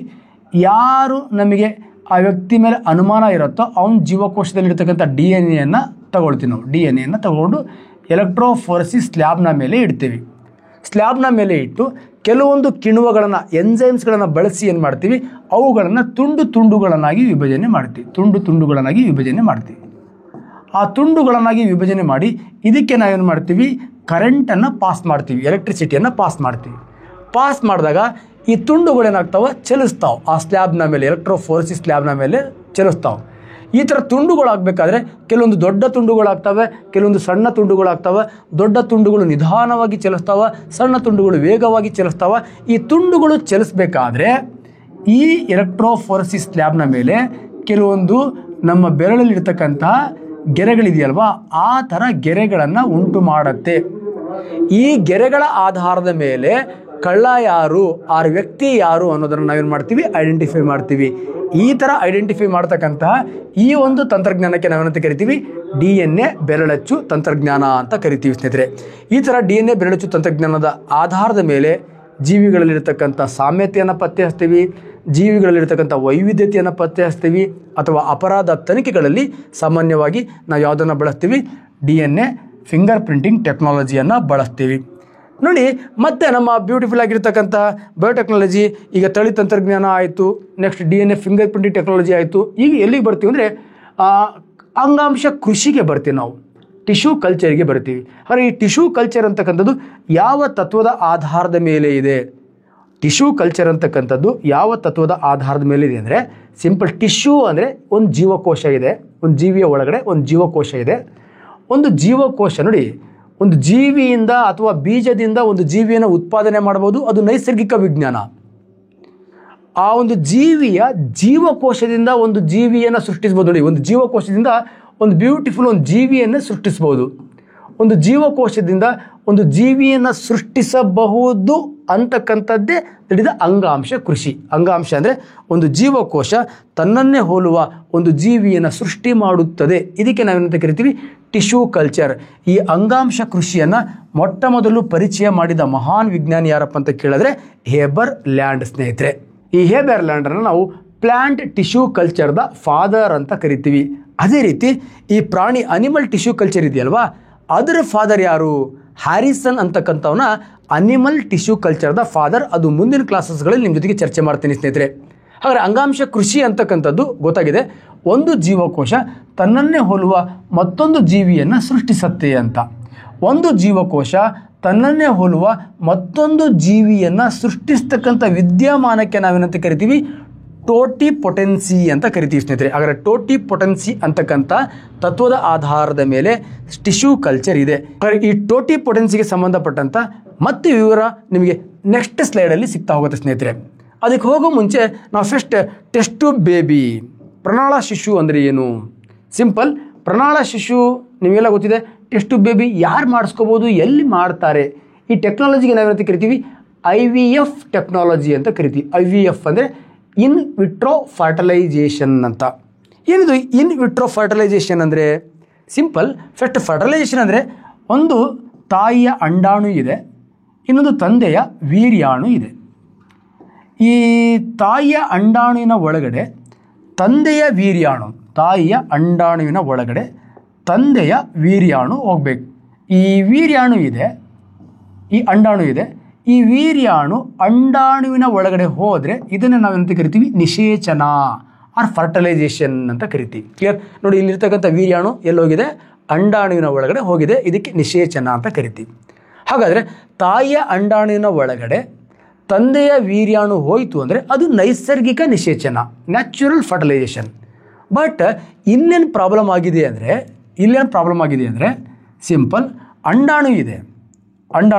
ಯಾರು ನಮಗೆ ಆ ವ್ಯಕ್ತಿ ಮೇಲೆ ಅನುಮಾನ ಇರುತ್ತೋ ಅವನ ಜೀವಕೋಶದಲ್ಲಿರ್ತಕ್ಕಂಥ DNA ತಗೊಳ್ತೀವಿ ನಾವು. DNA ತಗೊಂಡು ಎಲೆಕ್ಟ್ರೋಫೋರೆಸಿಸ್ ಸ್ಲ್ಯಾಬ್ನ ಮೇಲೆ ಇಡ್ತೀವಿ. ಸ್ಲ್ಯಾಬ್ನ ಮೇಲೆ ಇಟ್ಟು ಕೆಲವೊಂದು ಕಿಣ್ವಗಳನ್ನು ಎಂಜೈಮ್ಸ್ಗಳನ್ನು ಬಳಸಿ ಏನು ಮಾಡ್ತೀವಿ, ಅವುಗಳನ್ನು ತುಂಡುಗಳನ್ನಾಗಿ ವಿಭಜನೆ ಮಾಡ್ತೀವಿ. ಆ ತುಂಡುಗಳನ್ನಾಗಿ ವಿಭಜನೆ ಮಾಡಿ ಇದಕ್ಕೆ ನಾವೇನು ಮಾಡ್ತೀವಿ, ಕರೆಂಟನ್ನು ಪಾಸ್ ಮಾಡ್ತೀವಿ, ಎಲೆಕ್ಟ್ರಿಸಿಟಿಯನ್ನು ಪಾಸ್ ಮಾಡ್ತೀವಿ. ಪಾಸ್ ಮಾಡಿದಾಗ ಈ ತುಂಡುಗಳೇನಾಗ್ತಾವೆ, ಚಲಿಸ್ತಾವೆ. ಆ ಸ್ಲ್ಯಾಬ್ನ ಮೇಲೆ, ಎಲೆಕ್ಟ್ರೋಫೋರೆಸಿಸ್ ಸ್ಲ್ಯಾಬ್ನ ಮೇಲೆ ಚಲಿಸ್ತಾವೆ. ಈ ಥರ ತುಂಡುಗಳಾಗಬೇಕಾದ್ರೆ ಕೆಲವೊಂದು ದೊಡ್ಡ ತುಂಡುಗಳಾಗ್ತವೆ, ಕೆಲವೊಂದು ಸಣ್ಣ ತುಂಡುಗಳಾಗ್ತವೆ. ದೊಡ್ಡ ತುಂಡುಗಳು ನಿಧಾನವಾಗಿ ಚಲಿಸ್ತಾವೆ, ಸಣ್ಣ ತುಂಡುಗಳು ವೇಗವಾಗಿ ಚಲಿಸ್ತಾವೆ. ಈ ತುಂಡುಗಳು ಚಲಿಸಬೇಕಾದ್ರೆ ಈ ಎಲೆಕ್ಟ್ರೋಫೋರೆಸಿಸ್ ಸ್ಲ್ಯಾಬ್ನ ಮೇಲೆ ಕೆಲವೊಂದು ನಮ್ಮ ಬೆರಳಲ್ಲಿರ್ತಕ್ಕಂಥ ಗೆರೆಗಳಿದೆಯಲ್ವಾ, ಆ ಥರ ಗೆರೆಗಳನ್ನು ಉಂಟು ಮಾಡುತ್ತೆ. ಈ ಗೆರೆಗಳ ಆಧಾರದ ಮೇಲೆ ಕಳ್ಳ ಯಾರು, ಆ ವ್ಯಕ್ತಿ ಯಾರು ಅನ್ನೋದನ್ನು ನಾವೇನು ಮಾಡ್ತೀವಿ, ಐಡೆಂಟಿಫೈ ಮಾಡ್ತೀವಿ. ಈ ಥರ ಐಡೆಂಟಿಫೈ ಮಾಡ್ತಕ್ಕಂತಹ ಈ ಒಂದು ತಂತ್ರಜ್ಞಾನಕ್ಕೆ ನಾವೇನಂತ ಕರಿತೀವಿ, DNA ಬೆರಳಚ್ಚು ತಂತ್ರಜ್ಞಾನ ಅಂತ ಕರಿತೀವಿ ಸ್ನೇಹಿತರೆ. ಈ ಥರ DNA ಬೆರಳಚ್ಚು ತಂತ್ರಜ್ಞಾನದ ಆಧಾರದ ಮೇಲೆ ಜೀವಿಗಳಲ್ಲಿರ್ತಕ್ಕಂಥ ಸಾಮ್ಯತೆಯನ್ನು ಪತ್ತೆ ಹಚ್ತೀವಿ, ಜೀವಿಗಳಲ್ಲಿರ್ತಕ್ಕಂಥ ವೈವಿಧ್ಯತೆಯನ್ನು ಪತ್ತೆ ಹಚ್ತೀವಿ. ಅಥವಾ ಅಪರಾಧ ತನಿಖೆಗಳಲ್ಲಿ ಸಾಮಾನ್ಯವಾಗಿ ನಾವು ಯಾವುದನ್ನು ಬಳಸ್ತೀವಿ, DNA ಫಿಂಗರ್ ಪ್ರಿಂಟಿಂಗ್ ಟೆಕ್ನಾಲಜಿಯನ್ನು ಬಳಸ್ತೀವಿ. ನೋಡಿ, ಮತ್ತೆ ನಮ್ಮ ಬ್ಯೂಟಿಫುಲ್ ಆಗಿರ್ತಕ್ಕಂಥ ಬಯೋಟೆಕ್ನಾಲಜಿ, ಈಗ ತಳಿ ತಂತ್ರಜ್ಞಾನ ಆಯಿತು, next DNA finger printing technology ಆಯಿತು. ಈಗ ಎಲ್ಲಿಗೆ ಬರ್ತೀವಿ ಅಂದರೆ ಅಂಗಾಂಶ ಕೃಷಿಗೆ ಬರ್ತೀವಿ, ನಾವು ಟಿಶ್ಯೂ ಕಲ್ಚರ್ಗೆ ಬರ್ತೀವಿ. ಆದರೆ ಈ ಟಿಶ್ಯೂ ಕಲ್ಚರ್ ಅಂತಕ್ಕಂಥದ್ದು ಯಾವ ತತ್ವದ ಆಧಾರದ ಮೇಲೆ ಇದೆ? ಟಿಶ್ಯೂ ಕಲ್ಚರ್ ಅಂತಕ್ಕಂಥದ್ದು ಯಾವ ತತ್ವದ ಆಧಾರದ ಮೇಲೆ ಇದೆ ಅಂದರೆ, ಸಿಂಪಲ್, ಟಿಶ್ಯೂ ಅಂದರೆ ಒಂದು ಜೀವಕೋಶ ಇದೆ, ಒಂದು ಜೀವಿಯ ಒಳಗಡೆ ಒಂದು ಜೀವಕೋಶ ಇದೆ. ಒಂದು ಜೀವಕೋಶ ನೋಡಿ, ಒಂದು ಜೀವಿಯಿಂದ ಅಥವಾ ಬೀಜದಿಂದ ಒಂದು ಜೀವಿಯನ್ನು ಉತ್ಪಾದನೆ ಮಾಡ್ಬೋದು, ಅದು ನೈಸರ್ಗಿಕ ವಿಜ್ಞಾನ. ಆ ಒಂದು ಜೀವಿಯ ಜೀವಕೋಶದಿಂದ ಒಂದು ಜೀವಿಯನ್ನು ಸೃಷ್ಟಿಸ್ಬೋದು. ನೋಡಿ, ಒಂದು ಜೀವಕೋಶದಿಂದ ಒಂದು ಬ್ಯೂಟಿಫುಲ್ ಒಂದು ಜೀವಿಯನ್ನು ಸೃಷ್ಟಿಸ್ಬೋದು. ಒಂದು ಜೀವಕೋಶದಿಂದ ಒಂದು ಜೀವಿಯನ್ನು ಸೃಷ್ಟಿಸಬಹುದು ಅಂತಕ್ಕಂಥದ್ದೇ ತಿಳಿದ ಅಂಗಾಂಶ ಕೃಷಿ. ಅಂಗಾಂಶ ಅಂದರೆ ಒಂದು ಜೀವಕೋಶ ತನ್ನನ್ನೇ ಹೋಲುವ ಒಂದು ಜೀವಿಯನ್ನು ಸೃಷ್ಟಿ ಮಾಡುತ್ತದೆ. ಇದಕ್ಕೆ ನಾವೇನಂತ ಕರಿತೀವಿ, ಟಿಶ್ಯೂ ಕಲ್ಚರ್. ಈ ಅಂಗಾಂಶ ಕೃಷಿಯನ್ನು ಮೊಟ್ಟ ಮೊದಲು ಪರಿಚಯ ಮಾಡಿದ ಮಹಾನ್ ವಿಜ್ಞಾನಿ ಯಾರಪ್ಪ ಅಂತ ಕೇಳಿದ್ರೆ ಹೇಬರ್ ಲ್ಯಾಂಡ್ ಸ್ನೇಹಿತರೆ. ಈ ಹೇಬರ್ ಲ್ಯಾಂಡನ್ನು ನಾವು ಪ್ಲಾಂಟ್ ಟಿಶ್ಯೂ ಕಲ್ಚರ್ದ ಫಾದರ್ ಅಂತ ಕರಿತೀವಿ. ಅದೇ ರೀತಿ ಈ ಪ್ರಾಣಿ ಅನಿಮಲ್ ಟಿಶ್ಯೂ ಕಲ್ಚರ್ ಇದೆಯಲ್ವಾ, ಅದರ ಫಾದರ್ ಯಾರು? ಹ್ಯಾರಿಸನ್ ಅಂತಕ್ಕಂಥವನ್ನ ಅನಿಮಲ್ ಟಿಶ್ಯೂ ಕಲ್ಚರ್ದ ಫಾದರ್. ಅದು ಮುಂದಿನ ಕ್ಲಾಸಸ್ಗಳಲ್ಲಿ ನಿಮ್ಮ ಜೊತೆಗೆ ಚರ್ಚೆ ಮಾಡ್ತೀನಿ ಸ್ನೇಹಿತರೆ. ಹಾಗಾದರೆ ಅಂಗಾಂಶ ಕೃಷಿ ಅಂತಕ್ಕಂಥದ್ದು ಗೊತ್ತಾಗಿದೆ, ಒಂದು ಜೀವಕೋಶ ತನ್ನನ್ನೇ ಹೋಲುವ ಮತ್ತೊಂದು ಜೀವಿಯನ್ನು ಸೃಷ್ಟಿಸುತ್ತೆ ಅಂತ. ಒಂದು ಜೀವಕೋಶ ತನ್ನನ್ನೇ ಹೋಲುವ ಮತ್ತೊಂದು ಜೀವಿಯನ್ನು ಸೃಷ್ಟಿಸ್ತಕ್ಕಂಥ ವಿದ್ಯಮಾನಕ್ಕೆ ನಾವೇನಂತ ಕರಿತೀವಿ, ಟೋಟಿಪೊಟೆನ್ಸಿ ಅಂತ ಕರಿತೀವಿ ಸ್ನೇಹಿತರೆ. ಹಾಗಾದರೆ ಟೋಟಿಪೊಟೆನ್ಸಿ ಅಂತಕ್ಕಂಥ ತತ್ವದ ಆಧಾರದ ಮೇಲೆ ಟಿಶ್ಯೂ ಕಲ್ಚರ್ ಇದೆ. ಈ ಟೋಟಿಪೊಟೆನ್ಸಿಗೆ ಸಂಬಂಧಪಟ್ಟಂಥ ಮತ್ತೆ ವಿವರ ನಿಮಗೆ ನೆಕ್ಸ್ಟ್ ಸ್ಲೈಡಲ್ಲಿ ಸಿಗ್ತಾ ಹೋಗುತ್ತೆ ಸ್ನೇಹಿತರೆ. ಅದಕ್ಕೆ ಹೋಗೋ ಮುಂಚೆ ನಾವು ಫಸ್ಟ್ ಟೆಸ್ಟ್ ಟ್ಯೂಬ್ ಬೇಬಿ, ಪ್ರಣಾಳ ಶಿಶು ಅಂದರೆ ಏನು? ಸಿಂಪಲ್, ಪ್ರಣಾಳ ಶಿಶು ನಿಮಗೆಲ್ಲ ಗೊತ್ತಿದೆ. ಟೆಸ್ಟ್ ಟ್ಯೂಬ್ ಬೇಬಿ ಯಾರು ಮಾಡಿಸ್ಕೋಬೋದು, ಎಲ್ಲಿ ಮಾಡ್ತಾರೆ? ಈ ಟೆಕ್ನಾಲಜಿಗೆ ನಾವೇನಂತ ಕರಿತೀವಿ, IVF ಟೆಕ್ನಾಲಜಿ ಅಂತ ಕರಿತೀವಿ. IVF ಅಂದರೆ ಇನ್ ವಿಟ್ರೋ ಫರ್ಟಿಲೈಜೇಷನ್ ಅಂತ. ಏನಿದು ಇನ್ ವಿಟ್ರೋ ಫರ್ಟಿಲೈಜೇಷನ್ ಅಂದರೆ? ಸಿಂಪಲ್, ಫಸ್ಟ್ ಫರ್ಟಿಲೈಜೇಷನ್ ಅಂದರೆ ಒಂದು ತಾಯಿಯ ಅಂಡಾಣು ಇದೆ, ಇನ್ನೊಂದು ತಂದೆಯ ವೀರ್ಯಾಣು ಇದೆ. ಈ ತಾಯಿಯ ಅಂಡಾಣುವಿನ ಒಳಗಡೆ ತಂದೆಯ ವೀರ್ಯಾಣು, ತಾಯಿಯ ಅಂಡಾಣುವಿನ ಒಳಗಡೆ ತಂದೆಯ ವೀರ್ಯಾಣು ಹೋಗ್ಬೇಕು. ಈ ವೀರ್ಯಾಣು ಇದೆ, ಈ ಅಂಡಾಣು ಇದೆ. ಈ ವೀರ್ಯಾಣು ಅಂಡಾಣುವಿನ ಒಳಗಡೆ ಹೋದರೆ ಇದನ್ನು ನಾವೆಂತ ಕರಿತೀವಿ? ನಿಷೇಚನ ಆರ್ ಫರ್ಟಿಲೈಸೇಷನ್ ಅಂತ ಕರಿತೀವಿ. ಕ್ಲಿಯರ್? ನೋಡಿ, ಇಲ್ಲಿರ್ತಕ್ಕಂಥ ವೀರ್ಯಾಣು ಎಲ್ಲೋಗಿದೆ? ಅಂಡಾಣುವಿನ ಒಳಗಡೆ ಹೋಗಿದೆ. ಇದಕ್ಕೆ ನಿಷೇಚನ ಅಂತ ಕರಿತೀವಿ. ಹಾಗಾದರೆ ತಾಯಿಯ ಅಂಡಾಣುವಿನ ಒಳಗಡೆ ತಂದೆಯ ವೀರ್ಯಾಣು ಹೋಯಿತು ಅಂದರೆ ಅದು ನೈಸರ್ಗಿಕ ನಿಷೇಚನ, ನ್ಯಾಚುರಲ್ ಫರ್ಟಿಲೈಸೇಷನ್. ಬಟ್ ಇಲ್ಲೇನು ಪ್ರಾಬ್ಲಮ್ ಆಗಿದೆ ಅಂದರೆ ಸಿಂಪಲ್, ಅಂಡಾಣು ಇದೆ.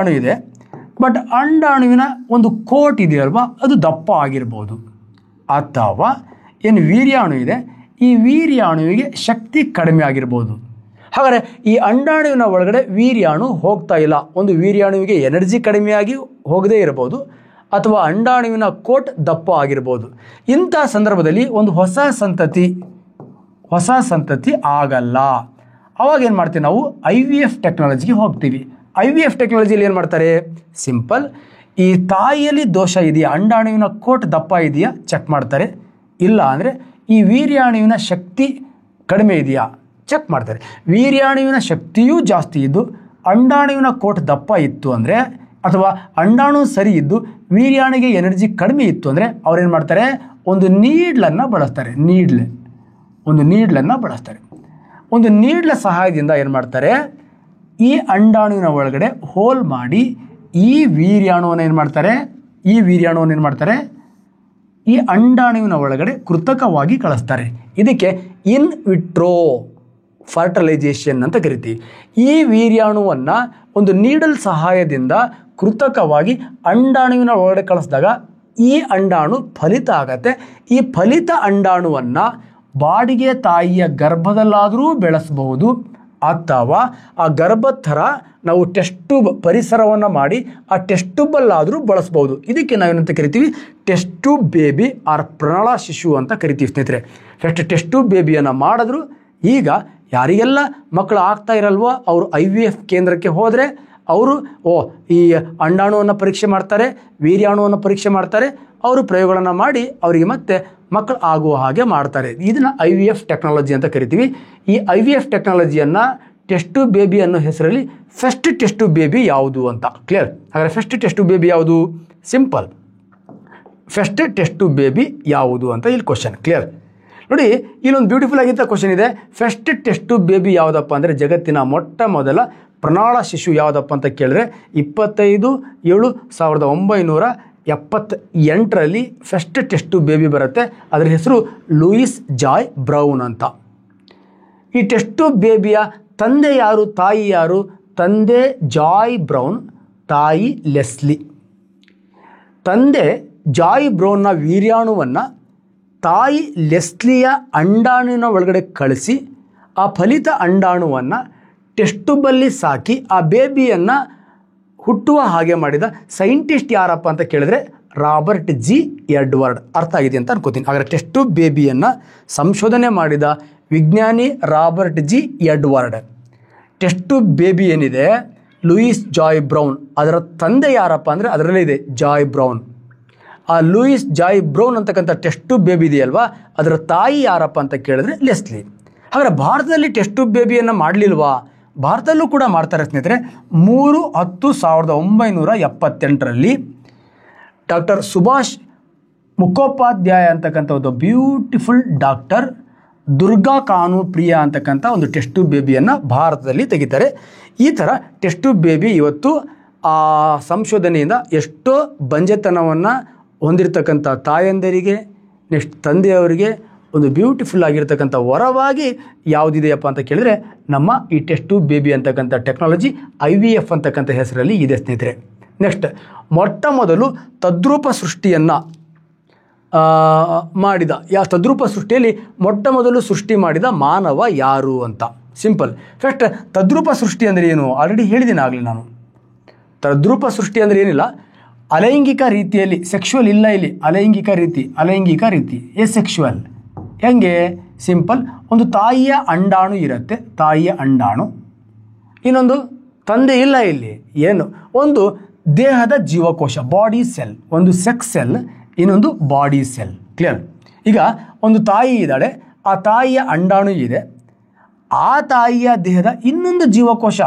ಬಟ್ ಅಂಡಾಣುವಿನ ಒಂದು ಕೋಟ್ ಇದೆಯಲ್ವಾ, ಅದು ದಪ್ಪ ಆಗಿರ್ಬೋದು. ಅಥವಾ ಏನು ವೀರ್ಯಾಣು ಇದೆ, ಈ ವೀರ್ಯಾಣುವಿಗೆ ಶಕ್ತಿ ಕಡಿಮೆ ಆಗಿರ್ಬೋದು. ಹಾಗಾದರೆ ಈ ಅಂಡಾಣುವಿನ ಒಳಗಡೆ ವೀರ್ಯಾಣು ಹೋಗ್ತಾ ಇಲ್ಲ. ಒಂದು ವೀರ್ಯಾಣುವಿಗೆ ಎನರ್ಜಿ ಕಡಿಮೆಯಾಗಿ ಹೋಗದೇ ಇರಬಹುದು, ಅಥವಾ ಅಂಡಾಣುವಿನ ಕೋಟ್ ದಪ್ಪ ಆಗಿರ್ಬೋದು. ಇಂಥ ಸಂದರ್ಭದಲ್ಲಿ ಒಂದು ಹೊಸ ಸಂತತಿ ಆಗಲ್ಲ. ಅವಾಗ ಏನು ಮಾಡ್ತೀವಿ ನಾವು? IVF ಟೆಕ್ನಾಲಜಿಗೆ ಹೋಗ್ತೀವಿ. IVF ಟೆಕ್ನಾಲಜಿಯಲ್ಲಿ ಏನು ಮಾಡ್ತಾರೆ? ಸಿಂಪಲ್, ಈ ತಾಯಿಯಲ್ಲಿ ದೋಷ ಇದೆಯಾ, ಅಂಡಾಣುವಿನ ಕೋಟ್ ದಪ್ಪ ಇದೆಯಾ ಚೆಕ್ ಮಾಡ್ತಾರೆ. ಇಲ್ಲ ಅಂದರೆ ಈ ವೀರ್ಯಾಣುವಿನ ಶಕ್ತಿ ಕಡಿಮೆ ಇದೆಯಾ ಚೆಕ್ ಮಾಡ್ತಾರೆ. ವೀರ್ಯಾಣುವಿನ ಶಕ್ತಿಯೂ ಜಾಸ್ತಿ ಇದ್ದು ಅಂಡಾಣುವಿನ ಕೋಟ್ ದಪ್ಪ ಇತ್ತು ಅಂದರೆ, ಅಥವಾ ಅಂಡಾಣು ಸರಿ ಇದ್ದು ವೀರ್ಯಾಣುವಿಗೆ ಎನರ್ಜಿ ಕಡಿಮೆ ಇತ್ತು ಅಂದರೆ ಅವ್ರೇನು ಮಾಡ್ತಾರೆ? ಒಂದು ನೀಡ್ಲನ್ನು ಬಳಸ್ತಾರೆ. ಒಂದು ನೀಡ್ಲ ಸಹಾಯದಿಂದ ಏನು ಮಾಡ್ತಾರೆ? ಈ ಅಂಡಾಣುವಿನ ಒಳಗಡೆ ಹೋಲ್ ಮಾಡಿ ಈ ವೀರ್ಯಾಣುವನ್ನು ಏನು ಮಾಡ್ತಾರೆ? ಈ ಅಂಡಾಣುವಿನ ಒಳಗಡೆ ಕೃತಕವಾಗಿ ಕಳಿಸ್ತಾರೆ. ಇದಕ್ಕೆ ಇನ್ ವಿಟ್ರೋ ಫರ್ಟಿಲೈಸೇಷನ್ ಅಂತ ಕರಿತೀವಿ. ಈ ವೀರ್ಯಾಣುವನ್ನು ಒಂದು ನೀಡಲ್ ಸಹಾಯದಿಂದ ಕೃತಕವಾಗಿ ಅಂಡಾಣುವಿನ ಒಳಗಡೆ ಕಳಿಸಿದಾಗ ಈ ಅಂಡಾಣು ಫಲಿತ ಆಗತ್ತೆ. ಈ ಫಲಿತ ಅಂಡಾಣುವನ್ನು ಬಾಡಿಗೆ ತಾಯಿಯ ಗರ್ಭದಲ್ಲಾದರೂ ಬೆಳೆಸಬಹುದು, ಅಥವಾ ಆ ಗರ್ಭದ ಥರ ನಾವು ಟೆಸ್ಟ್ ಟ್ಯೂಬ್ ಪರಿಸರವನ್ನು ಮಾಡಿ ಆ ಟೆಸ್ಟ್ ಟ್ಯೂಬಲ್ಲಾದರೂ ಬಳಸ್ಬೋದು. ಇದಕ್ಕೆ ನಾವೇನಂತ ಕರಿತೀವಿ? ಟೆಸ್ಟ್ ಟ್ಯೂಬ್ ಬೇಬಿ ಆರ್ ಪ್ರಣಾಳ ಶಿಶು ಅಂತ ಕರಿತೀವಿ ಸ್ನೇಹಿತರೆ. ಫಸ್ಟ್ ಟೆಸ್ಟ್ ಟ್ಯೂಬ್ ಬೇಬಿಯನ್ನು ಮಾಡಿದ್ರು. ಈಗ ಯಾರಿಗೆಲ್ಲ ಮಕ್ಕಳು ಆಗ್ತಾ ಇರಲ್ವೋ ಅವರು IVF ಕೇಂದ್ರಕ್ಕೆ ಹೋದರೆ ಅವರು ಈ ಅಂಡಾಣುವನ್ನು ಪರೀಕ್ಷೆ ಮಾಡ್ತಾರೆ, ವೀರ್ಯಾಣುವನ್ನು ಪರೀಕ್ಷೆ ಮಾಡ್ತಾರೆ. ಅವರು ಪ್ರಯೋಗಗಳನ್ನು ಮಾಡಿ ಅವರಿಗೆ ಮತ್ತೆ ಮಕ್ಕಳು ಆಗುವ ಹಾಗೆ ಮಾಡ್ತಾರೆ. ಇದನ್ನು IVF ಟೆಕ್ನಾಲಜಿ ಅಂತ ಕರಿತೀವಿ. ಈ IVF ಟೆಕ್ನಾಲಜಿಯನ್ನು ಟೆಸ್ಟ್ ಟ್ಯೂಬ್ ಬೇಬಿ ಅನ್ನೋ ಹೆಸರಲ್ಲಿ ಫಸ್ಟ್ ಟೆಸ್ಟ್ ಟ್ಯೂಬ್ ಬೇಬಿ ಯಾವುದು ಅಂತ. ಕ್ಲಿಯರ್? ಹಾಗಾದರೆ ಫಸ್ಟ್ ಟೆಸ್ಟ್ ಟ್ಯೂಬ್ ಬೇಬಿ ಯಾವುದು? Simple, first test tube baby ಯಾವುದು ಅಂತ ಇಲ್ಲಿ ಕ್ವಶನ್. ಕ್ಲಿಯರ್? ನೋಡಿ, ಇಲ್ಲೊಂದು ಬ್ಯೂಟಿಫುಲ್ ಆಗಿದ್ದ ಕ್ವಶನ್ ಇದೆ. ಫಸ್ಟ್ ಟೆಸ್ಟ್ ಟ್ಯೂಬ್ ಬೇಬಿ ಯಾವುದಪ್ಪ ಅಂದರೆ ಜಗತ್ತಿನ ಮೊಟ್ಟ ಮೊದಲ ಪ್ರಣಾಳ ಶಿಶು ಯಾವುದಪ್ಪ ಅಂತ ಕೇಳಿದ್ರೆ 25/7/1978 ಫಸ್ಟ್ ಟೆಸ್ಟ್ ಟ್ಯೂಬ್ ಬೇಬಿ ಬರುತ್ತೆ. ಅದರ ಹೆಸರು ಲೂಯಿಸ್ ಜಾಯ್ ಬ್ರೌನ್ ಅಂತ. ಈ ಟೆಸ್ಟ್ ಟ್ಯೂಬ್ ಬೇಬಿಯ ತಂದೆ ಯಾರು, ತಾಯಿ ಯಾರು? ತಂದೆ ಜಾಯ್ ಬ್ರೌನ್, ತಾಯಿ ಲೆಸ್ಲಿ. ತಂದೆ ಜಾಯ್ ಬ್ರೌನ್ನ ವೀರ್ಯಾಣುವನ್ನು ತಾಯಿ ಲೆಸ್ಲಿಯ ಅಂಡಾಣುವಿನ ಒಳಗಡೆ ಕಳಿಸಿ ಆ ಫಲಿತ ಅಂಡಾಣುವನ್ನು ಟೆಸ್ಟ್ ಟ್ಯೂಬಲ್ಲಿ ಸಾಕಿ ಆ ಬೇಬಿಯನ್ನು ಹುಟ್ಟುವ ಹಾಗೆ ಮಾಡಿದ ಸೈಂಟಿಸ್ಟ್ ಯಾರಪ್ಪ ಅಂತ ಕೇಳಿದ್ರೆ ರಾಬರ್ಟ್ ಜಿ ಎಡ್ವರ್ಡ್. ಅರ್ಥ ಆಗಿದೆ ಅಂತ ಅನ್ಕೋತೀನಿ. ಹಾಗಾದರೆ ಟೆಸ್ಟ್ ಟ್ಯೂಬ್ ಬೇಬಿಯನ್ನು ಸಂಶೋಧನೆ ಮಾಡಿದ ವಿಜ್ಞಾನಿ Robert G Edward. Test tube baby ಏನಿದೆ ಲೂಯಿಸ್ ಜಾಯ್ ಬ್ರೌನ್, ಅದರ ತಂದೆ ಯಾರಪ್ಪ ಅಂದರೆ ಅದರಲ್ಲೇ ಇದೆ ಜಾಯ್ ಬ್ರೌನ್. ಆ ಲೂಯಿಸ್ ಜಾಯ್ ಬ್ರೌನ್ ಅಂತಕ್ಕಂಥ ಟೆಸ್ಟ್ ಟ್ಯೂಬ್ ಬೇಬಿ ಇದೆಯಲ್ವಾ, ಅದರ ತಾಯಿ ಯಾರಪ್ಪ ಅಂತ ಕೇಳಿದ್ರೆ ಲೆಸ್ಲಿ. ಹಾಗಾದರೆ ಭಾರತದಲ್ಲಿ ಟೆಸ್ಟ್ ಟ್ಯೂಬ್ ಬೇಬಿಯನ್ನು ಮಾಡಲಿಲ್ವಾ? ಭಾರತದಲ್ಲೂ ಕೂಡ ಮಾಡ್ತಾರೆ ಸ್ನೇಹಿತರೆ. 3/10/1978 ಡಾಕ್ಟರ್ ಸುಭಾಷ್ ಮುಖೋಪಾಧ್ಯಾಯ ಅಂತಕ್ಕಂಥ ಒಂದು ಬ್ಯೂಟಿಫುಲ್ ಡಾಕ್ಟರ್, ದುರ್ಗಾ ಕಾನುಪ್ರಿಯ ಅಂತಕ್ಕಂಥ ಒಂದು ಟೆಸ್ಟ್ ಟ್ಯೂಬ್ ಬೇಬಿಯನ್ನು ಭಾರತದಲ್ಲಿ ತೆಗಿತಾರೆ. ಈ ಥರ ಟೆಸ್ಟ್ ಟ್ಯೂಬ್ ಬೇಬಿ ಇವತ್ತು ಆ ಸಂಶೋಧನೆಯಿಂದ ಎಷ್ಟೋ ಬಂಜೆತನವನ್ನು ಹೊಂದಿರತಕ್ಕಂಥ ತಾಯಂದರಿಗೆ, ನೆಕ್ಸ್ಟ್ ತಂದೆಯವರಿಗೆ ಒಂದು ಬ್ಯೂಟಿಫುಲ್ ಆಗಿರ್ತಕ್ಕಂಥ ವರವಾಗಿ ಯಾವುದಿದೆಯಪ್ಪ ಅಂತ ಕೇಳಿದರೆ ನಮ್ಮ ಈ ಟೆಸ್ಟ್ ಟ್ಯೂಬ್ ಬೇಬಿ ಅಂತಕ್ಕಂಥ ಟೆಕ್ನಾಲಜಿ IVF ಅಂತಕ್ಕಂಥ ಹೆಸರಲ್ಲಿ ಇದೆ ಸ್ನೇಹಿತರೆ. ನೆಕ್ಸ್ಟ್, ಮೊಟ್ಟ ಮೊದಲು ತದ್ರೂಪ ಸೃಷ್ಟಿಯನ್ನು ಮಾಡಿದ ತದ್ರೂಪ ಸೃಷ್ಟಿಯಲ್ಲಿ ಮೊಟ್ಟ ಮೊದಲು ಸೃಷ್ಟಿ ಮಾಡಿದ ಮಾನವ ಯಾರು ಅಂತ. ಸಿಂಪಲ್. ಫಸ್ಟ್, ತದ್ರೂಪ ಸೃಷ್ಟಿ ಅಂದರೆ ಏನು? ಆಲ್ರೆಡಿ ಹೇಳಿದ್ದೀನಿ ಆಗಲಿ ನಾನು. ತದ್ರೂಪ ಸೃಷ್ಟಿ ಅಂದರೆ ಏನಿಲ್ಲ, ಅಲೈಂಗಿಕ ರೀತಿಯಲ್ಲಿ, ಸೆಕ್ಷುವಲ್ ಇಲ್ಲ ಇಲ್ಲಿ, ಅಲೈಂಗಿಕ ರೀತಿ ಎ ಸೆಕ್ಷುವಲ್. ಹೆಂಗೆ? ಸಿಂಪಲ್, ಒಂದು ತಾಯಿಯ ಅಂಡಾಣು ಇರುತ್ತೆ, ತಾಯಿಯ ಅಂಡಾಣು. ಇನ್ನೊಂದು ತಂದೆ ಇಲ್ಲ ಇಲ್ಲಿ, ಏನು? ಒಂದು ದೇಹದ ಜೀವಕೋಶ, ಬಾಡಿ ಸೆಲ್, ಒಂದು ಸೆಕ್ಸ್ ಸೆಲ್, ಇನ್ನೊಂದು ಬಾಡಿ ಸೆಲ್. ಕ್ಲಿಯರ್? ಈಗ ಒಂದು ತಾಯಿ ಇದ್ದಾಳೆ, ಆ ತಾಯಿಯ ಅಂಡಾಣು ಇದೆ, ಆ ತಾಯಿಯ ದೇಹದ ಇನ್ನೊಂದು ಜೀವಕೋಶ,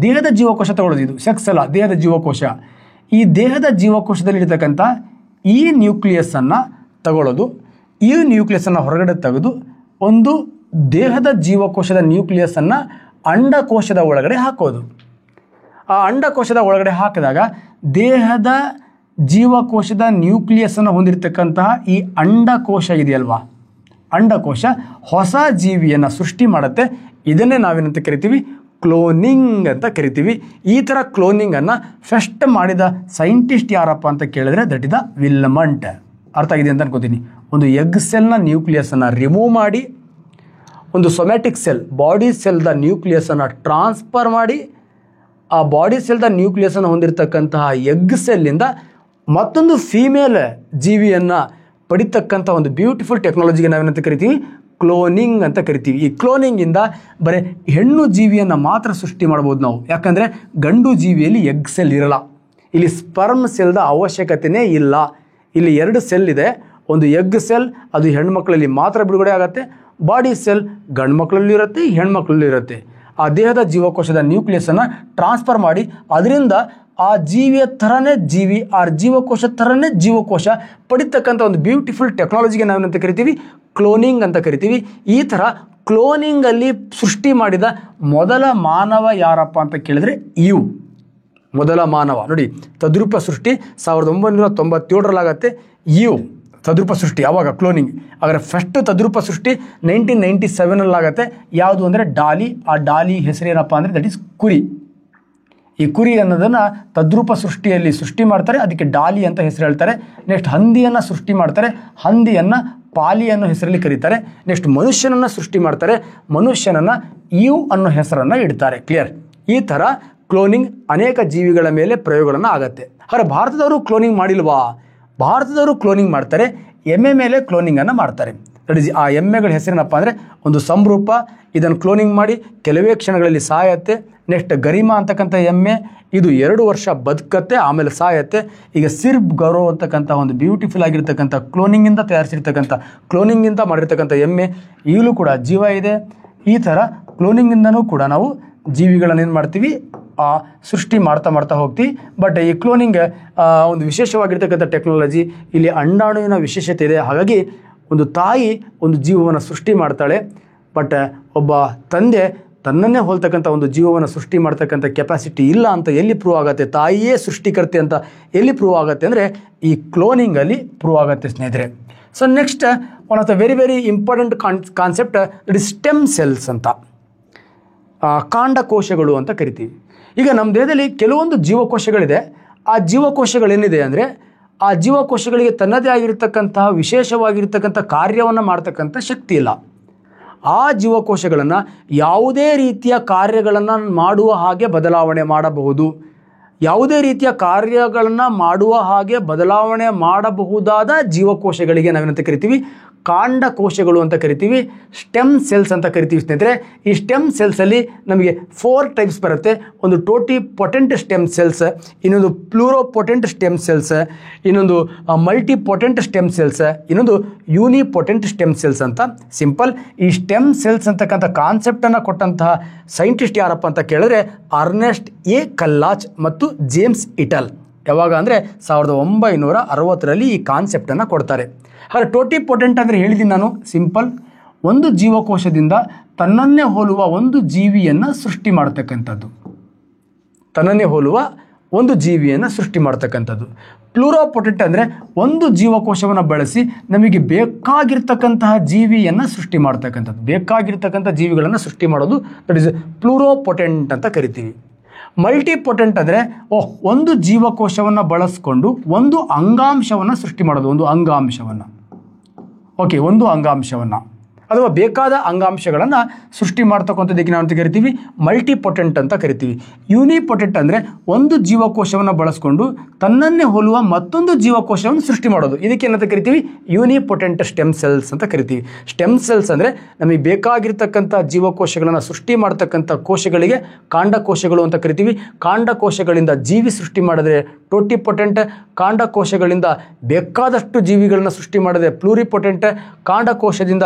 ದೇಹದ ಜೀವಕೋಶ ತಗೊಳ್ಳೋದು, ಇದು ಸೆಕ್ಸ್ ಅಲ್ಲ, ದೇಹದ ಜೀವಕೋಶ. ಈ ದೇಹದ ಜೀವಕೋಶದಲ್ಲಿರ್ತಕ್ಕಂಥ ಈ ನ್ಯೂಕ್ಲಿಯಸ್ಸನ್ನು ತಗೊಳ್ಳೋದು, ಈ ನ್ಯೂಕ್ಲಿಯಸ್ಸನ್ನು ಹೊರಗಡೆ ತೆಗೆದು ಒಂದು ದೇಹದ ಜೀವಕೋಶದ ನ್ಯೂಕ್ಲಿಯಸ್ಸನ್ನು ಅಂಡಕೋಶದ ಒಳಗಡೆ ಹಾಕೋದು. ಆ ಅಂಡಕೋಶದ ಒಳಗಡೆ ಹಾಕಿದಾಗ ದೇಹದ ಜೀವಕೋಶದ ನ್ಯೂಕ್ಲಿಯಸ್ಸನ್ನು ಹೊಂದಿರತಕ್ಕಂತಹ ಈ ಅಂಡಕೋಶ ಇದೆಯಲ್ವಾ, ಅಂಡಕೋಶ ಹೊಸ ಜೀವಿಯನ್ನು ಸೃಷ್ಟಿ ಮಾಡುತ್ತೆ. ಇದನ್ನೇ ನಾವೇನಂತ ಕರಿತೀವಿ, ಕ್ಲೋನಿಂಗ್ ಅಂತ ಕರಿತೀವಿ. ಈ ಥರ ಕ್ಲೋನಿಂಗನ್ನು ಫಸ್ಟ್ ಮಾಡಿದ ಸೈಂಟಿಸ್ಟ್ ಯಾರಪ್ಪ ಅಂತ ಕೇಳಿದ್ರೆ ದಟ್ ಇಸ್ ದ ವಿಲ್ಮಂಟ್. ಅರ್ಥ ಆಗಿದೆ ಅಂತ ಅನ್ಕೋತೀನಿ. ಒಂದು ಎಗ್ ಸೆಲ್ನ ನ್ಯೂಕ್ಲಿಯಸ್ಸನ್ನು ರಿಮೂವ್ ಮಾಡಿ ಒಂದು ಸೊಮ್ಯಾಟಿಕ್ ಸೆಲ್, ಬಾಡಿ ಸೆಲ್ದ ನ್ಯೂಕ್ಲಿಯಸ್ಸನ್ನು ಟ್ರಾನ್ಸ್ಫರ್ ಮಾಡಿ ಆ ಬಾಡಿ ಸೆಲ್ದ ನ್ಯೂಕ್ಲಿಯಸ್ಸನ್ನು ಹೊಂದಿರತಕ್ಕಂತಹ ಎಗ್ ಸೆಲ್ಲಿಂದ ಮತ್ತೊಂದು ಫೀಮೇಲ್ ಜೀವಿಯನ್ನು ಪಡಿತಕ್ಕಂಥ ಒಂದು ಬ್ಯೂಟಿಫುಲ್ ಟೆಕ್ನಾಲಜಿಗೆ ನಾವೇನಂತ ಕರಿತೀವಿ, ಕ್ಲೋನಿಂಗ್ ಅಂತ ಕರಿತೀವಿ. ಈ ಕ್ಲೋನಿಂಗಿಂದ ಬರೀ ಹೆಣ್ಣು ಜೀವಿಯನ್ನು ಮಾತ್ರ ಸೃಷ್ಟಿ ಮಾಡ್ಬೋದು ನಾವು. ಯಾಕಂದರೆ ಗಂಡು ಜೀವಿಯಲ್ಲಿ ಎಗ್ ಸೆಲ್ ಇರಲ್ಲ. ಇಲ್ಲಿ ಸ್ಪರ್ಮ್ ಸೆಲ್ದ ಅವಶ್ಯಕತೆಯೇ ಇಲ್ಲ. ಇಲ್ಲಿ 2 ಸೆಲ್ ಇದೆ. ಒಂದು ಎಗ್ ಸೆಲ್, ಅದು ಹೆಣ್ಮಕ್ಳಲ್ಲಿ ಮಾತ್ರ ಬಿಡುಗಡೆ ಆಗುತ್ತೆ. ಬಾಡಿ ಸೆಲ್ ಗಂಡು ಮಕ್ಕಳಲ್ಲಿ ಇರುತ್ತೆ, ಹೆಣ್ಮಕ್ಳಲ್ಲಿ ಇರುತ್ತೆ. ಆ ದೇಹದ ಜೀವಕೋಶದ ನ್ಯೂಕ್ಲಿಯಸ್ಸನ್ನು ಟ್ರಾನ್ಸ್ಫರ್ ಮಾಡಿ ಅದರಿಂದ ಆ ಜೀವಿಯ ಥರನೇ ಜೀವಿ, ಆ ಜೀವಕೋಶ ಥರನೇ ಜೀವಕೋಶ ಪಡಿತಕ್ಕಂಥ ಒಂದು ಬ್ಯೂಟಿಫುಲ್ ಟೆಕ್ನಾಲಜಿಗೆ ನಾವೇನಂತ ಕರಿತೀವಿ, ಕ್ಲೋನಿಂಗ್ ಅಂತ ಕರಿತೀವಿ. ಈ ಥರ ಕ್ಲೋನಿಂಗಲ್ಲಿ ಸೃಷ್ಟಿ ಮಾಡಿದ ಮೊದಲ ಮಾನವ ಯಾರಪ್ಪ ಅಂತ ಕೇಳಿದ್ರೆ ಇವು ಮೊದಲ ಮಾನವ. ನೋಡಿ, ತದ್ರೂಪ ಸೃಷ್ಟಿ 1997ರಲ್ಲಾಗತ್ತೆ. ಇವು ತದ್ರೂಪ ಸೃಷ್ಟಿ ಆವಾಗ ಕ್ಲೋನಿಂಗ್. ಹಾಗಾದರೆ ಫಸ್ಟ್ ತದ್ರೂಪ ಸೃಷ್ಟಿ 1997ರಲ್ಲಾಗತ್ತೆ. ಯಾವುದು ಅಂದರೆ ಡಾಲಿ. ಆ ಡಾಲಿ ಹೆಸರೇನಪ್ಪ ಅಂದರೆ ದಟ್ ಈಸ್ ಕುರಿ. ಈ ಕುರಿ ಅನ್ನೋದನ್ನು ತದ್ರೂಪ ಸೃಷ್ಟಿಯಲ್ಲಿ ಸೃಷ್ಟಿ ಮಾಡ್ತಾರೆ, ಅದಕ್ಕೆ ಡಾಲಿ ಅಂತ ಹೆಸರು ಹೇಳ್ತಾರೆ. ನೆಕ್ಸ್ಟ್ ಹಂದಿಯನ್ನು ಸೃಷ್ಟಿ ಮಾಡ್ತಾರೆ, ಹಂದಿಯನ್ನು ಪಾಲಿ ಅನ್ನೋ ಹೆಸರಲ್ಲಿ ಕರೀತಾರೆ. ನೆಕ್ಸ್ಟ್ ಮನುಷ್ಯನನ್ನು ಸೃಷ್ಟಿ ಮಾಡ್ತಾರೆ, ಮನುಷ್ಯನನ್ನು ಈವ್ ಅನ್ನೋ ಹೆಸರನ್ನು ಇಡ್ತಾರೆ. ಕ್ಲಿಯರ್? ಈ ಥರ ಕ್ಲೋನಿಂಗ್ ಅನೇಕ ಜೀವಿಗಳ ಮೇಲೆ ಪ್ರಯೋಗಗಳನ್ನು ಆಗತ್ತೆ. ಆದರೆ ಭಾರತದವರು ಕ್ಲೋನಿಂಗ್ ಮಾಡಿಲ್ವಾ? ಭಾರತದವರು ಕ್ಲೋನಿಂಗ್ ಮಾಡ್ತಾರೆ, ಎಮ್ಮೆ ಮೇಲೆ ಕ್ಲೋನಿಂಗನ್ನು ಮಾಡ್ತಾರೆ. ಆ ಎಮ್ಮೆಗಳ ಹೆಸರೇನಪ್ಪ ಅಂದರೆ ಒಂದು ಸಂರೂಪ. ಇದನ್ನು ಕ್ಲೋನಿಂಗ್ ಮಾಡಿ ಕೆಲವೇ ಕ್ಷಣಗಳಲ್ಲಿ ಸಾಯತ್ತೆ. ನೆಕ್ಸ್ಟ್ ಗರಿಮಾ ಅಂತಕ್ಕಂಥ ಎಮ್ಮೆ, ಇದು 2 ವರ್ಷ ಬದುಕತ್ತೆ, ಆಮೇಲೆ ಸಾಯತ್ತೆ. ಈಗ ಸಿರ್ಬ್ ಗೌರವ್ ಅಂತಕ್ಕಂಥ ಒಂದು ಬ್ಯೂಟಿಫುಲ್ ಆಗಿರ್ತಕ್ಕಂಥ ಕ್ಲೋನಿಂಗಿಂದ ತಯಾರಿಸಿರ್ತಕ್ಕಂಥ, ಕ್ಲೋನಿಂಗಿಂದ ಮಾಡಿರ್ತಕ್ಕಂಥ ಎಮ್ಮೆ, ಈಗಲೂ ಕೂಡ ಜೀವ ಇದೆ. ಈ ಥರ ಕ್ಲೋನಿಂಗಿಂದನೂ ಕೂಡ ನಾವು ಜೀವಿಗಳನ್ನು ಏನು ಮಾಡ್ತೀವಿ, ಸೃಷ್ಟಿ ಮಾಡ್ತಾ ಹೋಗ್ತೀವಿ. ಬಟ್ ಈ ಕ್ಲೋನಿಂಗ್ ಒಂದು ವಿಶೇಷವಾಗಿರ್ತಕ್ಕಂಥ ಟೆಕ್ನಾಲಜಿ. ಇಲ್ಲಿ ಅಂಡಾಣುವಿನ ವಿಶೇಷತೆ ಇದೆ. ಹಾಗಾಗಿ ಒಂದು ತಾಯಿ ಒಂದು ಜೀವವನ್ನು ಸೃಷ್ಟಿ ಮಾಡ್ತಾಳೆ, ಬಟ್ ಒಬ್ಬ ತಂದೆ ತನ್ನನ್ನೇ ಹೋಲ್ತಕ್ಕಂಥ ಒಂದು ಜೀವವನ್ನು ಸೃಷ್ಟಿ ಮಾಡ್ತಕ್ಕಂಥ ಕೆಪಾಸಿಟಿ ಇಲ್ಲ ಅಂತ ಎಲ್ಲಿ ಪ್ರೂವ್ ಆಗುತ್ತೆ? ತಾಯಿಯೇ ಸೃಷ್ಟಿಕರ್ತೆ ಅಂತ ಎಲ್ಲಿ ಪ್ರೂವ್ ಆಗುತ್ತೆ ಅಂದರೆ ಈ ಕ್ಲೋನಿಂಗಲ್ಲಿ ಪ್ರೂವ್ ಆಗುತ್ತೆ ಸ್ನೇಹಿತರೆ. So next one of the very very important concept it is stem cells ಅಂತ, ಕಾಂಡಕೋಶಗಳು ಅಂತ ಕರಿತೀವಿ. ಈಗ ನಮ್ಮ ದೇಹದಲ್ಲಿ ಕೆಲವೊಂದು ಜೀವಕೋಶಗಳಿದೆ. ಆ ಜೀವಕೋಶಗಳೇನಿದೆ ಅಂದರೆ ಆ ಜೀವಕೋಶಗಳಿಗೆ ತನ್ನದೇ ಆಗಿರ್ತಕ್ಕಂತಹ ವಿಶೇಷವಾಗಿರ್ತಕ್ಕಂಥ ಕಾರ್ಯವನ್ನು ಮಾಡ್ತಕ್ಕಂಥ ಶಕ್ತಿ ಇಲ್ಲ. ಆ ಜೀವಕೋಶಗಳನ್ನು ಯಾವುದೇ ರೀತಿಯ ಕಾರ್ಯಗಳನ್ನು ಮಾಡುವ ಹಾಗೆ ಬದಲಾವಣೆ ಮಾಡಬಹುದು. ಯಾವುದೇ ರೀತಿಯ ಕಾರ್ಯಗಳನ್ನು ಮಾಡುವ ಹಾಗೆ ಬದಲಾವಣೆ ಮಾಡಬಹುದಾದ ಜೀವಕೋಶಗಳಿಗೆ ನಾವೇನಂತ ಕರಿತೀವಿ, ಕಾಂಡಕೋಶಗಳು ಅಂತ ಕರಿತೀವಿ, ಸ್ಟೆಮ್ ಸೆಲ್ಸ್ ಅಂತ ಕರಿತೀವಿ ಸ್ನೇಹಿತರೆ. ಈ ಸ್ಟೆಮ್ ಸೆಲ್ಸಲ್ಲಿ ನಮಗೆ 4 ಟೈಪ್ಸ್ ಬರುತ್ತೆ. ಒಂದು ಟೋಟಿಪೊಟೆಂಟ್ ಸ್ಟೆಮ್ ಸೆಲ್ಸ್, ಇನ್ನೊಂದು ಪ್ಲೂರೋಪೊಟೆಂಟ್ ಸ್ಟೆಮ್ ಸೆಲ್ಸ್, ಇನ್ನೊಂದು ಮಲ್ಟಿಪೊಟೆಂಟ್ ಸ್ಟೆಮ್ ಸೆಲ್ಸ್, ಇನ್ನೊಂದು ಯೂನಿಪೊಟೆಂಟ್ ಸ್ಟೆಮ್ ಸೆಲ್ಸ್ ಅಂತ. ಸಿಂಪಲ್. ಈ ಸ್ಟೆಮ್ ಸೆಲ್ಸ್ ಅಂತಕ್ಕಂಥ ಕಾನ್ಸೆಪ್ಟನ್ನು ಕೊಟ್ಟಂತಹ ಸೈಂಟಿಸ್ಟ್ ಯಾರಪ್ಪ ಅಂತ ಕೇಳಿದ್ರೆ ಅರ್ನೆಸ್ಟ್ ಎ ಕಲ್ಲಾಚ್ ಮತ್ತು ಜೇಮ್ಸ್ ಇಟಲ್. ಯಾವಾಗ ಅಂದರೆ 1960ರಲ್ಲಿ ಈ ಕಾನ್ಸೆಪ್ಟನ್ನು ಕೊಡ್ತಾರೆ. ಆದರೆ ಟೋಟಿಪೊಟೆಂಟ್ ಅಂದರೆ ಹೇಳಿದ್ದೀನಿ ನಾನು, ಸಿಂಪಲ್. ಒಂದು ಜೀವಕೋಶದಿಂದ ತನ್ನನ್ನೇ ಹೋಲುವ ಒಂದು ಜೀವಿಯನ್ನು ಸೃಷ್ಟಿ ಮಾಡ್ತಕ್ಕಂಥದ್ದು, ತನ್ನನ್ನೇ ಹೋಲುವ ಒಂದು ಜೀವಿಯನ್ನು ಸೃಷ್ಟಿ ಮಾಡ್ತಕ್ಕಂಥದ್ದು. ಪ್ಲೂರೋಪೊಟೆಂಟ್ ಅಂದರೆ ಒಂದು ಜೀವಕೋಶವನ್ನು ಬಳಸಿ ನಮಗೆ ಬೇಕಾಗಿರ್ತಕ್ಕಂತಹ ಜೀವಿಯನ್ನು ಸೃಷ್ಟಿ ಮಾಡ್ತಕ್ಕಂಥದ್ದು, ಬೇಕಾಗಿರ್ತಕ್ಕಂಥ ಜೀವಿಗಳನ್ನು ಸೃಷ್ಟಿ ಮಾಡೋದು, ದಟ್ ಇಸ್ ಪ್ಲೂರೋಪೊಟೆಂಟ್ ಅಂತ ಕರಿತೀವಿ. ಮಲ್ಟಿಪೊಟೆಂಟ್ ಅಂದರೆ ಒಂದು ಜೀವಕೋಶವನ್ನು ಬಳಸ್ಕೊಂಡು ಒಂದು ಅಂಗಾಂಶವನ್ನು ಸೃಷ್ಟಿ ಮಾಡೋದು, ಒಂದು ಅಂಗಾಂಶವನ್ನು, ಒಂದು ಅಂಗಾಂಶವನ್ನು ಅಥವಾ ಬೇಕಾದ ಅಂಗಾಂಶಗಳನ್ನು ಸೃಷ್ಟಿ ಮಾಡ್ತಕ್ಕಂಥದ್ದಕ್ಕೆ ನಾವು ಅಂತ ಕರಿತೀವಿ ಮಲ್ಟಿಪೊಟೆಂಟ್ ಅಂತ ಕರಿತೀವಿ. ಯೂನಿಪೊಟೆಂಟ್ ಅಂದರೆ ಒಂದು ಜೀವಕೋಶವನ್ನು ಬಳಸ್ಕೊಂಡು ತನ್ನನ್ನೇ ಹೋಲುವ ಮತ್ತೊಂದು ಜೀವಕೋಶವನ್ನು ಸೃಷ್ಟಿ ಮಾಡೋದು, ಇದಕ್ಕೆ ಏನಂತ ಕರಿತೀವಿ ಯೂನಿಪೊಟೆಂಟ್ ಸ್ಟೆಮ್ ಸೆಲ್ಸ್ ಅಂತ ಕರಿತೀವಿ. ಸ್ಟೆಮ್ ಸೆಲ್ಸ್ ಅಂದರೆ ನಮಗೆ ಬೇಕಾಗಿರ್ತಕ್ಕಂಥ ಜೀವಕೋಶಗಳನ್ನು ಸೃಷ್ಟಿ ಮಾಡ್ತಕ್ಕಂಥ ಕೋಶಗಳಿಗೆ ಕಾಂಡಕೋಶಗಳು ಅಂತ ಕರಿತೀವಿ. ಕಾಂಡಕೋಶಗಳಿಂದ ಜೀವಿ ಸೃಷ್ಟಿ ಮಾಡಿದ್ರೆ ಟೋಟಿಪೊಟೆಂಟ್, ಕಾಂಡಕೋಶಗಳಿಂದ ಬೇಕಾದಷ್ಟು ಜೀವಿಗಳನ್ನ ಸೃಷ್ಟಿ ಮಾಡಿದ್ರೆ ಪ್ಲೂರಿಪೊಟೆಂಟ್, ಕಾಂಡಕೋಶದಿಂದ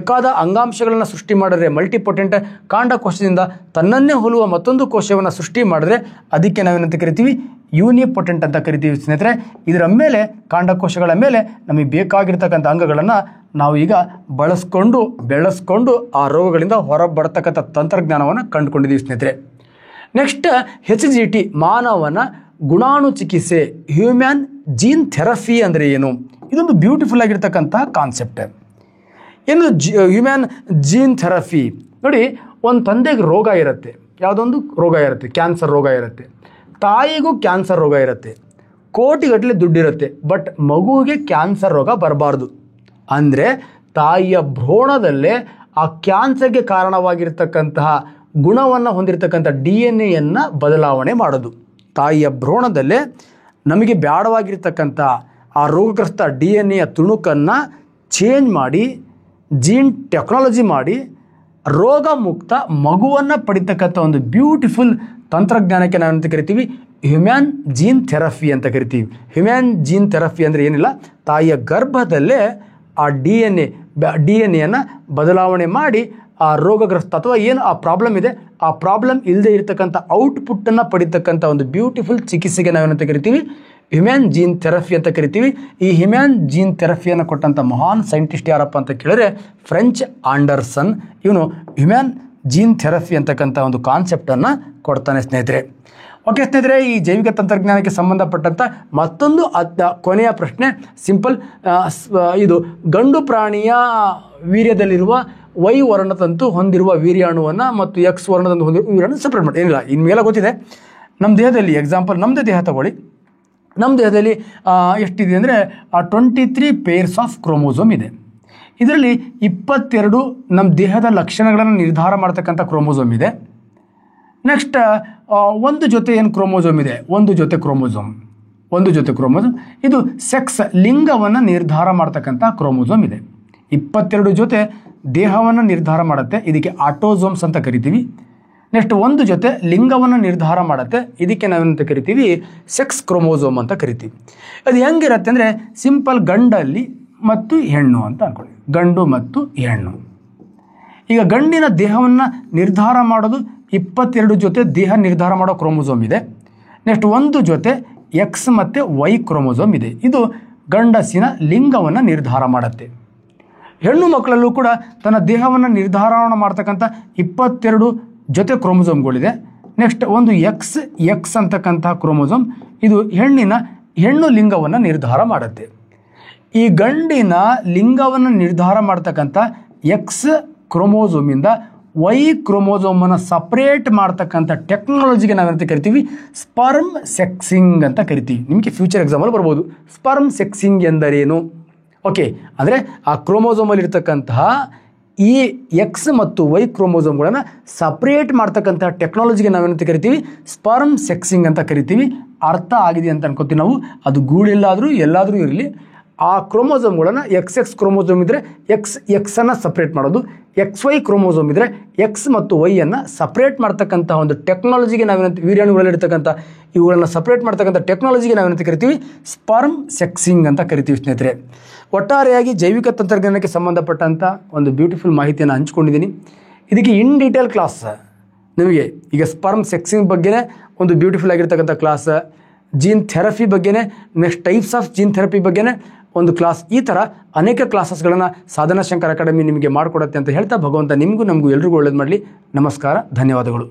ಬೇಕಾದ ಅಂಗಾಂಶಗಳನ್ನು ಸೃಷ್ಟಿ ಮಾಡಿದ್ರೆ ಮಲ್ಟಿಪೊಟೆಂಟ್ ಕಾಂಡಕೋಶದಿಂದ ತನ್ನನ್ನೇ ಹೋಲುವ ಮತ್ತೊಂದು ಕೋಶವನ್ನು ಸೃಷ್ಟಿ ಮಾಡಿದ್ರೆ ಅದಕ್ಕೆ ನಾವೇನಂತ ಕರಿತೀವಿ ಯೂನಿಪೊಟೆಂಟ್ ಅಂತ ಕರಿತೀವಿ ಸ್ನೇಹಿತರೆ. ಇದರ ಮೇಲೆ ಕಾಂಡಕೋಶಗಳ ಮೇಲೆ ನಮಗೆ ಬೇಕಾಗಿರ್ತಕ್ಕಂಥ ಅಂಗಗಳನ್ನು ನಾವು ಈಗ ಬೆಳೆಸ್ಕೊಂಡು ಆ ರೋಗಗಳಿಂದ ಹೊರಬರ್ತಕ್ಕಂಥ ತಂತ್ರಜ್ಞಾನವನ್ನು ಕಂಡುಕೊಂಡಿದ್ದೀವಿ ಸ್ನೇಹಿತರೆ. ನೆಕ್ಸ್ಟ್ HGT ಮಾನವನ ಗುಣಾಣು ಚಿಕಿತ್ಸೆ, ಹ್ಯೂಮ್ಯಾನ್ ಜೀನ್ ಥೆರಪಿ ಅಂದರೆ ಏನು? ಇದೊಂದು ಬ್ಯೂಟಿಫುಲ್ ಆಗಿರ್ತಕ್ಕಂಥ ಕಾನ್ಸೆಪ್ಟ್. ಏನು ಹ್ಯೂಮ್ಯಾನ್ ಜೀನ್ ಥೆರಪಿ? ನೋಡಿ, ಒಂದು ತಂದೆಗೆ ರೋಗ ಇರುತ್ತೆ, ಯಾವುದೊಂದು ರೋಗ ಇರುತ್ತೆ, ಕ್ಯಾನ್ಸರ್ ರೋಗ ಇರುತ್ತೆ, ತಾಯಿಗೂ ಕ್ಯಾನ್ಸರ್ ರೋಗ ಇರುತ್ತೆ, ಕೋಟಿಗಟ್ಟಲೆ ದುಡ್ಡಿರುತ್ತೆ, ಬಟ್ ಮಗುವಿಗೆ ಕ್ಯಾನ್ಸರ್ ರೋಗ ಬರಬಾರ್ದು ಅಂದರೆ ತಾಯಿಯ ಭ್ರೂಣದಲ್ಲೇ ಆ ಕ್ಯಾನ್ಸರ್ಗೆ ಕಾರಣವಾಗಿರ್ತಕ್ಕಂತಹ ಗುಣವನ್ನು ಹೊಂದಿರತಕ್ಕಂಥ DNA ಬದಲಾವಣೆ ಮಾಡೋದು. ತಾಯಿಯ ಭ್ರೂಣದಲ್ಲೇ ನಮಗೆ ಬೇಡವಾಗಿರ್ತಕ್ಕಂಥ ಆ ರೋಗಗ್ರಸ್ತ DNA ತುಣುಕನ್ನು ಚೇಂಜ್ ಮಾಡಿ ಜೀನ್ ಟೆಕ್ನಾಲಜಿ ಮಾಡಿ ರೋಗ ಮುಕ್ತ ಮಗುವನ್ನು ಪಡಿತಕ್ಕಂಥ ಒಂದು ಬ್ಯೂಟಿಫುಲ್ ತಂತ್ರಜ್ಞಾನಕ್ಕೆ ನಾವಂತ ಕರಿತೀವಿ ಹ್ಯೂಮ್ಯಾನ್ ಜೀನ್ ಥೆರಪಿ ಅಂತ ಕರಿತೀವಿ. ಹ್ಯೂಮ್ಯಾನ್ ಜೀನ್ ಥೆರಪಿ ಅಂದರೆ ಏನಿಲ್ಲ, ತಾಯಿಯ ಗರ್ಭದಲ್ಲೇ ಆ DNA ಬದಲಾವಣೆ ಮಾಡಿ ಆ ರೋಗಗ್ರಸ್ತ ಅಥವಾ ಏನು ಆ ಪ್ರಾಬ್ಲಮ್ ಇದೆ ಆ ಪ್ರಾಬ್ಲಮ್ ಇಲ್ಲದೆ ಇರತಕ್ಕಂಥ ಔಟ್ಪುಟ್ಟನ್ನು ಪಡಿತಕ್ಕಂಥ ಒಂದು ಬ್ಯೂಟಿಫುಲ್ ಚಿಕಿತ್ಸೆಗೆ ನಾವೇನಂತ ಕರಿತೀವಿ ಹ್ಯೂಮ್ಯಾನ್ ಜೀನ್ ಥೆರಪಿ ಅಂತ ಕರಿತೀವಿ. ಈ ಹ್ಯೂಮ್ಯಾನ್ ಜೀನ್ ಥೆರಪಿಯನ್ನು ಕೊಟ್ಟಂಥ ಮಹಾನ್ ಸೈಂಟಿಸ್ಟ್ ಯಾರಪ್ಪ ಅಂತ ಕೇಳಿದ್ರೆ ಫ್ರೆಂಚ್ ಆಂಡರ್ಸನ್. ಇವನು ಹ್ಯೂಮ್ಯಾನ್ ಜೀನ್ ಥೆರಪಿ ಅಂತಕ್ಕಂಥ ಒಂದು ಕಾನ್ಸೆಪ್ಟನ್ನು ಕೊಡ್ತಾನೆ ಸ್ನೇಹಿತರೆ. ಓಕೆ ಸ್ನೇಹಿತರೆ, ಈ ಜೈವಿಕ ತಂತ್ರಜ್ಞಾನಕ್ಕೆ ಸಂಬಂಧಪಟ್ಟಂಥ ಮತ್ತೊಂದು ಕೊನೆಯ ಪ್ರಶ್ನೆ ಸಿಂಪಲ್. ಇದು ಗಂಡು ಪ್ರಾಣಿಯ ವೀರ್ಯದಲ್ಲಿರುವ Y ವರ್ಣತಂತು ಹೊಂದಿರುವ ವೀರ್ಯಾಣುವನ್ನು ಮತ್ತು X ವರ್ಣತಂತು ಹೊಂದಿರುವ ವೀರ್ಯಾಣು ಸಪ್ರೇಟ್ ಮಾಡಿ. ಏನಿಲ್ಲ, ಇನ್ಮೇಲೆ ಗೊತ್ತಿದೆ. ನಮ್ಮ ದೇಹದಲ್ಲಿ ಎಕ್ಸಾಂಪಲ್ ನಮ್ಮದೇ ದೇಹ ತಗೊಳ್ಳಿ. ನಮ್ಮ ದೇಹದಲ್ಲಿ ಎಷ್ಟಿದೆ ಅಂದರೆ 23 ಪೇರ್ಸ್ ಆಫ್ ಕ್ರೋಮೋಸೋಮ್ ಇದೆ. ಇದರಲ್ಲಿ 22 ನಮ್ಮ ದೇಹದ ಲಕ್ಷಣಗಳನ್ನು ನಿರ್ಧಾರ ಮಾಡ್ತಕ್ಕಂಥ ಕ್ರೋಮೋಸೋಮ್ ಇದೆ. ನೆಕ್ಸ್ಟ್ ಒಂದು ಜೊತೆ ಏನು ಕ್ರೋಮೋಸೋಮ್ ಇದೆ, ಒಂದು ಜೊತೆ ಕ್ರೋಮೋಸೋಮ್ ಇದು ಸೆಕ್ಸ್ ಲಿಂಗವನ್ನು ನಿರ್ಧಾರ ಮಾಡ್ತಕ್ಕಂಥ ಕ್ರೋಮೋಸೋಮ್ ಇದೆ. 22 ಜೊತೆ ದೇಹವನ್ನು ನಿರ್ಧಾರ ಮಾಡುತ್ತೆ, ಇದಕ್ಕೆ ಆಟೋಸೋಮ್ಸ್ ಅಂತ ಕರಿತೀವಿ. ನೆಕ್ಸ್ಟ್ ಒಂದು ಜೊತೆ ಲಿಂಗವನ್ನು ನಿರ್ಧಾರ ಮಾಡುತ್ತೆ, ಇದಕ್ಕೆ ನಾವೇನಂತ ಕರಿತೀವಿ ಸೆಕ್ಸ್ ಕ್ರೋಮೋಸೋಮ್ ಅಂತ ಕರಿತೀವಿ. ಅದು ಹೆಂಗಿರುತ್ತೆ ಅಂದರೆ ಸಿಂಪಲ್ ಗಂಡಲ್ಲಿ ಮತ್ತು ಹೆಣ್ಣು ಅಂತ ಅಂದ್ಕೊಳ್ಳಿ, ಗಂಡು ಮತ್ತು ಹೆಣ್ಣು. ಈಗ ಗಂಡಿನ ದೇಹವನ್ನು ನಿರ್ಧಾರ ಮಾಡೋದು 22 ಜೊತೆ ದೇಹ ನಿರ್ಧಾರ ಮಾಡೋ ಕ್ರೋಮೋಸೋಮ್ ಇದೆ. ನೆಕ್ಸ್ಟ್ ಒಂದು ಜೊತೆ X ಮತ್ತು Y ಕ್ರೋಮೋಸೋಮ್ ಇದೆ, ಇದು ಗಂಡಸಿನ ಲಿಂಗವನ್ನು ನಿರ್ಧಾರ ಮಾಡುತ್ತೆ. ಹೆಣ್ಣು ಮಕ್ಕಳಲ್ಲೂ ಕೂಡ ತನ್ನ ದೇಹವನ್ನು ನಿರ್ಧಾರ ಮಾಡ್ತಕ್ಕಂಥ 22 ಜೊತೆ ಕ್ರೋಮೋಸೋಮ್ಗಳಿದೆ. ನೆಕ್ಸ್ಟ್ ಒಂದು X ಅಂತಕ್ಕಂಥ ಕ್ರೋಮೋಸೋಮ್, ಇದು ಹೆಣ್ಣು ಲಿಂಗವನ್ನು ನಿರ್ಧಾರ ಮಾಡುತ್ತೆ. ಈ ಗಂಡಿನ ಲಿಂಗವನ್ನು ನಿರ್ಧಾರ ಮಾಡ್ತಕ್ಕಂಥ X ಕ್ರೋಮೋಸೋಮಿಂದ Y ಕ್ರೋಮೋಸೋಮನ್ನು ಸಪ್ರೇಟ್ ಮಾಡ್ತಕ್ಕಂಥ ಟೆಕ್ನಾಲಜಿಗೆ ನಾವೇನಂತ ಕರಿತೀವಿ ಸ್ಪರ್ಮ್ ಸೆಕ್ಸಿಂಗ್ ಅಂತ ಕರಿತೀವಿ. ನಿಮಗೆ ಫ್ಯೂಚರ್ ಎಕ್ಸಾಮಲ್ಲಿ ಬರ್ಬೋದು ಸ್ಪರ್ಮ್ ಸೆಕ್ಸಿಂಗ್ ಎಂದರೇನು. ಓಕೆ, ಅಂದರೆ ಆ ಕ್ರೋಮೋಸೋಮಲ್ಲಿ ಇರ್ತಕ್ಕಂತಹ ಈ X ಮತ್ತು Y ಕ್ರೋಮೋಸೋಮ್ಗಳನ್ನು ಸಪ್ರೇಟ್ ಮಾಡ್ತಕ್ಕಂಥ ಟೆಕ್ನಾಲಜಿಗೆ ನಾವೇನಂತ ಕರಿತೀವಿ ಸ್ಪರ್ಮ್ ಸೆಕ್ಸಿಂಗ್ ಅಂತ ಕರಿತೀವಿ. ಅರ್ಥ ಆಗಿದೆ ಅಂತ ಅನ್ಕೋತೀವಿ ನಾವು. ಅದು ಎಲ್ಲಾದರೂ ಇರಲಿ, ಆ ಕ್ರೋಮೋಸೋಮ್ಗಳನ್ನು XX ಕ್ರೋಮೋಸೋಮ್ ಇದ್ದರೆ Xನ್ನು ಸಪ್ರೇಟ್ ಮಾಡೋದು, XY ಕ್ರೋಮೋಸೋಮ್ ಇದ್ದರೆ X ಮತ್ತು Yಯನ್ನು ಸಪ್ರೇಟ್ ಮಾಡ್ತಕ್ಕಂಥ ಒಂದು ಟೆಕ್ನಾಲಜಿಗೆ ನಾವೇನಂತ ವೀರ್ಯಾಣುಗಳಲ್ಲಿರ್ತಕ್ಕಂಥ ಇವುಗಳನ್ನು ಸಪ್ರೇಟ್ ಮಾಡ್ತಕ್ಕಂಥ ಟೆಕ್ನಾಲಜಿಗೆ ನಾವೇನಂತ ಕರಿತೀವಿ ಸ್ಪರ್ಮ್ ಸೆಕ್ಸಿಂಗ್ ಅಂತ ಕರಿತೀವಿ ಸ್ನೇಹಿತರೆ. ಒಟ್ಟಾರೆಯಾಗಿ ಜೈವಿಕ ತಂತ್ರಜ್ಞಾನಕ್ಕೆ ಸಂಬಂಧಪಟ್ಟಂಥ ಒಂದು ಬ್ಯೂಟಿಫುಲ್ ಮಾಹಿತಿಯನ್ನು ಹಂಚ್ಕೊಂಡಿದ್ದೀನಿ. ಇದಕ್ಕೆ ಇನ್ ಡೀಟೇಲ್ ಕ್ಲಾಸ್ ನಿಮಗೆ ಈಗ ಸ್ಪರ್ಮ್ ಸೆಕ್ಸಿಂಗ್ ಬಗ್ಗೆನೇ ಒಂದು ಬ್ಯೂಟಿಫುಲ್ ಆಗಿರ್ತಕ್ಕಂಥ ಕ್ಲಾಸ್, ಜೀನ್ ಥೆರಪಿ ಬಗ್ಗೆನೇ, next types of gene therapy ಬಗ್ಗೆನೇ ಒಂದು ಕ್ಲಾಸ್, ಈ ಥರ ಅನೇಕ ಕ್ಲಾಸಸ್ಗಳನ್ನು ಸಾಧನಾ ಶಂಕರ್ ಅಕಾಡೆಮಿ ನಿಮಗೆ ಮಾಡಿಕೊಡುತ್ತೆ ಅಂತ ಹೇಳ್ತಾ ಭಗವಂತ ನಿಮಗೂ ನಮಗೂ ಎಲ್ರಿಗೂ ಒಳ್ಳೇದು ಮಾಡಲಿ. ನಮಸ್ಕಾರ, ಧನ್ಯವಾದಗಳು.